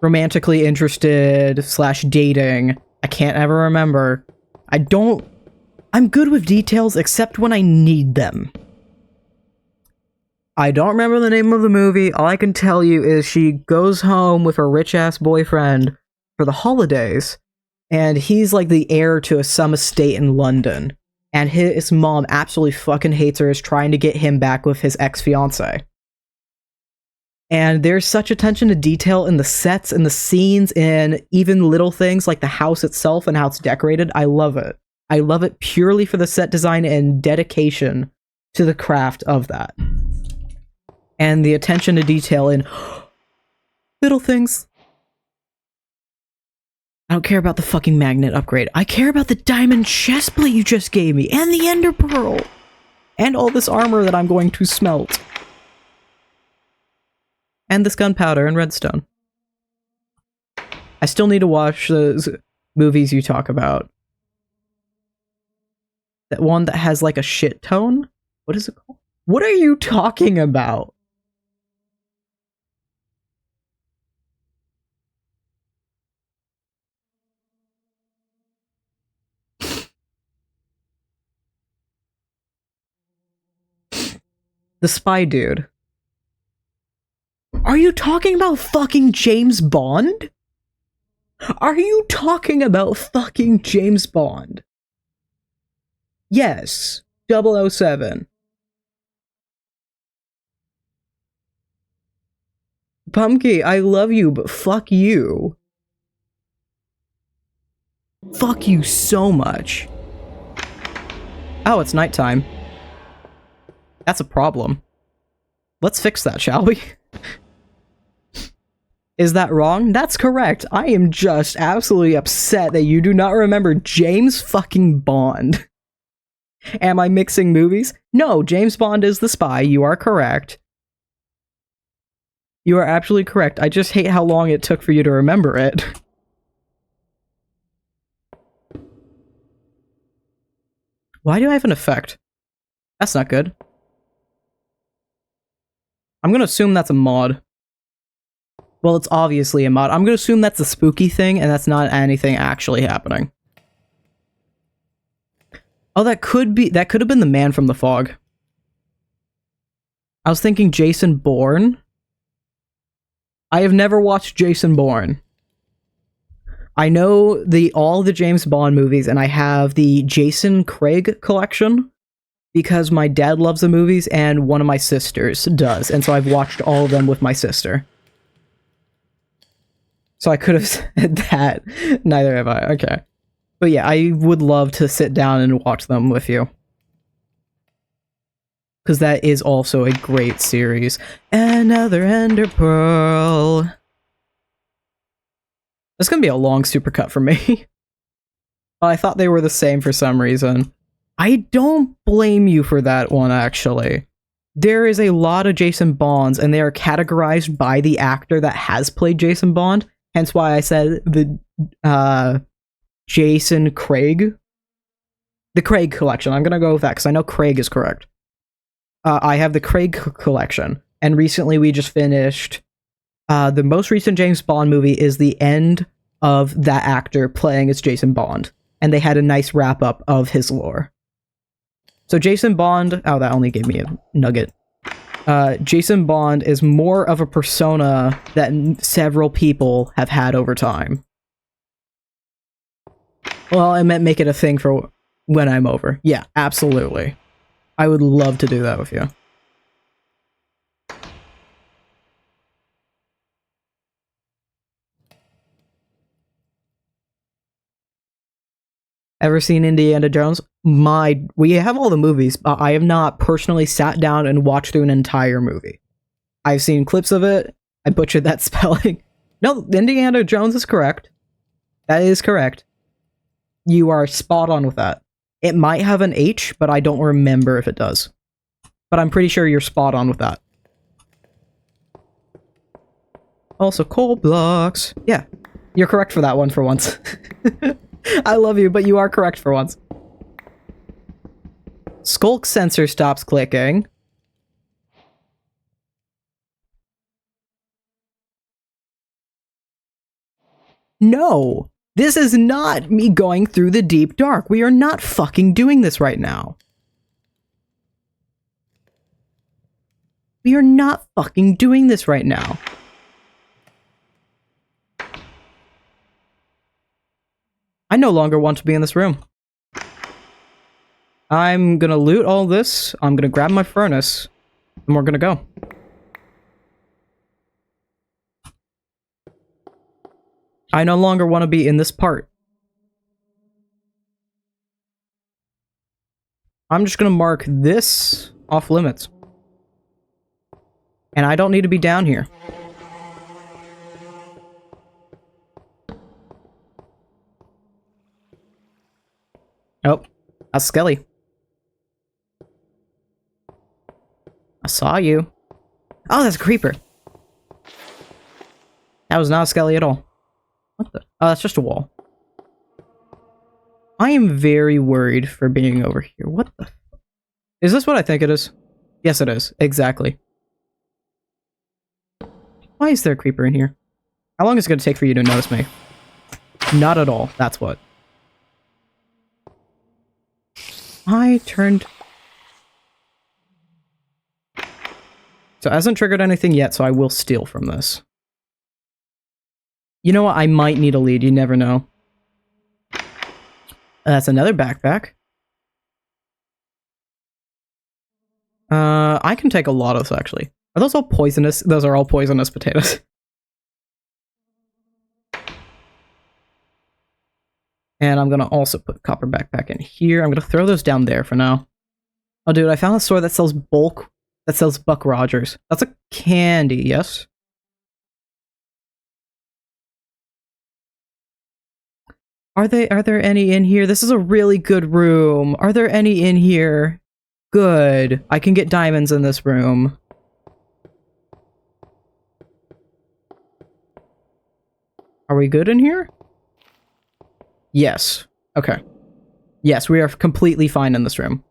romantically interested / dating. I can't ever remember. I'm good with details except when I need them. I don't remember the name of the movie. All I can tell you is she goes home with her rich-ass boyfriend for the holidays, and he's like the heir to some estate in London. And his mom absolutely fucking hates her, is trying to get him back with his ex-fiancée. And there's such attention to detail in the sets and the scenes and even little things like the house itself and how it's decorated. I love it. I love it purely for the set design and dedication to the craft of that. And the attention to detail in little things. I don't care about the fucking magnet upgrade. I care about the diamond chestplate you just gave me and the ender pearl. And all this armor that I'm going to smelt. And this gunpowder and redstone. I still need to watch those movies you talk about. That one that has like a shit tone? What is it called? What are you talking about? The spy dude. Are you talking about fucking James Bond? Are you talking about fucking James Bond? Yes, 007. Pumpkin, I love you, but fuck you. Fuck you so much. Oh, it's nighttime. That's a problem. Let's fix that, shall we? Is that wrong? That's correct. I am just absolutely upset that you do not remember James fucking Bond. Am I mixing movies? No, James Bond is the spy. You are correct. You are absolutely correct. I just hate how long it took for you to remember it. Why do I have an effect? That's not good. I'm gonna assume that's a mod. Well, it's obviously a mod. I'm gonna assume that's a spooky thing, and that's not anything actually happening. Oh, that could have been the man from the fog. I was thinking Jason Bourne. I have never watched Jason Bourne. I know all the James Bond movies, and I have the Jason Craig collection because my dad loves the movies and one of my sisters does, and so I've watched all of them with my sister. So I could have said that. Neither have I. Okay. But yeah, I would love to sit down and watch them with you. Because that is also a great series. Another ender pearl. That's gonna be a long supercut for me. I thought they were the same for some reason. I don't blame you for that one, actually. There is a lot of Jason Bonds, and they are categorized by the actor that has played Jason Bond. Hence why I said the Jason Craig. The Craig collection. I'm gonna go with that, because I know Craig is correct. I have the Craig collection, and recently we just finished the most recent James Bond movie is the end of that actor playing as Jason Bond, and they had a nice wrap-up of his lore. So Jason Bond... Oh, that only gave me a nugget. Jason Bond is more of a persona that several people have had over time. Well, I meant make it a thing for when I'm over. Yeah, absolutely. I would love to do that with you. Ever seen Indiana Jones? We have all the movies, but I have not personally sat down and watched through an entire movie. I've seen clips of it. I butchered that spelling. No, Indiana Jones is correct. That is correct. You are spot on with that. It might have an H, but I don't remember if it does. But I'm pretty sure you're spot on with that. Also, coal blocks. Yeah, you're correct for that one for once. I love you, but you are correct for once. Skulk sensor stops clicking. No! This is not me going through the deep dark. We are not fucking doing this right now. We are not fucking doing this right now. I no longer want to be in this room. I'm gonna loot all this, I'm gonna grab my furnace, and we're gonna go. I no longer want to be in this part. I'm just gonna mark this off limits. And I don't need to be down here. Oh, that's Skelly. I saw you. Oh, that's a creeper. That was not a Skelly at all. What the? Oh, that's just a wall. I am very worried for being over here. What the? Is this what I think it is? Yes, it is. Exactly. Why is there a creeper in here? How long is it going to take for you to notice me? Not at all. That's what. I turned... So it hasn't triggered anything yet, so I will steal from this. You know what? I might need a lead. You never know. That's another backpack. I can take a lot of this, actually. Are those all poisonous? Those are all poisonous potatoes. And I'm gonna also put copper backpack in here. I'm gonna throw those down there for now. Oh, dude, I found a store that sells Buck Rogers. That's a candy, yes? Are there any in here? This is a really good room. Are there any in here? Good. I can get diamonds in this room. Are we good in here? Yes. Okay. Yes, we are completely fine in this room.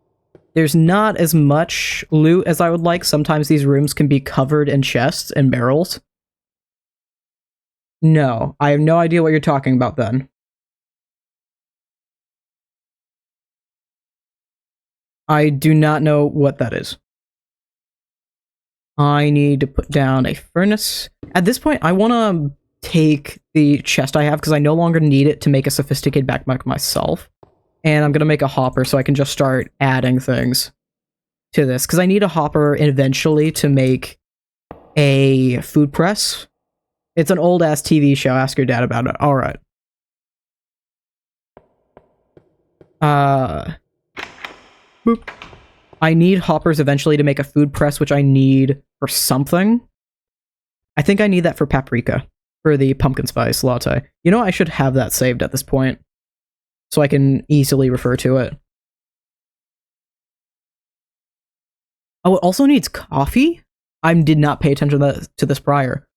There's not as much loot as I would like. Sometimes these rooms can be covered in chests and barrels. No, I have no idea what you're talking about then. I do not know what that is. I need to put down a furnace. At this point, I want to take the chest I have because I no longer need it to make a sophisticated backpack myself. And I'm going to make a hopper so I can just start adding things to this. Because I need a hopper eventually to make a food press. It's an old-ass TV show. Ask your dad about it. Alright. Boop. I need hoppers eventually to make a food press, which I need for something. I think I need that for paprika. For the pumpkin spice latte. You know, I should have that saved at this point. So I can easily refer to it. Oh, it also needs coffee? I did not pay attention to this prior.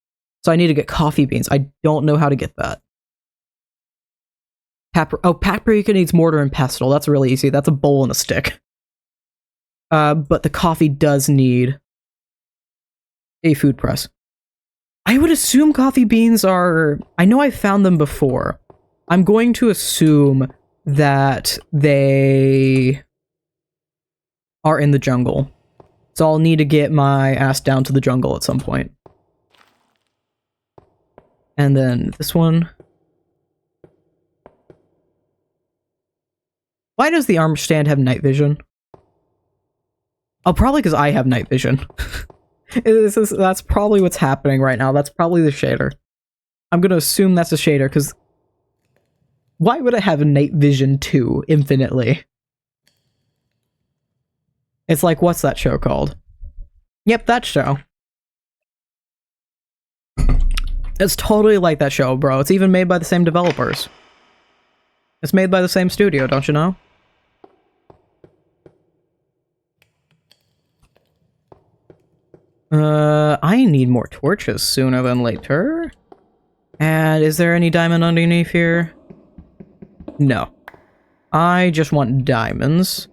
So I need to get coffee beans. I don't know how to get that. Paprika needs mortar and pestle. That's really easy. That's a bowl and a stick. But the coffee does need a food press. I would assume coffee beans are... I know I've found them before. I'm going to assume that they are in the jungle. So I'll need to get my ass down to the jungle at some point. And then this one. Why does the armor stand have night vision? Oh, probably because I have night vision. That's probably what's happening right now. That's probably the shader. I'm gonna assume that's a shader, because... Why would I have night vision too, infinitely? It's like, what's that show called? Yep, that show. It's totally like that show, bro. It's even made by the same developers. It's made by the same studio, don't you know? I need more torches sooner than later. And is there any diamond underneath here? No. I just want diamonds.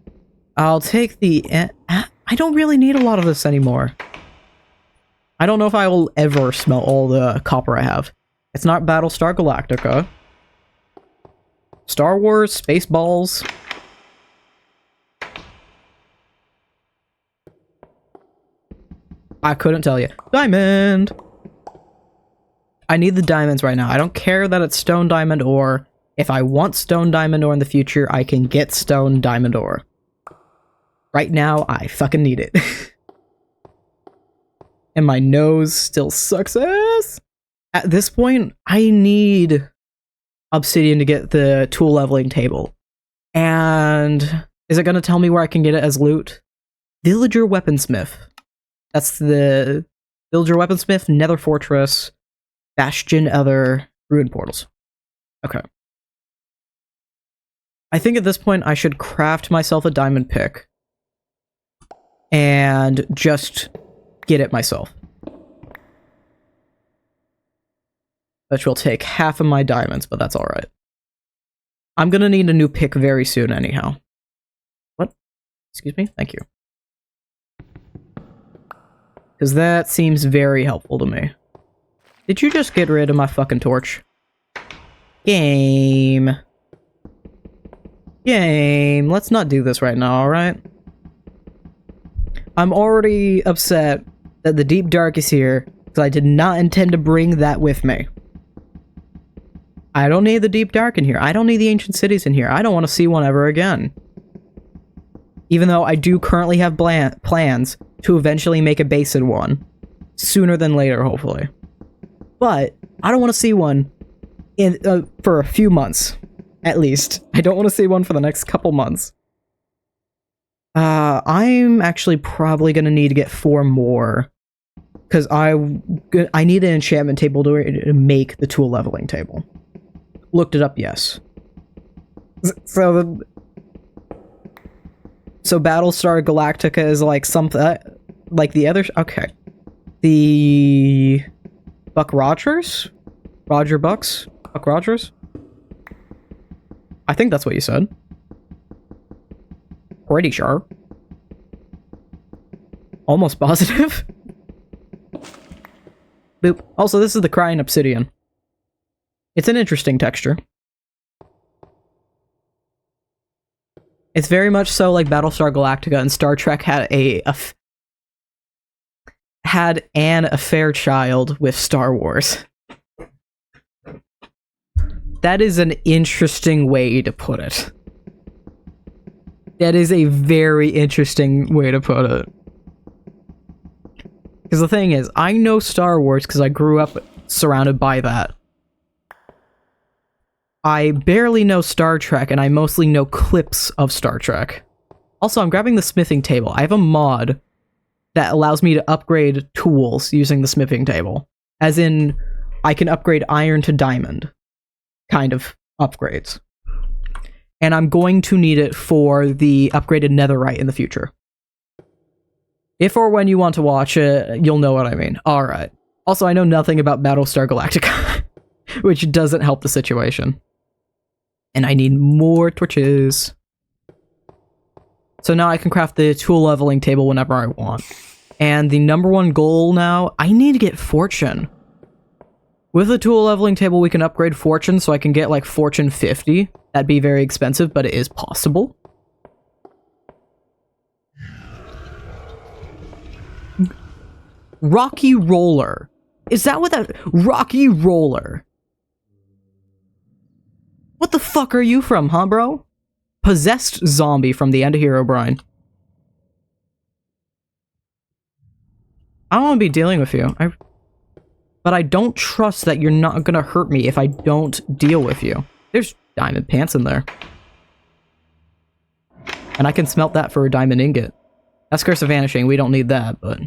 I'll take the... I don't really need a lot of this anymore. I don't know if I will ever smelt all the copper I have. It's not Battlestar Galactica. Star Wars, Spaceballs. I couldn't tell you. Diamond! I need the diamonds right now. I don't care that it's stone diamond ore. If I want stone diamond ore in the future, I can get stone diamond ore. Right now, I fucking need it. And my nose still sucks ass. At this point, I need obsidian to get the tool leveling table. And is it going to tell me where I can get it as loot? Villager Weaponsmith. That's the Villager Weaponsmith, Nether Fortress, Bastion, other ruin portals. Okay. I think at this point I should craft myself a diamond pick. And just get it myself. Which will take half of my diamonds, but that's alright. I'm gonna need a new pick very soon anyhow. What? Excuse me? Thank you. Because that seems very helpful to me. Did you just get rid of my fucking torch? Game. Game. Let's not do this right now, alright? I'm already upset that the Deep Dark is here, because I did not intend to bring that with me. I don't need the Deep Dark in here. I don't need the Ancient Cities in here. I don't want to see one ever again. Even though I do currently have plans to eventually make a base in one. Sooner than later, hopefully. But I don't want to see one in for a few months, at least. I don't want to see one for the next couple months. I'm actually probably going to need to get 4 more. Because I need an enchantment table to make the tool leveling table. Looked it up, yes. So Battlestar Galactica is like something like the other. Okay, the Buck Rogers, Roger Bucks, Buck Rogers. I think that's what you said. Pretty sure. Almost positive. Boop. Also, this is the Crying Obsidian. It's an interesting texture. It's very much so like Battlestar Galactica, and Star Trek had an affair child with Star Wars. That is an interesting way to put it. That is a very interesting way to put it. Because the thing is, I know Star Wars because I grew up surrounded by that. I barely know Star Trek, and I mostly know clips of Star Trek. Also, I'm grabbing the smithing table. I have a mod that allows me to upgrade tools using the smithing table. As in, I can upgrade iron to diamond. Kind of upgrades. And I'm going to need it for the upgraded netherite in the future. If or when you want to watch it, you'll know what I mean. Alright. Also, I know nothing about Battlestar Galactica, which doesn't help the situation. And I need more torches. So now I can craft the tool leveling table whenever I want. And the #1 goal now, I need to get fortune. With the tool leveling table, we can upgrade fortune, so I can get like fortune 50. That'd be very expensive, but it is possible. Rocky Roller. Is that what that... Rocky Roller. What the fuck are you from, huh, bro? Possessed zombie from the end of Herobrine. I don't want to be dealing with you. But I don't trust that you're not gonna hurt me if I don't deal with you. There's diamond pants in there. And I can smelt that for a diamond ingot. That's Curse of Vanishing. We don't need that, but...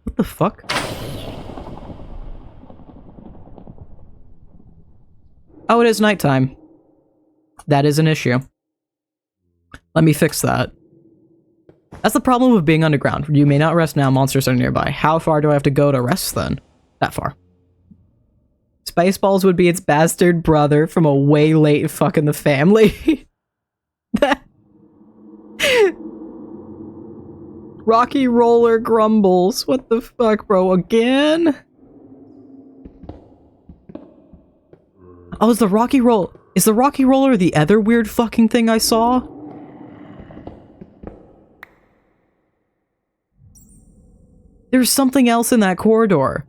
What the fuck? Oh, it is nighttime. That is an issue. Let me fix that. That's the problem with being underground. You may not rest now, monsters are nearby. How far do I have to go to rest then? That far. Spaceballs would be its bastard brother from a way late fucking the family. Rocky Roller grumbles. What the fuck, bro? Again? Oh, is the Rocky Roller the other weird fucking thing I saw? There's something else in that corridor.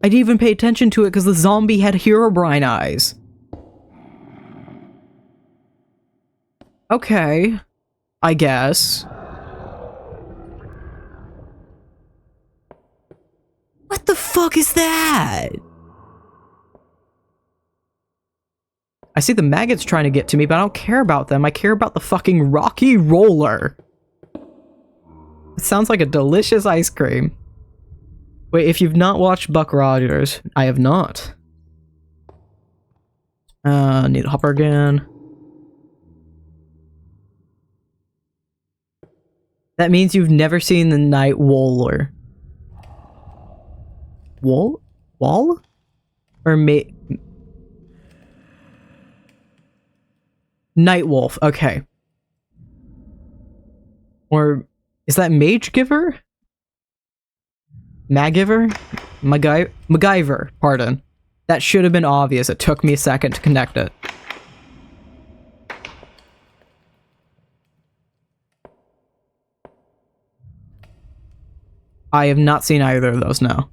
I didn't even pay attention to it because the zombie had Herobrine eyes. Okay. I guess. What the fuck is that? I see the maggots trying to get to me, but I don't care about them. I care about the fucking rocky roller. It sounds like a delicious ice cream. Wait, if you've not watched Buck Rogers, I have not. Need a hopper again. That means you've never seen the Night Woller. Wall? Or Night Wolf, okay. Or is that Mage Giver? Magiver? MacGyver, pardon. That should have been obvious. It took me a second to connect it. I have not seen either of those now.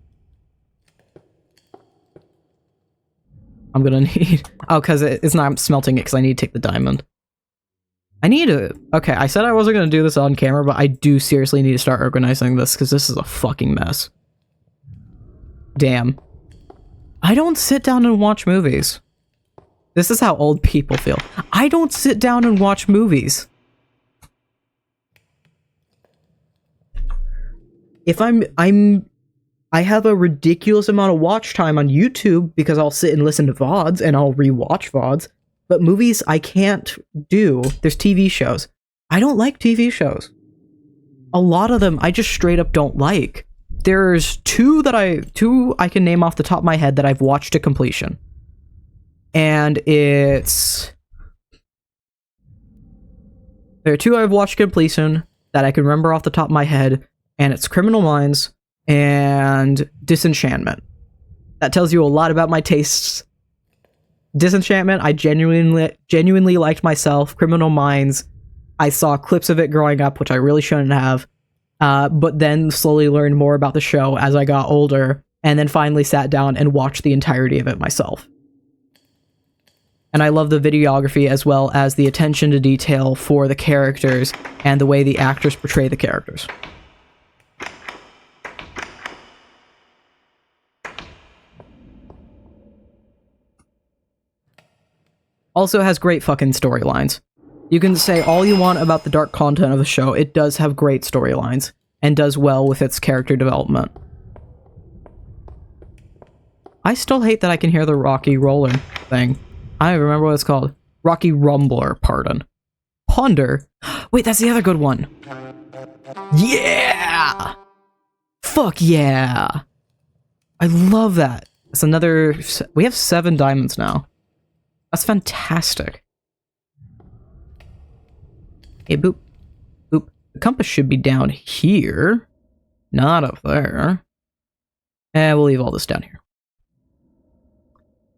I'm gonna need... Oh, because it's not smelting it because I need to take the diamond. I need to... Okay, I said I wasn't gonna do this on camera, but I do seriously need to start organizing this because this is a fucking mess. Damn. I don't sit down and watch movies. This is how old people feel. I don't sit down and watch movies. If I have a ridiculous amount of watch time on YouTube because I'll sit and listen to VODs and I'll rewatch VODs, but movies I can't do. There's TV shows. I don't like TV shows. A lot of them I just straight up don't like. There's two I can name off the top of my head that I've watched to completion. And it's... There are two I've watched to completion that I can remember off the top of my head, and it's Criminal Minds and Disenchantment. That tells you a lot about my tastes. Disenchantment, I genuinely liked myself. Criminal Minds, I saw clips of it growing up, which I really shouldn't have. But then slowly learned more about the show as I got older, and then finally sat down and watched the entirety of it myself. And I love the videography as well as the attention to detail for the characters and the way the actors portray the characters. Also has great fucking storylines. You can say all you want about the dark content of the show, it does have great storylines, and does well with its character development. I still hate that I can hear the Rocky Roller thing. I don't remember what it's called. Rocky Rumbler, pardon. Ponder? Wait, that's the other good one. Yeah! Fuck yeah! I love that. It's another... We have 7 diamonds now. That's fantastic. Hey, boop. Boop. The compass should be down here. Not up there. And we'll leave all this down here.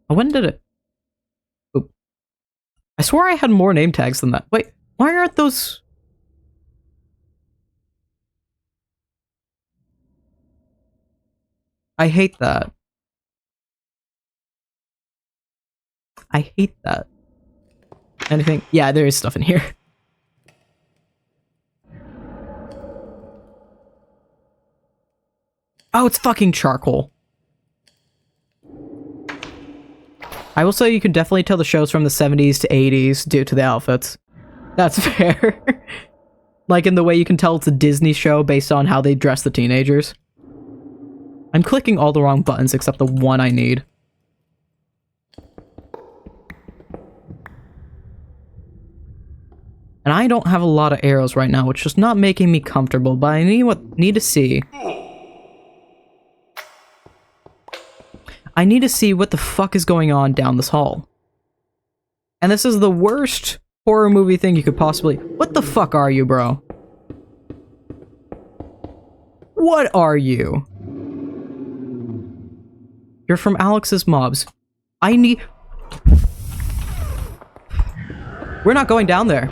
Oh, when did it... Boop. I swore I had more name tags than that. Wait, why aren't those... I hate that. I hate that. Anything? Yeah, there is stuff in here. Oh, it's fucking charcoal. I will say you can definitely tell the show's from the 70s to 80s due to the outfits. That's fair. Like in the way you can tell it's a Disney show based on how they dress the teenagers. I'm clicking all the wrong buttons except the one I need. And I don't have a lot of arrows right now, which is not making me comfortable, but I need to see. I need to see what the fuck is going on down this hall. And this is the worst horror movie thing you could possibly... What the fuck are you, bro? What are you? You're from Alex's Mobs. I need... We're not going down there.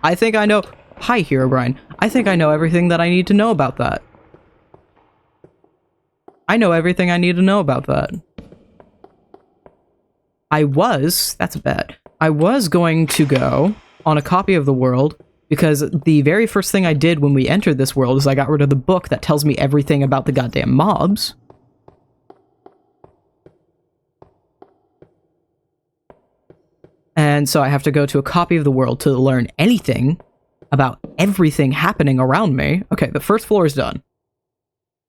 I think I know... Hi, Herobrine. I think I know everything that I need to know about that. I know everything I need to know about that. That's a bet. I was going to go on a copy of the world, because the very first thing I did when we entered this world is I got rid of the book that tells me everything about the goddamn mobs. And so I have to go to a copy of the world to learn anything about everything happening around me. Okay, the first floor is done.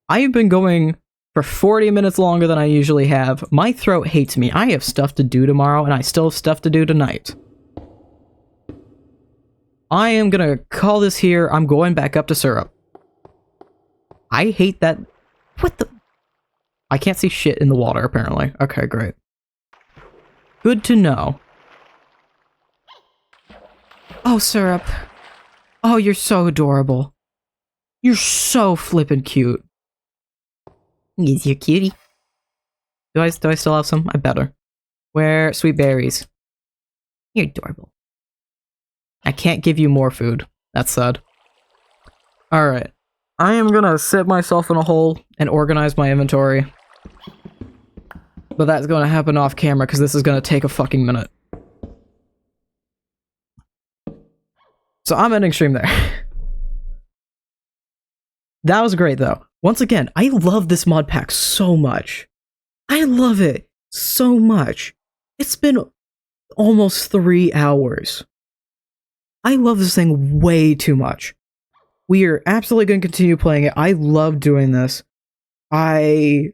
I have been going for 40 minutes longer than I usually have. My throat hates me. I have stuff to do tomorrow, and I still have stuff to do tonight. I am gonna call this here. I'm going back up to syrup. I hate that. What the? I can't see shit in the water, apparently. Okay, great. Good to know. Oh, syrup. Oh, you're so adorable. You're so flippin' cute. Yes, you're cutie. Do I still have some? I better. Where? Sweet berries. You're adorable. I can't give you more food. That's sad. Alright. I am gonna sit myself in a hole and organize my inventory. But that's gonna happen off camera because this is gonna take a fucking minute. So I'm ending stream there. That was great though. Once again, I love this mod pack so much. I love it so much. It's been almost 3 hours. I love this thing way too much. We are absolutely going to continue playing it. I love doing this. Admittedly,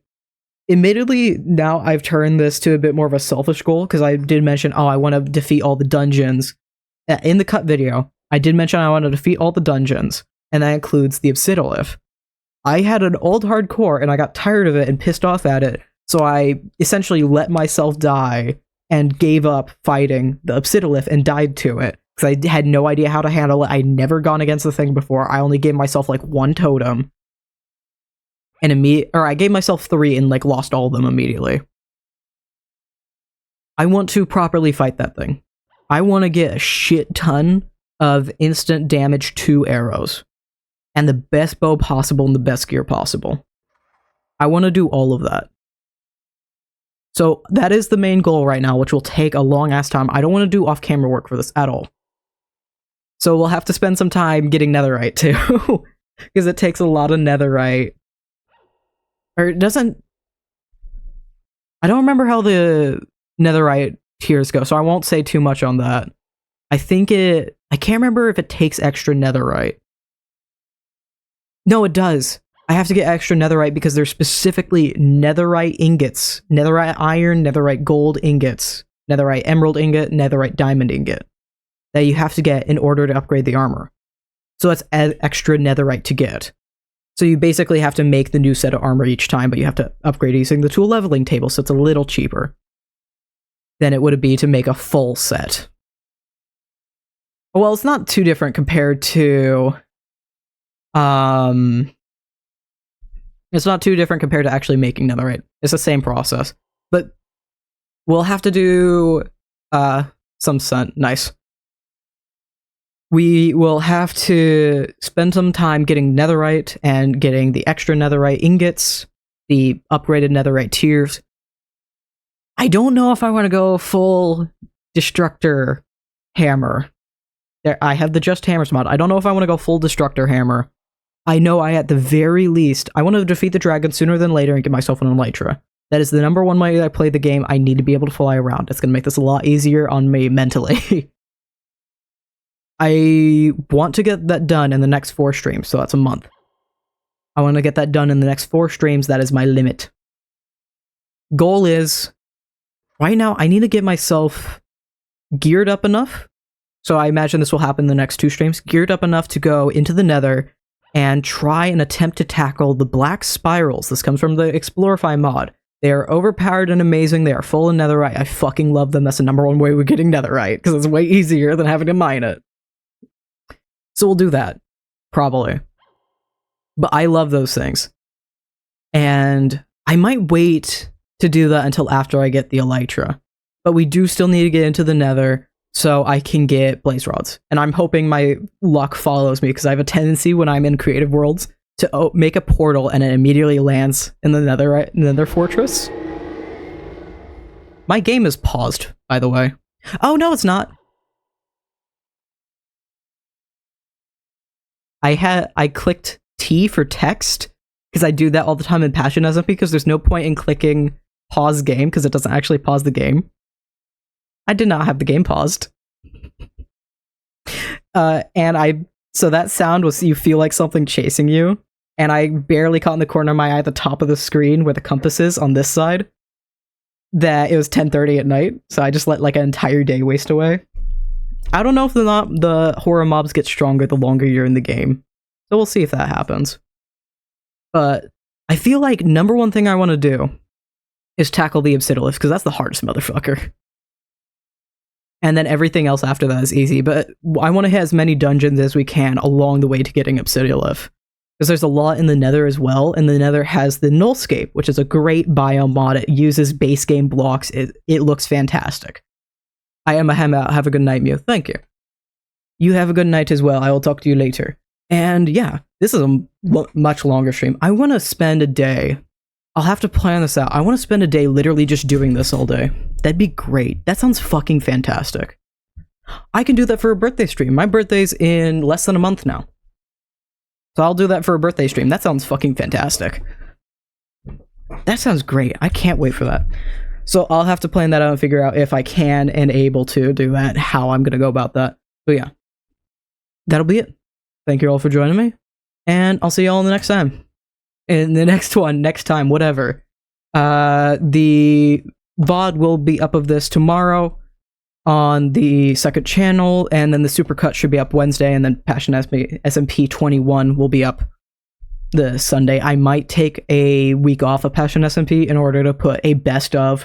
now I've turned this to a bit more of a selfish goal, because I did mention, oh, I want to defeat all the dungeons. In the cut video, I did mention I want to defeat all the dungeons, and that includes the Obsidiolith. I had an old hardcore, and I got tired of it and pissed off at it, so I essentially let myself die and gave up fighting the Obsidiolith and died to it, because I had no idea how to handle it. I'd never gone against the thing before. I only gave myself like 1 totem, and I gave myself 3 and like lost all of them immediately. I want to properly fight that thing. I want to get a shit ton of instant damage 2 arrows, and the best bow possible and the best gear possible. I want to do all of that. So that is the main goal right now, which will take a long ass time. I don't want to do off-camera work for this at all. So we'll have to spend some time getting netherite too, because it takes a lot of netherite. Or it doesn't... I don't remember how the netherite tiers go, so I won't say too much on that. I can't remember if it takes extra netherite. No, it does. I have to get extra netherite because there's specifically netherite ingots, netherite iron, netherite gold ingots, netherite emerald ingot, netherite diamond ingot that you have to get in order to upgrade the armor. So that's extra netherite to get. So you basically have to make the new set of armor each time, but you have to upgrade using the tool leveling table, so it's a little cheaper than it would be to make a full set. Well, it's not too different compared to... It's not too different compared to actually making netherite. It's the same process. But we'll have to do some sun. Nice. We will have to spend some time getting netherite and getting the extra netherite ingots, the upgraded netherite tiers. I don't know if I want to go full destructor hammer. There, I have the just hammers mod. I don't know if I want to go full destructor hammer. I know I, at the very least, I want to defeat the dragon sooner than later and get myself an elytra. That is the number one way I play the game. I need to be able to fly around. It's going to make this a lot easier on me mentally. I want to get that done in the next 4 streams, so that's a month. I want to get that done in the next 4 streams. That is my limit. Goal is, right now, I need to get myself geared up enough. So I imagine this will happen in the next 2 streams. Geared up enough to go into the nether and try and attempt to tackle the black spirals. This comes from the Explorify mod. They are overpowered and amazing. They are full of netherite. I fucking love them. That's the number one way we're getting netherite, because it's way easier than having to mine it. So we'll do that, probably. But I love those things. And I might wait to do that until after I get the elytra. But we do still need to get into the nether so I can get blaze rods. And I'm hoping my luck follows me, because I have a tendency when I'm in creative worlds to make a portal, and it immediately lands in the nether fortress. My game is paused, by the way. Oh, no, it's not. I clicked T for text, because I do that all the time in Passion SMP, because there's no point in clicking pause game, because it doesn't actually pause the game. I did not have the game paused. So that sound was you feel like something chasing you, and I barely caught in the corner of my eye at the top of the screen where the compass is on this side that it was 10:30 at night, so I just let like an entire day waste away. I don't know if the horror mobs get stronger the longer you're in the game, so we'll see if that happens. But I feel like number one thing I want to do is tackle the Obsidiolith, because that's the hardest motherfucker. And then everything else after that is easy, but I want to hit as many dungeons as we can along the way to getting Obsidiolith. Because there's a lot in the Nether as well, and the Nether has the Nullscape, which is a great biome mod. It uses base game blocks. It looks fantastic. I am a ham out. Have a good night, Mew. Thank you. You have a good night as well. I will talk to you later. And yeah, this is a much longer stream. I want to spend a day. I'll have to plan this out. I want to spend a day literally just doing this all day. That'd be great. That sounds fucking fantastic. I can do that for a birthday stream. My birthday's in less than a month now. So I'll do that for a birthday stream. That sounds fucking fantastic. That sounds great. I can't wait for that. So I'll have to plan that out and figure out if I can and able to do that, how I'm going to go about that. But yeah, that'll be it. Thank you all for joining me, and I'll see you all in the next time. In the next one, next time, whatever. The VOD will be up of this tomorrow on the second channel, and then the supercut should be up Wednesday, and then Passion SMP 21 will be up the Sunday. I might take a week off of Passion SMP in order to put a best of